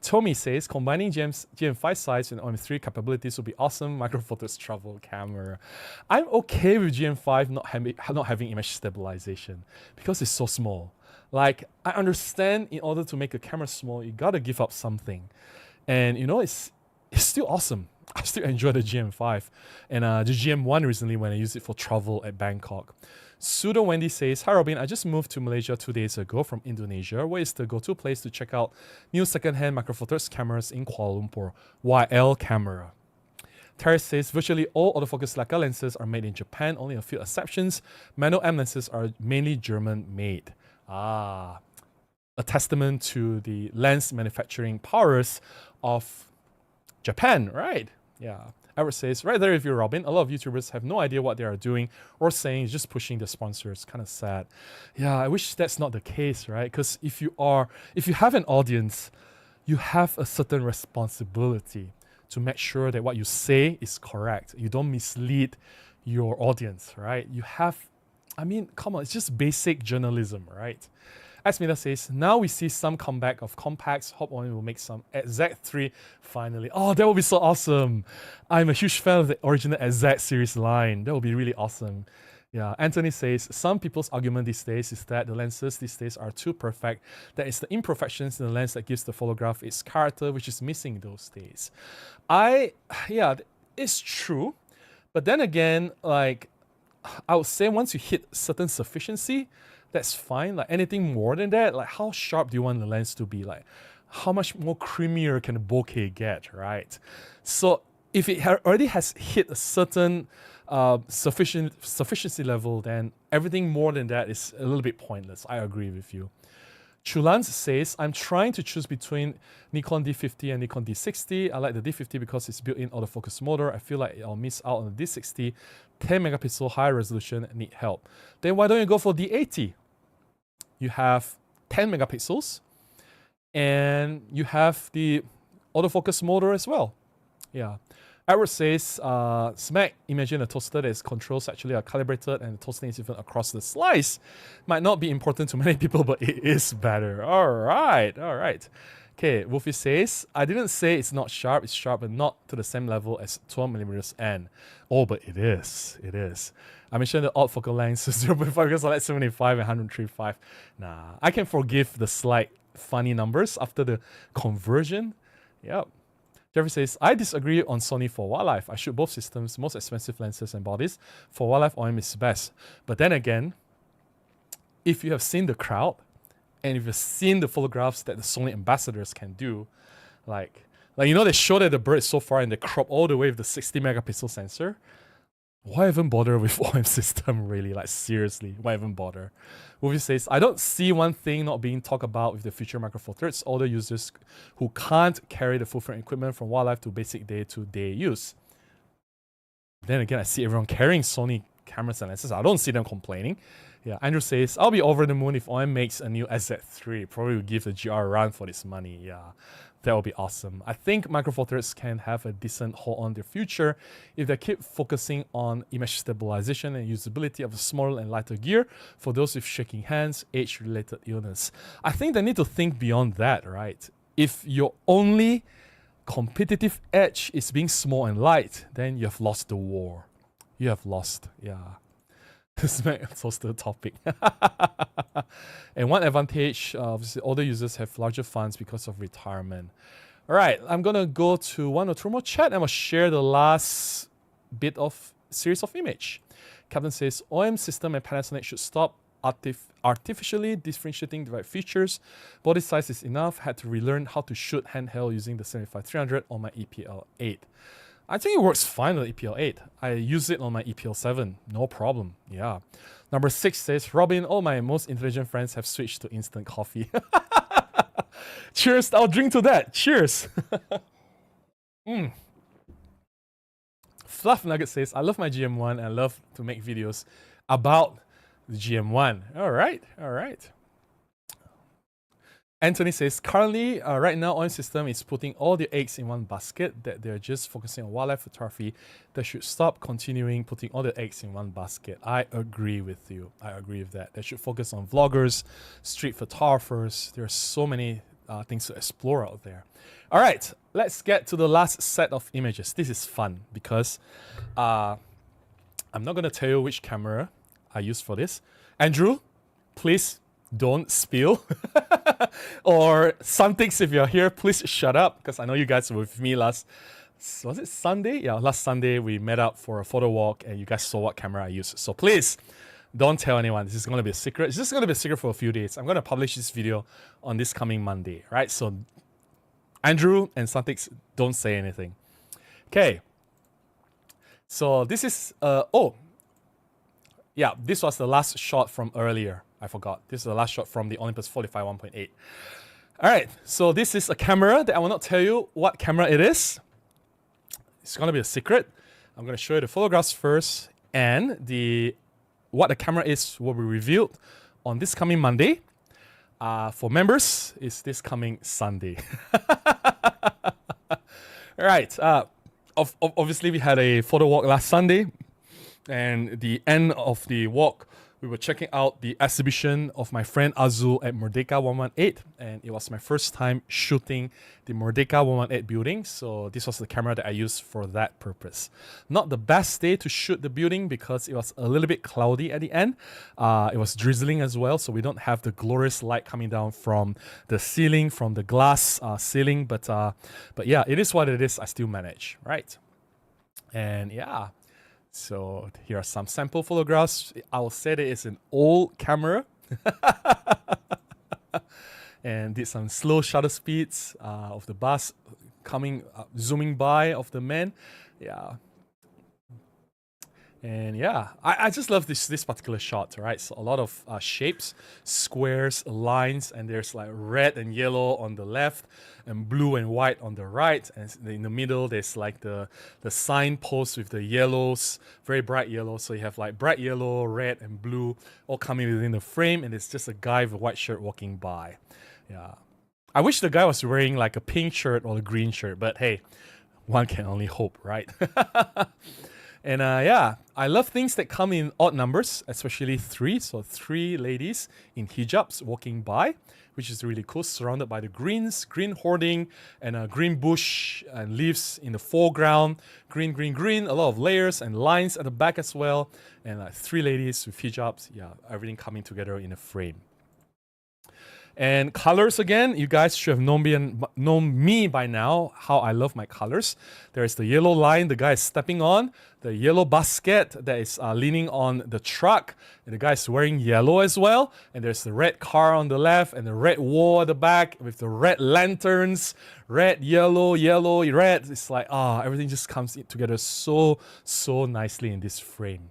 Tommy says, combining GM5 size and OM3 capabilities would be awesome. Micro Four Thirds travel camera. I'm okay with GM5 not having image stabilization because it's so small. Like, I understand in order to make a camera small, you gotta give up something. And you know, it's still awesome. I still enjoy the GM5 and the GM1 recently when I used it for travel at Bangkok. Pseudo Wendy says, Hi Robin, I just moved to Malaysia 2 days ago from Indonesia. Where is the go-to place to check out new second-hand Micro Four Thirds cameras in Kuala Lumpur? YL Camera. Terry says, virtually all autofocus Leica lenses are made in Japan, only a few exceptions. Manual M lenses are mainly German-made. A testament to the lens manufacturing powers of Japan, right? Yeah. Edward says, right there with you, Robin. A lot of YouTubers have no idea what they are doing or saying, just pushing the sponsors. Kind of sad. Yeah, I wish that's not the case, right? Because if you have an audience, you have a certain responsibility to make sure that what you say is correct. You don't mislead your audience, right? You have, I mean, come on, it's just basic journalism, right? Asmita says, now we see some comeback of compacts. Hope one will make some at Z3 finally. Oh, that would be so awesome. I'm a huge fan of the original Z series line. That would be really awesome. Yeah, Anthony says, some people's argument these days is that the lenses these days are too perfect. That is the imperfections in the lens that gives the photograph its character, which is missing those days. Yeah, it's true. But then again, like, I would say once you hit certain sufficiency, that's fine. Like anything more than that, like how sharp do you want the lens to be? Like how much more creamier can the bokeh get, right? So if it already has hit a certain sufficiency level, then everything more than that is a little bit pointless. I agree with you. Chulans says, I'm trying to choose between Nikon D50 and Nikon D60. I like the D50 because it's built-in autofocus motor. I feel like I'll miss out on the D60. 10 megapixel high resolution, need help. Then why don't you go for D80? You have 10 megapixels and you have the autofocus motor as well. Yeah. Edward says, Smack, imagine a toaster that is controls actually are calibrated and the toasting is even across the slice. Might not be important to many people, but it is better. All right. Okay, Wolfie says, I didn't say it's not sharp, it's sharp, but not to the same level as 12mm N. Oh, but it is. I mentioned the odd focal length is 0.5 because I like 75 and 103.5. Nah, I can forgive the slight funny numbers after the conversion. Yep. Jeffrey says, I disagree on Sony for wildlife. I shoot both systems, most expensive lenses and bodies. For wildlife, OM is best. But then again, if you have seen the crowd, and if you've seen the photographs that the Sony ambassadors can do, like you know, they show that the bird is so far and they crop all the way with the 60 megapixel sensor. Why even bother with OM system, really? Like, seriously, why even bother? Wolfie says, I don't see one thing not being talked about with the future Micro Four Thirds. Older users who can't carry the full frame equipment from wildlife to basic day-to-day use. Then again, I see everyone carrying Sony cameras and lenses. I don't see them complaining. Yeah, Andrew says, I'll be over the moon if OM makes a new SZ3. Probably will give the GR a run for this money. Yeah, that would be awesome. I think Micro Four Thirds can have a decent hold on their future if they keep focusing on image stabilization and usability of the smaller and lighter gear for those with shaking hands, age-related illness. I think they need to think beyond that, right? If your only competitive edge is being small and light, then you have lost the war. You have lost, yeah. Smack toaster topic. And one advantage, obviously, older users have larger funds because of retirement. All right, I'm gonna go to one or two more chat and I'll share the last bit of series of image. Captain says, OM system and Panasonic should stop artificially differentiating the right features. Body size is enough. Had to relearn how to shoot handheld using the 75-300 on my EPL8. I think it works fine on the EPL8. I use it on my EPL7, no problem. Yeah. Number 6 says, Robin, all my most intelligent friends have switched to instant coffee. Cheers, I'll drink to that. Cheers. Fluff Nugget says, I love my GM1 and I love to make videos about the GM1. All right. Anthony says, currently, right now, OM System is putting all the eggs in one basket, that they're just focusing on wildlife photography. They should stop continuing putting all the eggs in one basket. I agree with you. I agree with that. They should focus on vloggers, street photographers. There are so many things to explore out there. All right, let's get to the last set of images. This is fun because I'm not going to tell you which camera I used for this. Andrew, please don't spill. Or some things, if you're here, please shut up, because I know you guys were with me last, was it Sunday? Yeah, last Sunday we met up for a photo walk and you guys saw what camera I used. So please don't tell anyone. This is going to be a secret. It's just going to be a secret for a few days. I'm going to publish this video on this coming Monday, right? So Andrew and Santix, don't say anything. Okay. So this is, yeah, this was the last shot from earlier. I forgot. This is the last shot from the Olympus 45 1.8. All right, so this is a camera that I will not tell you what camera it is. It's going to be a secret. I'm going to show you the photographs first, and what the camera is will be revealed on this coming Monday. For members, it's this coming Sunday. All right. Obviously, we had a photo walk last Sunday, and the end of the walk, we were checking out the exhibition of my friend Azul at Merdeka 118, and it was my first time shooting the Merdeka 118 building, so this was the camera that I used for that purpose. Not the best day to shoot the building because it was a little bit cloudy at the end. It was drizzling as well, so we don't have the glorious light coming down from the ceiling, from the glass ceiling, but yeah, it is what it is. I still manage, right? And yeah. So here are some sample photographs. I will say that it's an old camera. And did some slow shutter speeds of the bus coming, zooming by of the man. Yeah. And yeah, I just love this particular shot, right? So a lot of shapes, squares, lines, and there's like red and yellow on the left and blue and white on the right. And in the middle, there's like the signpost with the yellows, very bright yellow. So you have like bright yellow, red, and blue all coming within the frame. And it's just a guy with a white shirt walking by. Yeah. I wish the guy was wearing like a pink shirt or a green shirt, but hey, one can only hope, right? And yeah, I love things that come in odd numbers, especially 3. So 3 ladies in hijabs walking by, which is really cool, surrounded by the greens, green hoarding, and a green bush and leaves in the foreground. Green, green, green, a lot of layers and lines at the back as well. And 3 ladies with hijabs, yeah, everything coming together in a frame. And colors again, you guys should have known me by now, how I love my colors. There's the yellow line the guy is stepping on, the yellow basket that is leaning on the truck, and the guy is wearing yellow as well. And there's the red car on the left, and the red wall at the back with the red lanterns, red, yellow, yellow, red. It's like, everything just comes together so nicely in this frame.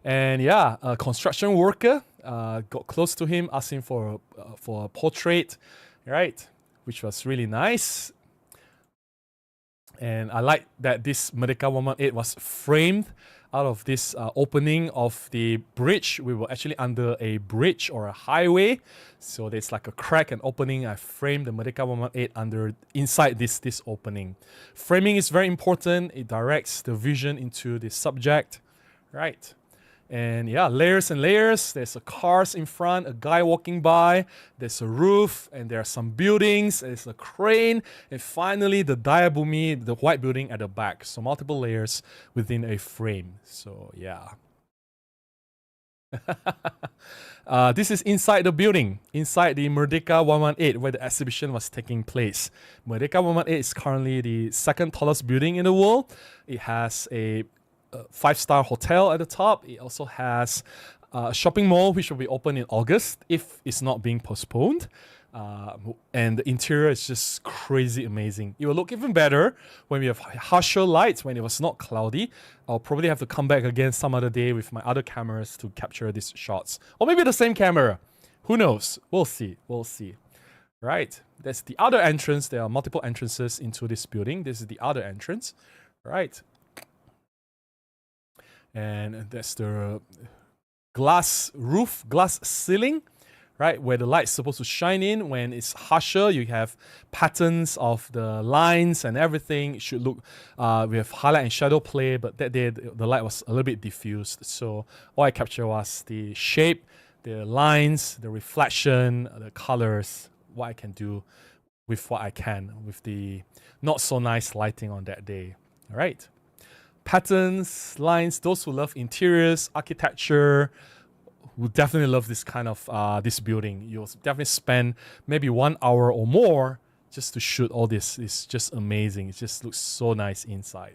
And yeah, a construction worker got close to him, asked him for a portrait, right? Which was really nice. And I like that this Merdeka 118 was framed out of this opening of the bridge. We were actually under a bridge or a highway, so there's like a crack and opening. I framed the Merdeka 118 inside this opening. Framing is very important. It directs the vision into the subject, right? And yeah, layers and layers. There's cars in front, a guy walking by, there's a roof, and there are some buildings, there's a crane, and finally the Diabumi, the white building at the back. So multiple layers within a frame. So yeah. This is inside the building, inside the Merdeka 118, where the exhibition was taking place. Merdeka 118 is currently the 2nd tallest building in the world. It has a 5-star hotel at the top. It also has a shopping mall which will be open in August if it's not being postponed. And the interior is just crazy amazing. It will look even better when we have harsher lights, when it was not cloudy. I'll probably have to come back again some other day with my other cameras to capture these shots. Or maybe the same camera. Who knows? We'll see. We'll see. Right. That's the other entrance. There are multiple entrances into this building. This is the other entrance. Right. And that's the glass roof, glass ceiling, right? Where the light's supposed to shine in. When it's harsher, you have patterns of the lines and everything. It should look, we have highlight and shadow play, but that day the light was a little bit diffused. So all I captured was the shape, the lines, the reflection, the colors, what I can do with what I can with the not so nice lighting on that day. All right. Patterns, lines, those who love interiors, architecture, will definitely love this kind of this building. You'll definitely spend maybe 1 hour or more just to shoot all this. It's just amazing. It just looks so nice inside.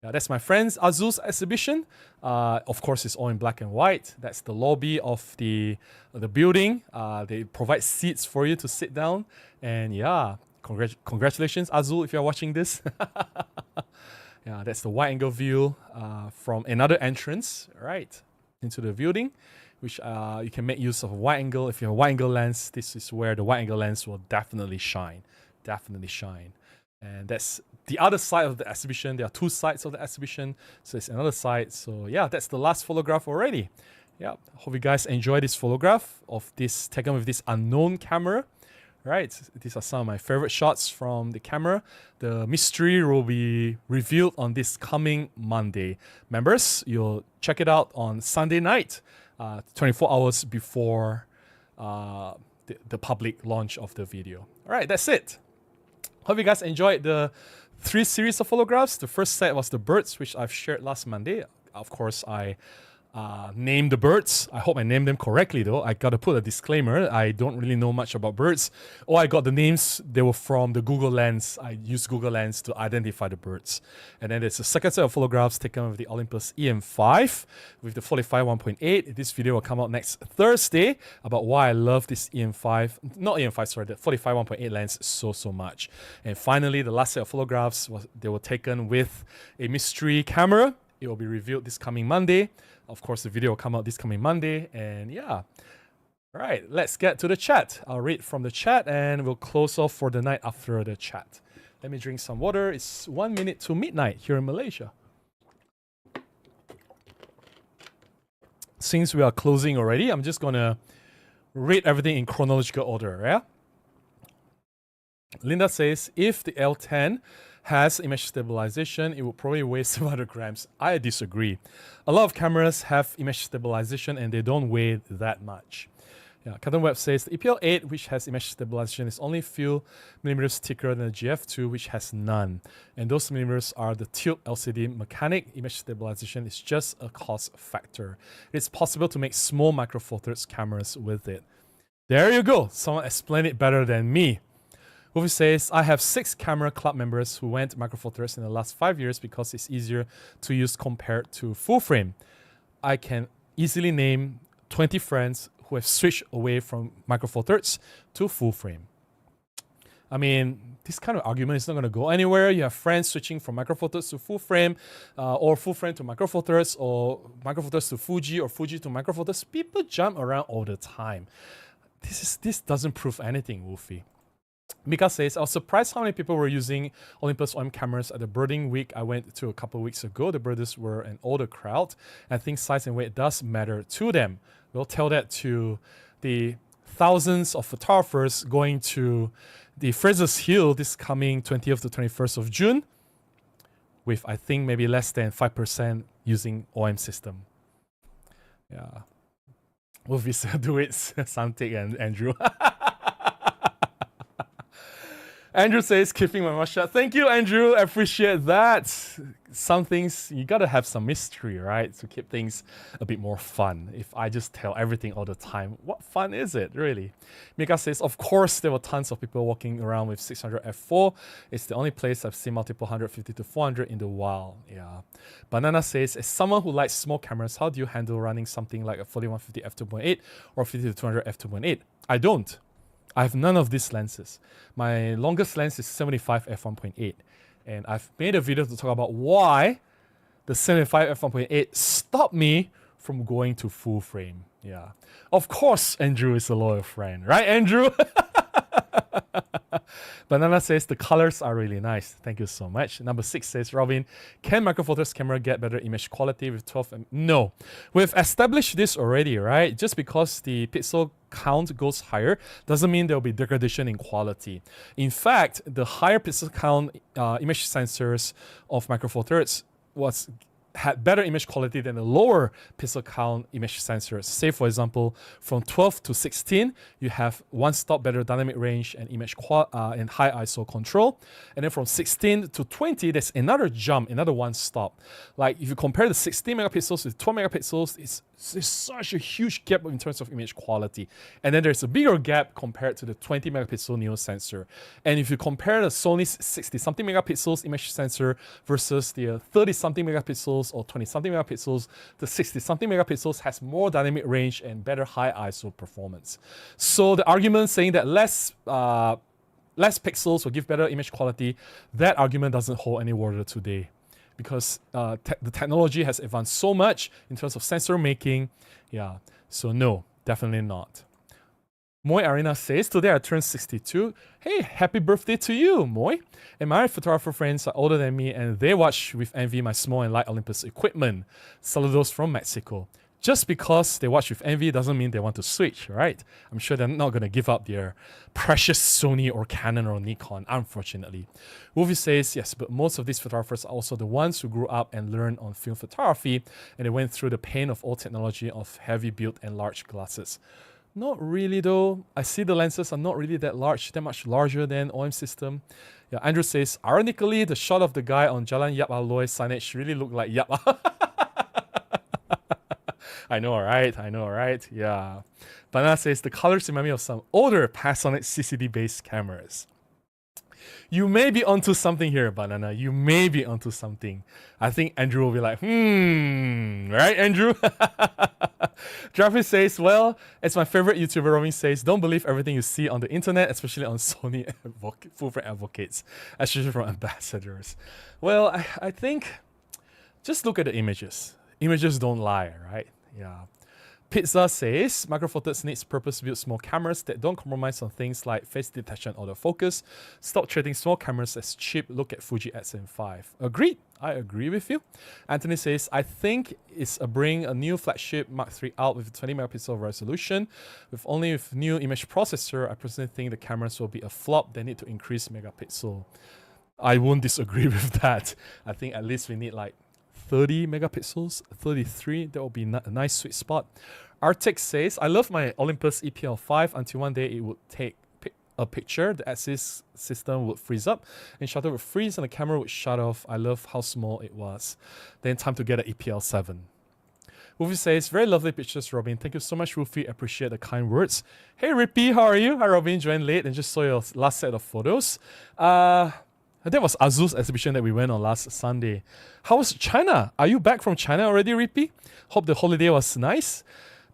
That's my friends Azul's exhibition. Of course, it's all in black and white. That's the lobby of the building. They provide seats for you to sit down. And yeah, congratulations, Azul, if you're watching this. Yeah, that's the wide angle view from another entrance, right, into the building, which you can make use of a wide angle. If you have a wide angle lens, this is where the wide angle lens will definitely shine. And that's the other side of the exhibition. There are two sides of the exhibition, so it's another side. So yeah, that's the last photograph already. Yeah, hope you guys enjoy this photograph of this taken with this unknown camera. Right, these are some of my favorite shots from the camera. The mystery will be revealed on this coming Monday. Members, you'll check it out on Sunday night, 24 hours before the public launch of the video. All right, that's it. Hope you guys enjoyed the 3 series of photographs. The first set was the birds, which I've shared last Monday. Of course, I named the birds. I hope I named them correctly though. I gotta put a disclaimer. I don't really know much about birds. Oh, I got the names. They were from the Google Lens. I used Google Lens to identify the birds. And then there's a second set of photographs taken with the Olympus EM5 with the 45 1.8. This video will come out next Thursday about why I love this EM5, not EM5, sorry, the 45 1.8 lens so much. And finally, the last set of photographs they were taken with a mystery camera. It will be revealed this coming Monday. Of course, the video will come out this coming Monday. And yeah. All right, let's get to the chat. I'll read from the chat and we'll close off for the night after the chat. Let me drink some water. It's 1 minute to midnight here in Malaysia. Since we are closing already, I'm just going to read everything in chronological order. Yeah. Linda says, if the L10 has image stabilization, it will probably weigh 700 grams. I disagree. A lot of cameras have image stabilization and they don't weigh that much. Yeah, Captain Webb says the EPL8, which has image stabilization, is only a few millimeters thicker than the GF2, which has none. And those millimeters are the tilt LCD mechanic. Image stabilization is just a cost factor. It's possible to make small micro four thirds cameras with it. There you go. Someone explained it better than me. Wolfie says, I have 6 camera club members who went micro four thirds in the last 5 years because it's easier to use compared to full frame. I can easily name 20 friends who have switched away from micro four thirds to full frame. I mean, this kind of argument is not going to go anywhere. You have friends switching from micro four thirds to full frame, or full frame to micro four thirds, or micro four thirds to Fuji, or Fuji to micro four thirds. People jump around all the time. This doesn't prove anything, Wolfie. Mika says, I was surprised how many people were using Olympus OM cameras at the birding week I went to a couple of weeks ago. The birders were an older crowd. I think size and weight does matter to them. We'll tell that to the thousands of photographers going to the Fraser's Hill this coming 20th to 21st of June with, I think, maybe less than 5% using OM system. Yeah. Will we do it, Santik and Andrew? Andrew says, keeping my mouth shut. Thank you, Andrew. I appreciate that. Some things, you gotta have some mystery, right? To keep things a bit more fun. If I just tell everything all the time, what fun is it, really? Mika says, of course, there were tons of people walking around with 600 f4. It's the only place I've seen multiple 150 to 400 in the wild. Yeah. Banana says, as someone who likes small cameras, how do you handle running something like a 4150 f2.8 or 50 to 200 f2.8? I don't. I have none of these lenses. My longest lens is 75 f1.8. And I've made a video to talk about why the 75 f1.8 stopped me from going to full frame. Yeah. Of course, Andrew is a loyal friend. Right, Andrew? Banana says the colors are really nice. Thank you so much. Number 6 says, Robin, can Micro Four Thirds camera get better image quality with 12 No. We've established this already, right? Just because the pixel count goes higher doesn't mean there will be degradation in quality. In fact, the higher pixel count image sensors of Micro Four Thirds had better image quality than the lower pixel count image sensors. Say, for example, from 12 to 16, you have one stop better dynamic range and image and high ISO control. And then from 16 to 20, there's another jump, another one stop. Like if you compare the 16 megapixels with 12 megapixels, there's such a huge gap in terms of image quality. And then there's a bigger gap compared to the 20 megapixel Neo sensor. And if you compare the Sony's 60 something megapixels image sensor versus the 30 something megapixels or 20 something megapixels, the 60 something megapixels has more dynamic range and better high ISO performance. So the argument saying that less pixels will give better image quality, that argument doesn't hold any water today. Because the technology has advanced so much in terms of sensor making. Yeah, so no, definitely not. Moy Arena says, today I turned 62. Hey, happy birthday to you, Moy. And my photographer friends are older than me and they watch with envy my small and light Olympus equipment. Saludos from Mexico. Just because they watch with envy doesn't mean they want to switch, right? I'm sure they're not going to give up their precious Sony or Canon or Nikon, unfortunately. Wolfie says, yes, but most of these photographers are also the ones who grew up and learned on film photography, and they went through the pain of old technology of heavy build and large glasses. Not really though. I see the lenses are not really that large, that much larger than OM system. Yeah, Andrew says, ironically, the shot of the guy on Jalan Yap Aloy signage really looked like Yap. I know, right? I know, right? Yeah. Banana says, the colors remind me of some older Panasonic CCD-based cameras. You may be onto something here, Banana. You may be onto something. I think Andrew will be like, right, Andrew? Jeffrey says, well, as my favorite YouTuber Robin says, don't believe everything you see on the internet, especially on Sony full-frame advocates, especially from ambassadors. Well, I think just look at the images. Images don't lie, right? Yeah. Pizza says, Micro Four Thirds needs purpose-built small cameras that don't compromise on things like face detection or autofocus. Stop treating small cameras as cheap. Look at Fuji XM5. Agreed. I agree with you. Anthony says, I think it's bring a new flagship Mark III out with 20 megapixel resolution. With new image processor, I personally think the cameras will be a flop. They need to increase megapixel. I won't disagree with that. I think at least we need like 30 megapixels, 33, that will be a nice sweet spot. Arctic says, I love my Olympus EPL5 until one day it would take a picture, the axis system would freeze up and shutter would freeze and the camera would shut off. I love how small it was. Then time to get an EPL7. Wolfie says, very lovely pictures, Robin. Thank you so much, Wolfie. Appreciate the kind words. Hey, Rippy, how are you? Hi, Robin. Joined late and just saw your last set of photos. That was Azu's exhibition that we went on last Sunday. How was China? Are you back from China already, Rippy? Hope the holiday was nice.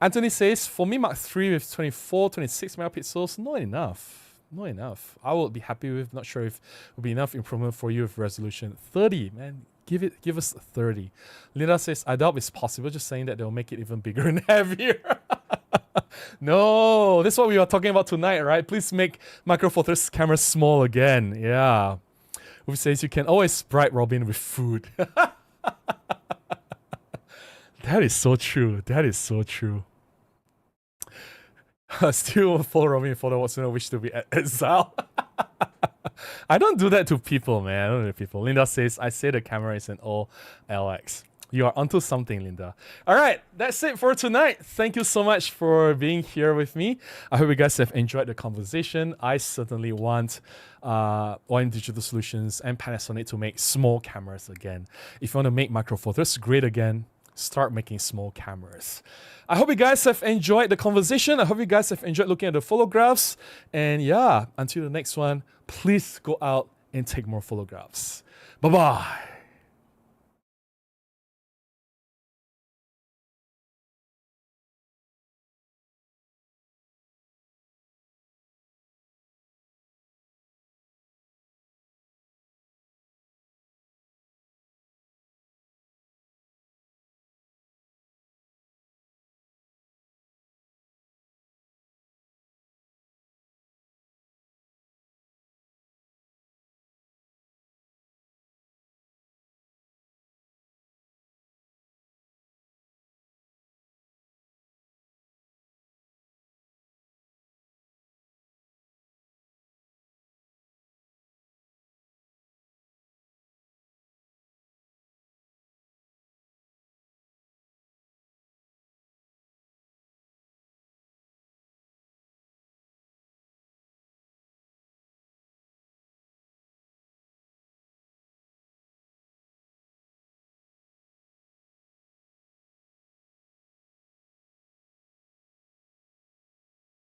Anthony says, for me, Mark III with 24, 26 megapixels, not enough. Not enough. I would be happy with, not sure if it would be enough improvement for you with resolution. 30, man. Give us 30. Linda says, I doubt it's possible, just saying that they'll make it even bigger and heavier. No, that's what we were talking about tonight, right? Please make Micro Four Thirds camera small again. Yeah. Who says you can always bribe Robin with food. That is so true. That is so true. Still follow Robin for the what's no wish to be exiled. I don't do that to people, man. I don't do that to people. Linda says, I say the camera is an OLX. You are onto something, Linda. All right, that's it for tonight. Thank you so much for being here with me. I hope you guys have enjoyed the conversation. I certainly want OM Digital Solutions and Panasonic to make small cameras again. If you want to make Micro Four Thirds great again, start making small cameras. I hope you guys have enjoyed the conversation. I hope you guys have enjoyed looking at the photographs. And yeah, until the next one, please go out and take more photographs. Bye-bye.